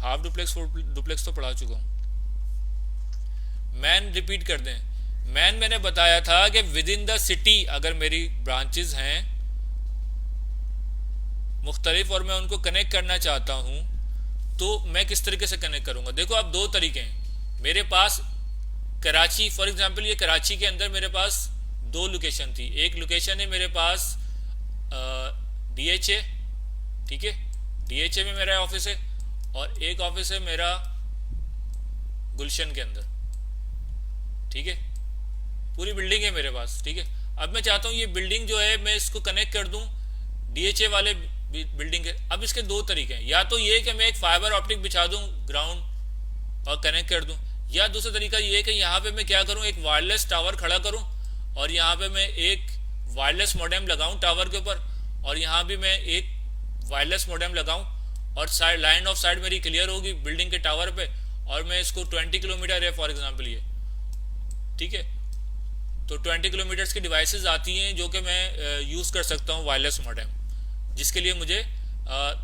हाफ डुप्लेक्स डुप्लेक्स तो पढ़ा चुका हूँ। मैन रिपीट कर दें, मैन मैंने बताया था कि विद इन द सिटी अगर मेरी ब्रांचेस हैं मुख्तलिफ और मैं उनको कनेक्ट करना चाहता हूँ तो मैं किस तरीके से कनेक्ट करूँगा। देखो आप दो तरीके हैं मेरे पास। कराची फॉर एग्जांपल, ये कराची के अंदर मेरे पास 2 लोकेशन थी। एक लोकेशन है मेरे पास DHA, ठीक है, DHA में मेरा ऑफिस है, और एक ऑफिस है मेरा गुलशन के अंदर, ठीक है। पूरी बिल्डिंग है मेरे पास, ठीक है। अब मैं चाहता हूँ ये बिल्डिंग जो है मैं इसको कनेक्ट कर दूँ DHA वाले बिल्डिंग है। अब इसके 2 तरीके हैं, या तो ये कि मैं एक फाइबर ऑप्टिक बिछा दूं ग्राउंड और कनेक्ट कर दूं, या दूसरा तरीका ये है कि यहाँ पे मैं क्या करूं, एक वायरलेस टावर खड़ा करूं और यहाँ पे मैं एक वायरलेस मॉडेम लगाऊं टावर के ऊपर, और यहाँ भी मैं एक वायरलेस मॉडेम लगाऊं, और साइड लाइन ऑफ साइड मेरी क्लियर होगी बिल्डिंग के टावर पे, और मैं इसको 20 किलोमीटर है फॉर एग्जाम्पल ये, ठीक है। तो 20 किलोमीटर्स की डिवाइसेस आती हैं जो कि मैं यूज़ कर सकता हूँ वायरलेस मॉडेम, जिसके लिए मुझे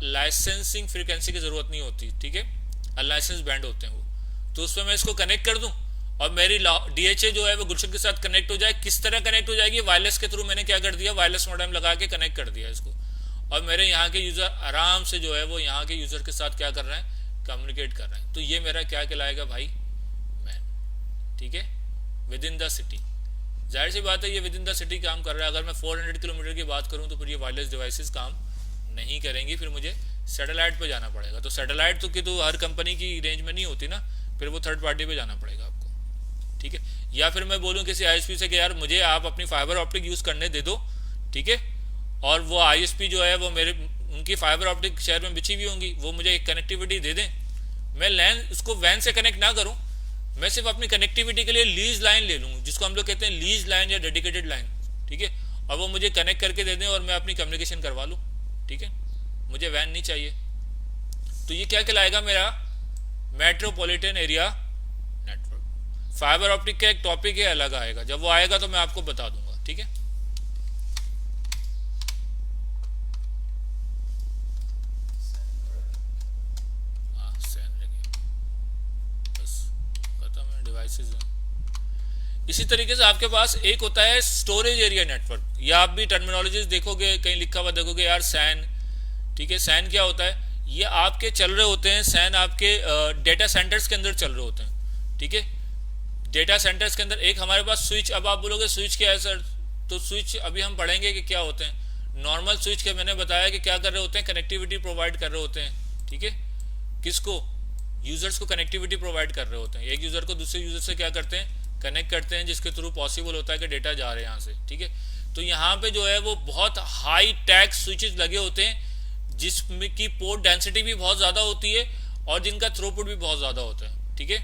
लाइसेंसिंग फ्रीक्वेंसी की ज़रूरत नहीं होती, ठीक है। अनलाइसेंस बैंड होते हैं वो, तो उसमें मैं इसको कनेक्ट कर दूं और मेरी डीएचए जो है वो गुलशन के साथ कनेक्ट हो जाए। किस तरह कनेक्ट हो जाएगी, वायरलेस के थ्रू मैंने क्या कर दिया, वायरलेस मॉडेम लगा के कनेक्ट कर दिया इसको, और मेरे यहाँ के यूजर आराम से जो है वो यहाँ के यूजर के साथ क्या कर रहे हैं, कम्युनिकेट कर रहे हैं। तो ये मेरा क्या कहलाएगा भाई, मैन। ठीक है, विद इन द सिटी। जाहिर सी बात है ये विद इन द सिटी काम कर रहा है। अगर मैं 400 किलोमीटर की बात करूं तो फिर ये वायरलेस डिवाइसेस काम नहीं करेंगी, फिर मुझे सैटेलाइट पे जाना पड़ेगा। तो सैटेलाइट तो हर कंपनी की रेंज में नहीं होती ना, फिर वो थर्ड पार्टी पे जाना पड़ेगा आपको। ठीक है, या फिर मैं बोलूँ किसी आईएसपी से कि यार मुझे आप अपनी फाइबर ऑप्टिक यूज़ करने दे दो, ठीक है, और वो आईएसपी जो है वो मेरे उनकी फाइबर ऑप्टिक शहर में बिछी हुई होंगी, वो मुझे एक कनेक्टिविटी दे दें। मैं लैन उसको वैन से कनेक्ट ना करूँ, मैं सिर्फ अपनी कनेक्टिविटी के लिए लीज लाइन ले लूँ, जिसको हम लोग कहते हैं लीज लाइन या डेडिकेटेड लाइन। ठीक है, और वो मुझे कनेक्ट करके दे दें और मैं अपनी कम्युनिकेशन करवा लूँ। ठीक है, मुझे वैन नहीं चाहिए। तो ये क्या कहलाएगा, मेरा metropolitan area network. Fibre optic का एक टॉपिक है, अलग आएगा, जब वो आएगा तो मैं आपको बता दूंगा। ठीक है, इसी तरीके से आपके पास एक होता है स्टोरेज एरिया नेटवर्क, या आप भी टर्मिनोलॉजीज देखोगे, कहीं लिखा हुआ देखोगे यार सैन। ठीक है, सैन क्या होता है, ये आपके चल रहे होते हैं, सैन आपके डेटा सेंटर्स के अंदर चल रहे होते हैं। ठीक है, डेटा सेंटर्स के अंदर एक हमारे पास स्विच, अब आप बोलोगे स्विच क्या है सर, तो स्विच अभी हम पढ़ेंगे कि क्या होते हैं। नॉर्मल स्विच के मैंने बताया कि क्या कर रहे होते हैं, कनेक्टिविटी प्रोवाइड कर रहे होते हैं। ठीक है, किसको, यूजर्स को कनेक्टिविटी प्रोवाइड कर रहे होते हैं। एक यूजर को दूसरे यूजर से क्या करते हैं, कनेक्ट करते हैं, जिसके थ्रू पॉसिबल होता है कि डेटा जा रहे हैं यहाँ से। ठीक है, तो यहाँ पे जो है वो बहुत हाई टैग स्विचेस लगे होते हैं, जिसमें की पोर्ट डेंसिटी भी बहुत ज़्यादा होती है और जिनका थ्रूपुट भी बहुत ज़्यादा होता है। ठीक है,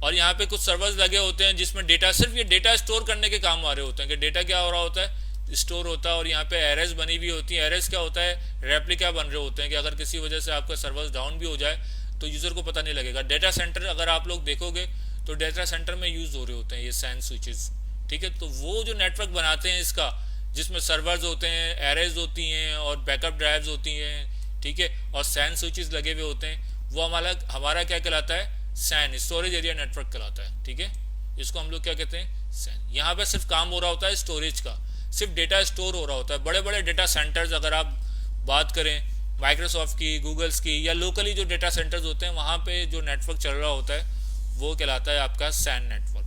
और यहाँ पे कुछ सर्वर्स लगे होते हैं जिसमें डेटा, सिर्फ ये डेटा स्टोर करने के काम आ रहे होते हैं, कि डेटा क्या हो रहा होता है, स्टोर होता है। और यहाँ पे एरेस बनी हुई होती है। एरेस क्या होता है, रेप्लिका बन रहे होते हैं, कि अगर किसी वजह से आपका सर्वर्स डाउन भी हो जाए तो यूजर को पता नहीं लगेगा। डेटा सेंटर अगर आप लोग देखोगे तो डेटा सेंटर में यूज हो रहे होते हैं ये सैन स्विचेस। ठीक है, तो वो जो नेटवर्क बनाते हैं इसका, जिसमें सर्वर्स होते हैं, एरेज होती हैं और बैकअप ड्राइव्स होती हैं। ठीक है, और सैन स्विचेस लगे हुए होते हैं, वो हमारा क्या कहलाता है, सैन, स्टोरेज एरिया नेटवर्क कहलाता है। ठीक है, इसको हम लोग क्या कहते हैं, सैन। यहाँ पे सिर्फ काम हो रहा होता है स्टोरेज का, सिर्फ डेटा स्टोर हो रहा होता है। बड़े बड़े डेटा सेंटर्स अगर आप बात करें माइक्रोसॉफ्ट की, गूगल्स की, या लोकली जो डेटा सेंटर्स होते हैं, वहाँ पे जो नेटवर्क चल रहा होता है वो कहलाता है आपका सैन नेटवर्क।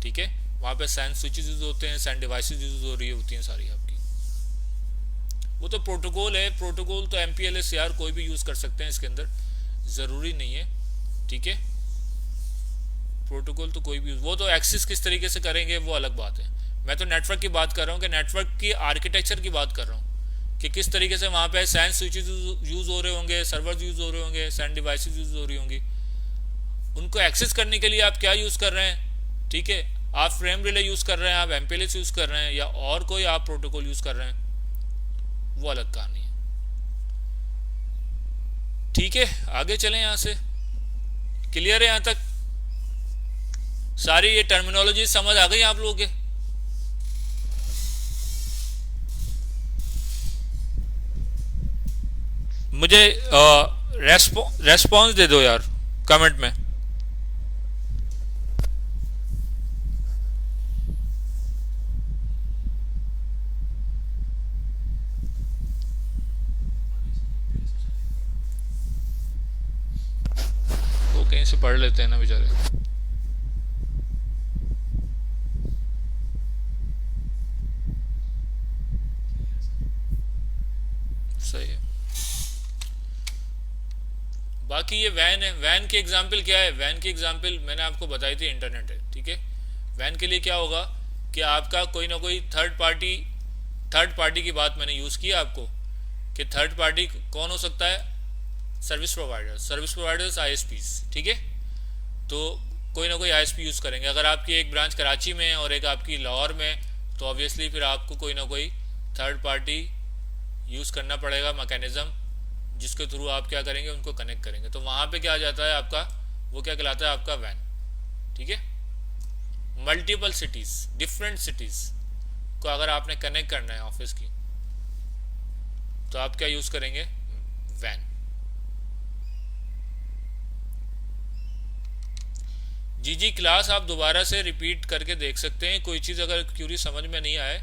ठीक है, वहाँ पे सैन स्विचेस यूज होते हैं, सैन डिवाइसेस यूज हो रही होती हैं सारी आपकी। वो तो प्रोटोकॉल है, प्रोटोकॉल तो MPLS यार कोई भी यूज कर सकते हैं, इसके अंदर ज़रूरी नहीं है। ठीक है, प्रोटोकॉल तो कोई भी, वो तो एक्सेस किस तरीके से करेंगे वो अलग बात है। मैं तो नेटवर्क की बात कर रहा हूँ, कि नेटवर्क की आर्किटेक्चर की बात कर रहा हूँ, कि किस तरीके से वहाँ पे सैन स्विचेस यूज हो रहे होंगे, सर्वर्स यूज हो रहे होंगे, सैन डिवाइसेस यूज हो रही होंगी। उनको एक्सेस करने के लिए आप क्या यूज कर रहे हैं। ठीक है, आप फ्रेम रिले यूज कर रहे हैं, आप MPLS यूज कर रहे हैं, या और कोई आप प्रोटोकॉल यूज कर रहे हैं, वो अलग कहानी है। ठीक है, आगे चलें यहाँ से। क्लियर है यहाँ तक, सारी ये टर्मिनोलॉजी समझ आ गई आप लोगों के। मुझे रेस्पॉन्स दे दो यार कमेंट में। वो कहीं से पढ़ लेते हैं ना बेचारे। सही है। बाकी ये वैन है, वैन की एग्जाम्पल क्या है, वैन की एग्जाम्पल मैंने आपको बताई थी, इंटरनेट है। ठीक है, वैन के लिए क्या होगा कि आपका कोई ना कोई थर्ड पार्टी की बात मैंने यूज़ की आपको, कि थर्ड पार्टी कौन हो सकता है, सर्विस प्रोवाइडर्स ISPs। ठीक है, तो कोई ना कोई ISP यूज़ करेंगे। अगर आपकी एक ब्रांच कराची में है और एक आपकी लाहौर में, तो ऑब्वियसली फिर आपको कोई ना कोई थर्ड पार्टी यूज़ करना पड़ेगा मैकेनिज्म, जिसके थ्रू आप क्या करेंगे, उनको कनेक्ट करेंगे। तो वहाँ पे क्या आ जाता है आपका, वो क्या कहलाता है आपका वैन। ठीक है, मल्टीपल सिटीज़, डिफरेंट सिटीज़ को अगर आपने कनेक्ट करना है ऑफिस की, तो आप क्या यूज़ करेंगे, वैन। जी जी, क्लास आप दोबारा से रिपीट करके देख सकते हैं। कोई चीज़ अगर क्यूरी समझ में नहीं आए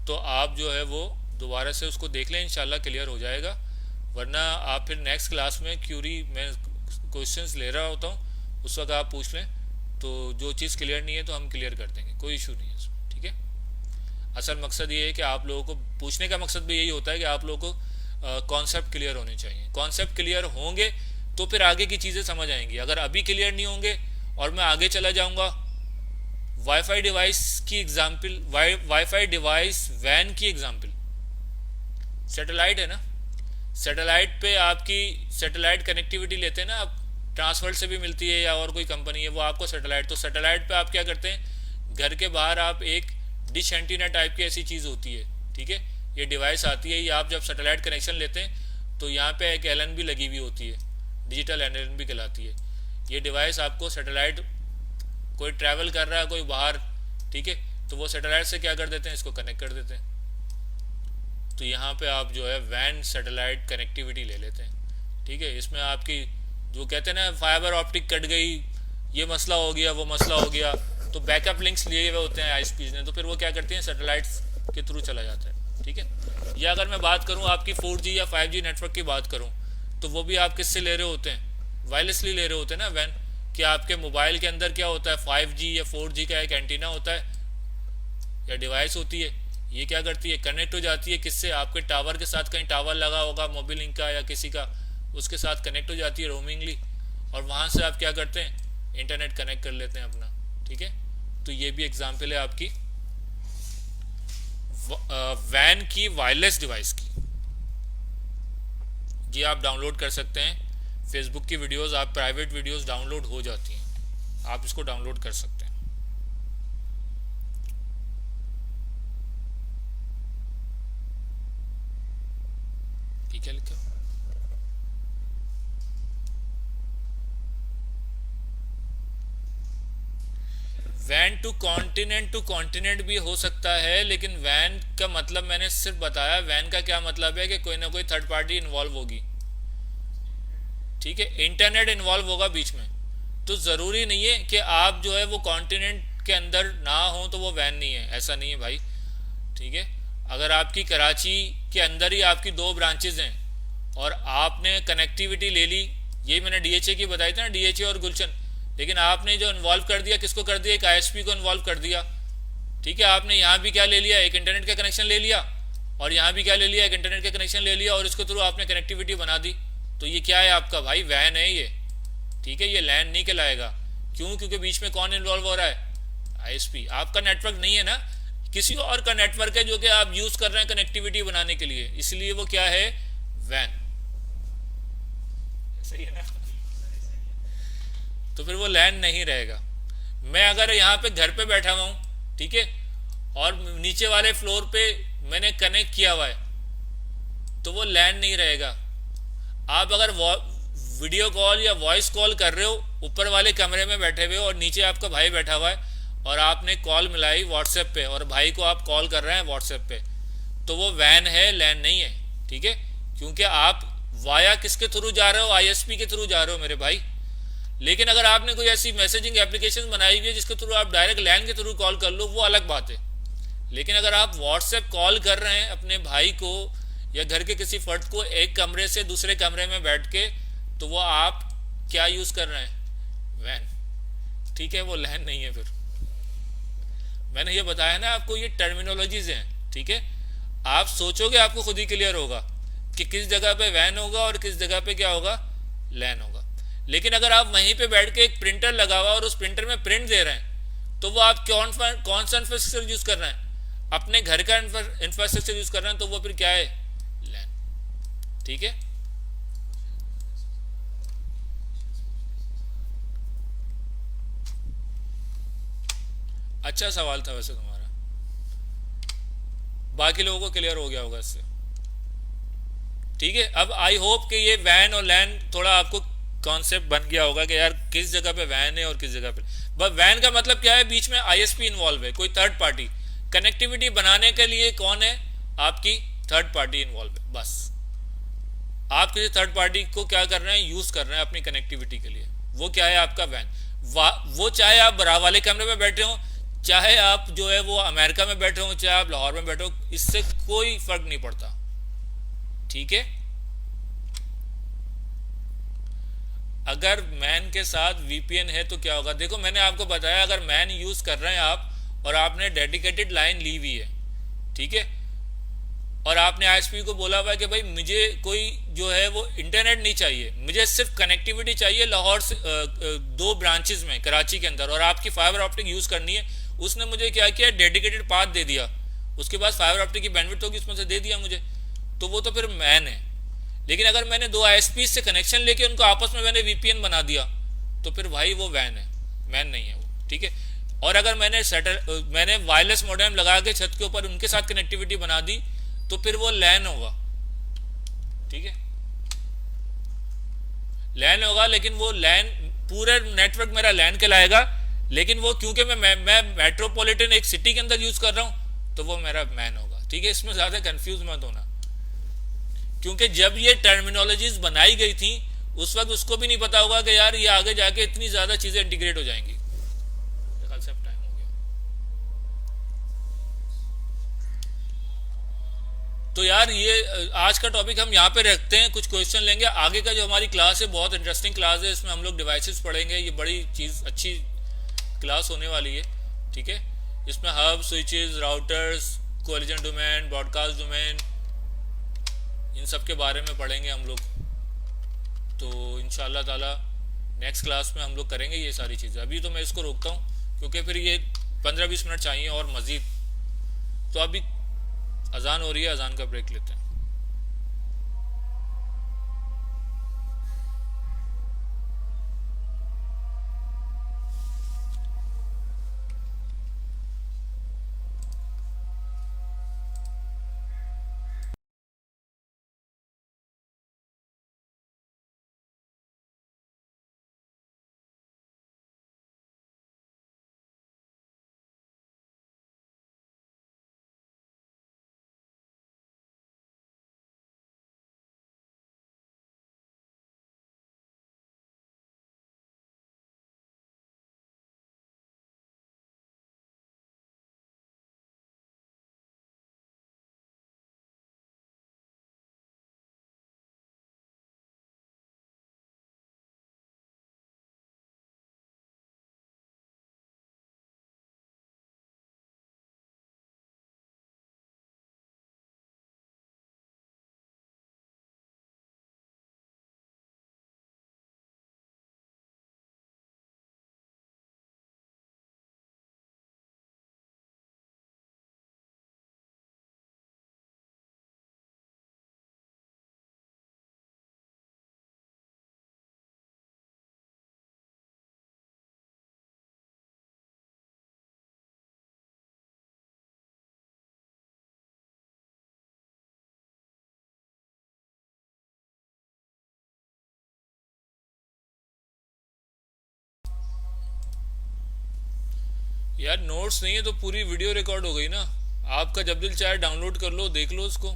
तो आप जो है वो दोबारा से उसको देख लें, इंशाल्लाह क्लियर हो जाएगा। वरना आप फिर नेक्स्ट क्लास में क्यूरी मैं क्वेश्चंस ले रहा होता हूँ, उस वक्त आप पूछ लें, तो जो चीज़ क्लियर नहीं है तो हम क्लियर कर देंगे, कोई इशू नहीं है इसमें, ठीक है। असल मकसद ये है कि आप लोगों को पूछने का मकसद भी यही होता है कि आप लोगों को कॉन्सेप्ट क्लियर होने चाहिए। कॉन्सेप्ट क्लियर होंगे तो फिर आगे की चीज़ें समझ आएंगी। अगर अभी क्लियर नहीं होंगे और मैं आगे चला जाऊंगा, वाईफाई डिवाइस की एग्जाम्पल, वाईफाई डिवाइस वैन की एग्जाम्पल, सैटेलाइट है ना, सैटेलाइट पे आपकी सैटेलाइट कनेक्टिविटी लेते हैं ना आप, ट्रांसवर्ल्ड से भी मिलती है या और कोई कंपनी है वो आपको सैटेलाइट, तो सैटेलाइट पे आप क्या करते हैं, घर के बाहर आप एक डिश एंटीना टाइप की ऐसी चीज़ होती है, ठीक है, ये डिवाइस आती है, ये आप जब सैटेलाइट कनेक्शन लेते हैं तो यहाँ पे एक एलन भी लगी हुई होती है, डिजिटल एलन भी कहलाती है। ये डिवाइस आपको सैटेलाइट, कोई ट्रैवल कर रहा है कोई बाहर, ठीक है, तो वो सैटेलाइट से क्या कर देते हैं, इसको कनेक्ट कर देते हैं। तो यहाँ पे आप जो है वैन सैटेलाइट कनेक्टिविटी ले लेते हैं, ठीक है। इसमें आपकी जो कहते हैं ना फाइबर ऑप्टिक कट गई, ये मसला हो गया वो मसला हो गया, तो बैकअप लिंक्स लिए हुए होते हैं आईएसपीज ने, तो फिर वो क्या करते हैं सैटेलाइट्स के थ्रू चला जाता है, ठीक है। या अगर मैं बात करूँ आपकी 4G या 5G नेटवर्क की बात करूँ, तो वो भी आप किससे ले रहे होते हैं, वायरलेसली ले रहे होते हैं ना वैन, कि आपके मोबाइल के अंदर क्या होता है 5G या 4G का एक एंटीना होता है या डिवाइस होती है, ये क्या करती है, कनेक्ट हो जाती है किससे, आपके टावर के साथ, कहीं टावर लगा होगा मोबाइल लिंक का या किसी का, उसके साथ कनेक्ट हो जाती है रोमिंगली, और वहाँ से आप क्या करते हैं इंटरनेट कनेक्ट कर लेते हैं अपना, ठीक है। तो ये भी एग्जाम्पल है आपकी वैन की वायरलेस डिवाइस की। ये आप डाउनलोड कर सकते हैं, फेसबुक की वीडियोस, आप प्राइवेट वीडियोस डाउनलोड हो जाती हैं, आप इसको डाउनलोड कर सकते हैं। ठीक है, लिखा वैन टू कॉन्टिनेंट भी हो सकता है, लेकिन वैन का मतलब मैंने सिर्फ बताया, वैन का क्या मतलब है कि कोई ना कोई थर्ड पार्टी इन्वॉल्व होगी, ठीक है, इंटरनेट इन्वॉल्व होगा बीच में। तो ज़रूरी नहीं है कि आप जो है वो कॉन्टिनेंट के अंदर ना हो तो वो वैन नहीं है, ऐसा नहीं है भाई, ठीक है। अगर आपकी कराची के अंदर ही आपकी 2 ब्रांचेज हैं और आपने कनेक्टिविटी ले ली, ये मैंने डीएचए की बताई थी ना, डीएचए और गुलशन, लेकिन आपने जो इन्वॉल्व कर दिया, किसको कर दिया, एक आईएसपी को इन्वॉल्व कर दिया, ठीक है। आपने यहाँ भी क्या ले लिया, एक इंटरनेट का कनेक्शन ले लिया, और यहाँ भी क्या ले लिया, एक इंटरनेट का कनेक्शन ले लिया, और इसके थ्रू आपने कनेक्टिविटी बना दी, तो ये क्या है आपका भाई, वैन है ये, ठीक है, ये लैन नहीं कहलाएगा। क्यों, क्योंकि बीच में कौन इन्वॉल्व हो रहा है, आईएसपी। आपका नेटवर्क नहीं है ना, किसी और का नेटवर्क है जो कि आप यूज कर रहे हैं कनेक्टिविटी बनाने के लिए, इसलिए वो क्या है, वैन, सही है ना। तो फिर वो लैन नहीं रहेगा। मैं अगर यहाँ पे घर पे बैठा हुआ हूँ, ठीक है, और नीचे वाले फ्लोर पे मैंने कनेक्ट किया हुआ है, तो वो लैन नहीं रहेगा। आप अगर वीडियो कॉल या वॉइस कॉल कर रहे हो, ऊपर वाले कमरे में बैठे हुए हो और नीचे आपका भाई बैठा हुआ है, और आपने कॉल मिलाई व्हाट्सएप पे और भाई को आप कॉल कर रहे हैं व्हाट्सएप पे, तो वो वैन है, लैन नहीं है, ठीक है। क्योंकि आप वाया किसके थ्रू जा रहे हो, आईएसपी के थ्रू जा रहे हो मेरे भाई। लेकिन अगर आपने कोई ऐसी मैसेजिंग एप्लीकेशन बनाई हुई है जिसके थ्रू आप डायरेक्ट लैन के थ्रू कॉल कर लो, वो अलग बात है। लेकिन अगर आप व्हाट्सएप कॉल कर रहे हैं अपने भाई को या घर के किसी फर्द को एक कमरे से दूसरे कमरे में बैठ के, तो वो आप क्या यूज कर रहे हैं, वैन, ठीक है, वो लैन नहीं है। फिर मैंने ये बताया ना आपको, ये टर्मिनोलॉजीज हैं, ठीक है। आप सोचोगे आपको खुद ही क्लियर होगा कि किस जगह पे वैन होगा और किस जगह पे क्या होगा, लैन होगा। लेकिन अगर आप वहीं पे बैठ के एक प्रिंटर लगा हुआ और उस प्रिंटर में प्रिंट दे रहे हैं, तो वो आप कौन सा इंफ्रास्ट्रक्चर यूज कर रहे हैं, अपने घर का इंफ्रास्ट्रक्चर यूज कर रहे हैं, तो वो फिर क्या है, लैन, ठीक है। अच्छा सवाल था वैसे तुम्हारा, बाकी लोगों को क्लियर हो गया होगा इससे, ठीक है। अब आई होप कि ये वैन और लैन थोड़ा आपको कॉन्सेप्ट बन गया होगा कि यार किस जगह पे वैन है और किस जगह पे, बस वैन का मतलब क्या है, बीच में आईएसपी इन्वॉल्व है, कोई थर्ड पार्टी कनेक्टिविटी बनाने के लिए कौन है, आपकी थर्ड पार्टी इन्वॉल्व है। बस आप किसी थर्ड पार्टी को क्या कर रहे हैं, यूज कर रहे हैं अपनी कनेक्टिविटी के लिए, वो क्या है आपका वैन। वो चाहे आप बराबर वाले कमरे में बैठे हो, चाहे आप जो है वो अमेरिका में बैठे हो, चाहे आप लाहौर में बैठे हो, इससे कोई फर्क नहीं पड़ता। ठीक है। अगर मैन के साथ वीपीएन है तो क्या होगा, देखो मैंने आपको बताया, अगर मैन यूज कर रहे हैं आप और आपने डेडिकेटेड लाइन ली हुई है, ठीक है, और आपने आईएसपी को बोला हुआ है कि भाई मुझे कोई जो है वो इंटरनेट नहीं चाहिए, मुझे सिर्फ कनेक्टिविटी चाहिए लाहौर से दो ब्रांचेस में कराची के अंदर, और आपकी फाइबर ऑप्टिक यूज करनी है, उसने मुझे क्या किया, डेडिकेटेड पाथ दे दिया, उसके बाद फाइबर ऑप्टिक की बैंडविड्थ होगी उसमें से दे दिया मुझे, तो वो तो फिर मैन है। लेकिन अगर मैंने दो आईएसपी से कनेक्शन लेके उनको आपस में मैंने वीपीएन बना दिया, तो फिर भाई वो वैन है, मैन नहीं है वो। ठीक है। और अगर मैंने वायरलेस मॉडेम लगा के छत के ऊपर उनके साथ कनेक्टिविटी बना दी, तो फिर वो लैन होगा। ठीक है, लैन होगा, लेकिन वो लैन पूरा नेटवर्क मेरा लैन कहलाएगा, लेकिन वो क्योंकि मैं मेट्रोपॉलिटन एक सिटी के अंदर यूज कर रहा हूं, तो वो मेरा मैन होगा। ठीक है, इसमें ज्यादा कंफ्यूज मत होना, क्योंकि जब ये टर्मिनोलॉजीज बनाई गई थी उस वक्त उसको भी नहीं पता होगा कि यार ये आगे जाके इतनी ज्यादा चीजें इंटीग्रेट हो जाएंगी। कल से अब टाइम हो गया, तो यार ये आज का टॉपिक हम यहाँ पे रखते हैं, कुछ क्वेश्चन लेंगे। आगे का जो हमारी क्लास है बहुत इंटरेस्टिंग क्लास है, इसमें हम लोग डिवाइसेस पढ़ेंगे, ये बड़ी चीज अच्छी क्लास होने वाली है। ठीक है, इसमें hub, switches, routers, collision domain, broadcast domain, इन सब के बारे में पढ़ेंगे हम लोग। तो इंशाल्लाह ताला नेक्स्ट क्लास में हम लोग करेंगे ये सारी चीज़ें। अभी तो मैं इसको रोकता हूँ क्योंकि फिर ये 15-20 मिनट चाहिए और मज़ीद। तो अभी अजान हो रही है, अजान का ब्रेक लेते हैं। यार नोट्स नहीं है तो पूरी वीडियो रिकॉर्ड हो गई ना, आपका जब दिल चाहे डाउनलोड कर लो, देख लो उसको,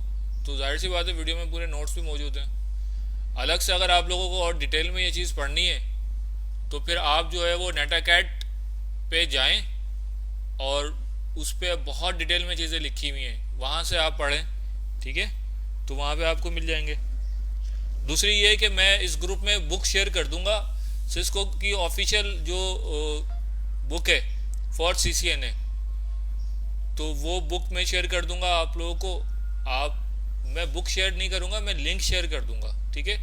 तो जाहिर सी बात है वीडियो में पूरे नोट्स भी मौजूद हैं। अलग से अगर आप लोगों को और डिटेल में ये चीज़ पढ़नी है तो फिर आप जो है वो नेटाकैट पे जाएं, और उस पर बहुत डिटेल में चीज़ें लिखी हुई हैं, वहाँ से आप पढ़ें। ठीक है, तो वहाँ पे आपको मिल जाएंगे। दूसरी ये है कि मैं इस ग्रुप में बुक शेयर कर दूंगा, सिस्को की ऑफिशियल जो बुक है फॉर सीसीएनए, तो वो बुक मैं शेयर कर दूंगा आप लोगों को। आप मैं बुक शेयर नहीं करूंगा, मैं लिंक शेयर कर दूंगा। ठीक है,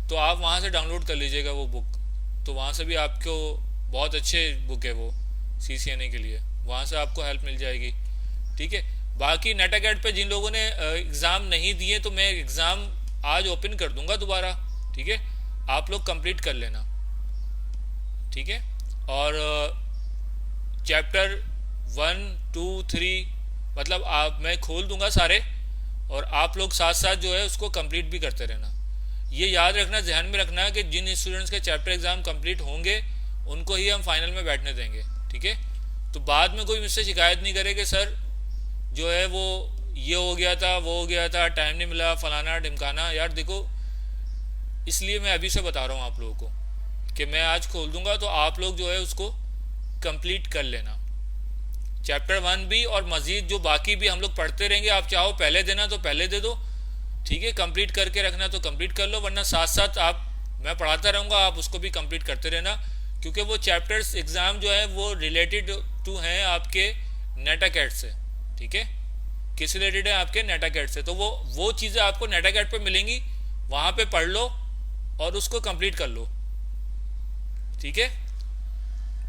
तो आप वहाँ से डाउनलोड कर लीजिएगा वो बुक, तो वहाँ से भी आपको बहुत अच्छे बुक है वो सीसीएनए के लिए, वहाँ से आपको हेल्प मिल जाएगी। ठीक है, बाकी नेटाकैट पे जिन लोगों ने एग्ज़ाम नहीं दिए, तो मैं एग्ज़ाम आज ओपन कर दूंगा दोबारा। ठीक है, आप लोग कंप्लीट कर लेना। ठीक है, और चैप्टर 1, 2, 3 मतलब आप मैं खोल दूंगा सारे, और आप लोग साथ साथ जो है उसको कंप्लीट भी करते रहना। ये याद रखना, ध्यान में रखना कि जिन स्टूडेंट्स के चैप्टर एग्जाम कंप्लीट होंगे उनको ही हम फाइनल में बैठने देंगे। ठीक है, तो बाद में कोई मुझसे शिकायत नहीं करे कि सर जो है वो ये हो गया था, वो हो गया था, टाइम नहीं मिला, फलाना ढिमकाना। यार देखो, इसलिए मैं अभी से बता रहा हूँ आप लोगों को कि मैं आज खोल दूंगा तो आप लोग जो है उसको कंप्लीट कर लेना, चैप्टर 1 भी, और मजीद जो बाकी भी हम लोग पढ़ते रहेंगे। आप चाहो पहले देना तो पहले दे दो, ठीक है, कंप्लीट करके रखना तो कंप्लीट कर लो, वरना साथ साथ आप, मैं पढ़ाता रहूँगा, आप उसको भी कंप्लीट करते रहना, क्योंकि वो चैप्टर्स एग्ज़ाम जो है वो रिलेटेड टू हैं आपके नेटाकैट से, ठीक है, किस रिलेटेड है, आपके नेटाकैट से। तो वो चीज़ें आपको नेटाकैट पे मिलेंगी, वहाँ पे पढ़ लो और उसको कंप्लीट कर लो, ठीक है।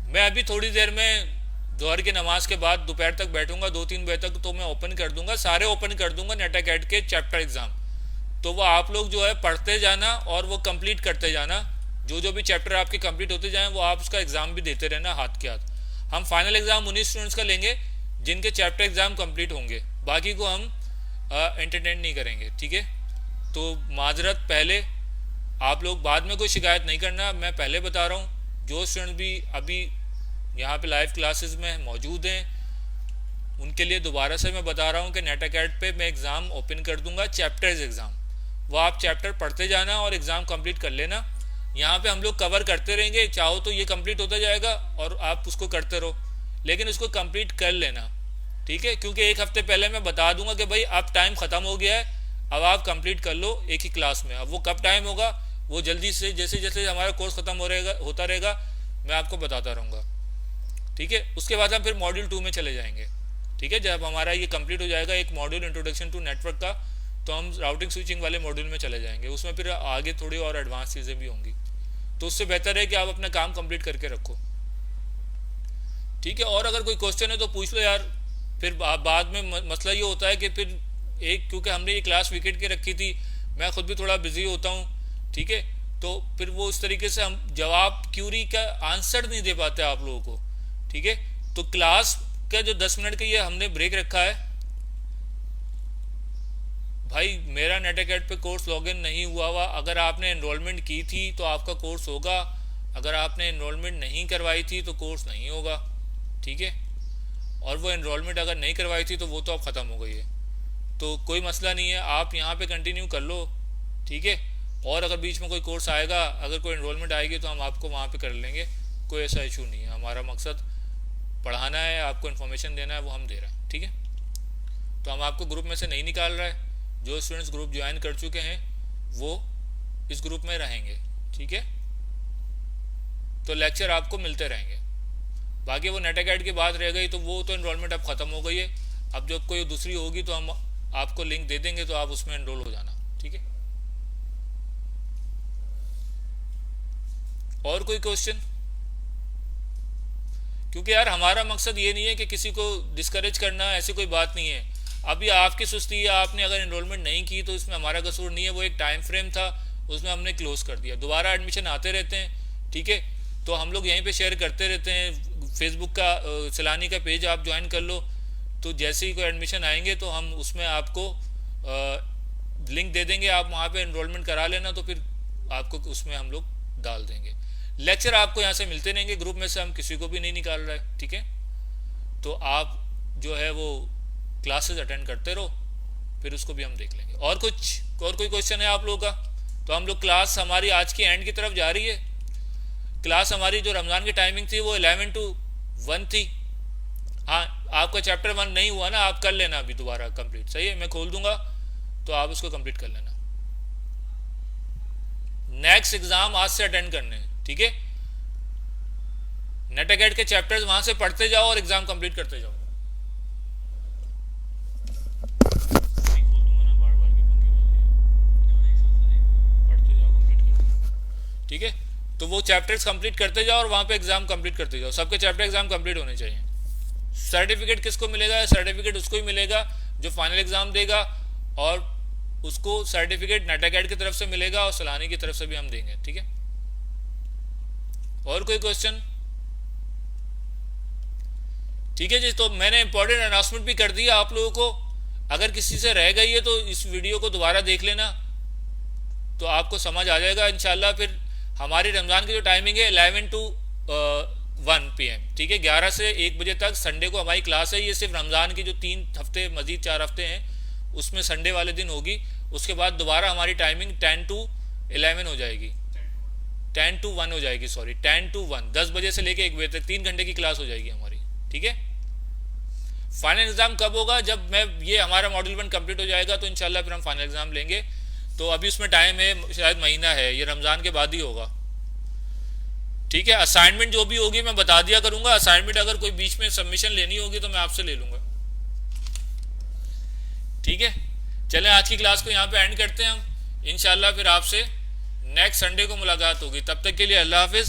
मैं अभी थोड़ी देर में दोहर की नमाज के बाद दोपहर तक बैठूंगा, 2-3 बजे तक, तो मैं ओपन कर दूंगा, सारे ओपन कर दूंगा नेटाकैट के चैप्टर एग्ज़ाम। तो वो आप लोग जो है पढ़ते जाना और वो कंप्लीट करते जाना, जो जो भी चैप्टर आपके कंप्लीट होते जाएं वो आप उसका एग्ज़ाम भी देते रहना हाथ के हाथ। हम फाइनल एग्ज़ाम उन्हीं स्टूडेंट्स का लेंगे जिनके चैप्टर एग्ज़ाम कंप्लीट होंगे, बाकी को हम एंटरटेन नहीं करेंगे, ठीक है। तो माजरत पहले, आप लोग बाद में कोई शिकायत नहीं करना, मैं पहले बता रहा हूँ, जो स्टूडेंट भी अभी यहाँ पे लाइव क्लासेस में मौजूद हैं उनके लिए दोबारा से मैं बता रहा हूँ कि नेटाकैट पे मैं एग्ज़ाम ओपन कर दूंगा, चैप्टर्स एग्ज़ाम, वो आप चैप्टर पढ़ते जाना और एग्ज़ाम कंप्लीट कर लेना। यहाँ पे हम लोग कवर करते रहेंगे, चाहो तो ये कंप्लीट होता जाएगा और आप उसको करते रहो, लेकिन उसको कंप्लीट कर लेना, ठीक है, क्योंकि एक हफ्ते पहले मैं बता दूंगा कि भाई अब टाइम ख़त्म हो गया है, अब आप कंप्लीट कर लो एक ही क्लास में। अब वो कब टाइम होगा वो जल्दी से, जैसे जैसे हमारा कोर्स ख़त्म होता रहेगा मैं आपको बताता रहूँगा, ठीक है। उसके बाद हम फिर मॉड्यूल 2 में चले जाएंगे, ठीक है। जब हमारा ये कंप्लीट हो जाएगा एक मॉड्यूल इंट्रोडक्शन टू नेटवर्क का, तो हम राउटिंग स्विचिंग वाले मॉड्यूल में चले जाएंगे, उसमें फिर आगे थोड़ी और एडवांस चीज़ें भी होंगी। तो उससे बेहतर है कि आप अपना काम कंप्लीट करके रखो, ठीक है। और अगर कोई क्वेश्चन है तो पूछ लो यार, फिर बाद में मसला ये होता है कि फिर एक, क्योंकि हमने ये क्लास वीकेंड की रखी थी, मैं खुद भी थोड़ा बिजी होता हूँ, ठीक है, तो फिर वो इस तरीके से हम जवाब क्यूरी का आंसर नहीं दे पाते आप लोगों को, ठीक है। तो क्लास का जो 10 मिनट का ये हमने ब्रेक रखा है, भाई मेरा नेटाकैट पे कोर्स लॉगिन नहीं हुआ, अगर आपने एनरोलमेंट की थी तो आपका कोर्स होगा, अगर आपने एनरोलमेंट नहीं करवाई थी तो कोर्स नहीं होगा, ठीक है। और वो एनरोलमेंट अगर नहीं करवाई थी तो वो तो अब ख़त्म हो गई है, तो कोई मसला नहीं है, आप यहाँ पे कंटिन्यू कर लो, ठीक है। और अगर बीच में कोई कोर्स आएगा, अगर कोई एनरोलमेंट आएगी तो हम आपको वहाँ पे कर लेंगे, कोई ऐसा इशू नहीं है। हमारा मकसद पढ़ाना है, आपको इन्फॉर्मेशन देना है, वो हम दे रहे हैं, ठीक है। तो हम आपको ग्रुप में से नहीं निकाल रहे हैं, जो स्टूडेंट्स ग्रुप ज्वाइन कर चुके हैं वो इस ग्रुप में रहेंगे, ठीक है। तो लेक्चर आपको मिलते रहेंगे, बाकी वो नेटाकैट की बात रह गई तो वो तो एनरोलमेंट अब ख़त्म हो गई है, अब जब कोई दूसरी होगी तो हम आपको लिंक दे देंगे, तो आप उसमें एनरोल हो जाना, ठीक है। और कोई क्वेश्चन? क्योंकि यार हमारा मकसद ये नहीं है कि किसी को डिस्करेज करना, ऐसी कोई बात नहीं है। अभी आपकी सुस्ती है, आपने अगर एनरोलमेंट नहीं की तो इसमें हमारा कसूर नहीं है, वो एक टाइम फ्रेम था, उसमें हमने क्लोज कर दिया, दोबारा एडमिशन आते रहते हैं, ठीक है। तो हम लोग यहीं पे शेयर करते रहते हैं, फेसबुक का सैलानी का पेज आप ज्वाइन कर लो, तो जैसे ही कोई एडमिशन आएंगे तो हम उसमें आपको लिंक दे देंगे, आप वहाँ पे एनरोलमेंट करा लेना, तो फिर आपको उसमें हम लोग डाल देंगे। लेक्चर आपको यहाँ से मिलते रहेंगे, ग्रुप में से हम किसी को भी नहीं निकाल रहे, ठीक है। तो आप जो है वो क्लासेस अटेंड करते रहो, फिर उसको भी हम देख लेंगे। और कोई क्वेश्चन है आप लोगों का? तो हम लोग क्लास हमारी आज की एंड की तरफ जा रही है। क्लास हमारी जो रमज़ान की टाइमिंग थी वो 11 to 1 थी। हाँ, आपका चैप्टर 1 नहीं हुआ ना, आप कर लेना अभी दोबारा कंप्लीट, सही है, मैं खोल दूंगा तो आप उसको कंप्लीट कर लेना। नेक्स्ट एग्जाम आज से अटेंड करने हैं, ठीक है। नेटाकैट के चैप्टर्स वहां से पढ़ते जाओ और एग्जाम कंप्लीट करते जाओ। ठीक है, तो वो चैप्टर्स कंप्लीट करते जाओ और वहां पे एग्जाम कंप्लीट करते जाओ, सबके चैप्टर एग्जाम कंप्लीट होने चाहिए। सर्टिफिकेट किसको मिलेगा? सर्टिफिकेट उसको ही मिलेगा जो फाइनल एग्जाम देगा, और उसको सर्टिफिकेट नेटाकैट की तरफ से मिलेगा और सलानी की तरफ से भी हम देंगे, ठीक है। और कोई क्वेश्चन? ठीक है जी, तो मैंने इंपॉर्टेंट अनाउंसमेंट भी कर दिया आप लोगों को, अगर किसी से रह गई है तो इस वीडियो को दोबारा देख लेना, तो आपको समझ आ जाएगा इंशाल्लाह। फिर हमारी रमज़ान की जो टाइमिंग है 11 to 1 PM, ठीक है, 11 से 1 बजे तक संडे को हमारी क्लास है। ये सिर्फ रमज़ान की जो 3 हफ्ते मजीद 4 हफ्ते हैं उसमें संडे वाले दिन होगी, उसके बाद दोबारा हमारी टाइमिंग 10 to 11 हो जाएगी, 10 to 1 हो जाएगी, सॉरी 10 to 1, 10 बजे से लेके 1 बजे तक 3 घंटे की क्लास हो जाएगी हमारी, ठीक है। फाइनल एग्जाम कब होगा? जब मैं ये हमारा मॉड्यूल 1 कंप्लीट हो जाएगा तो इंशाल्लाह फिर हम फाइनल एग्जाम लेंगे। तो अभी उसमें टाइम है, शायद महीना है, ये रमजान के बाद ही होगा, ठीक है। असाइनमेंट जो भी होगी मैं बता दिया करूंगा। असाइनमेंट अगर कोई बीच में सबमिशन लेनी होगी तो मैं आपसे ले लूंगा, ठीक है। चलें आज की क्लास को यहाँ पे एंड करते हैं हम। इंशाल्लाह फिर आपसे नेक्स्ट संडे को मुलाकात होगी। तब तक के लिए अल्लाह हाफिज।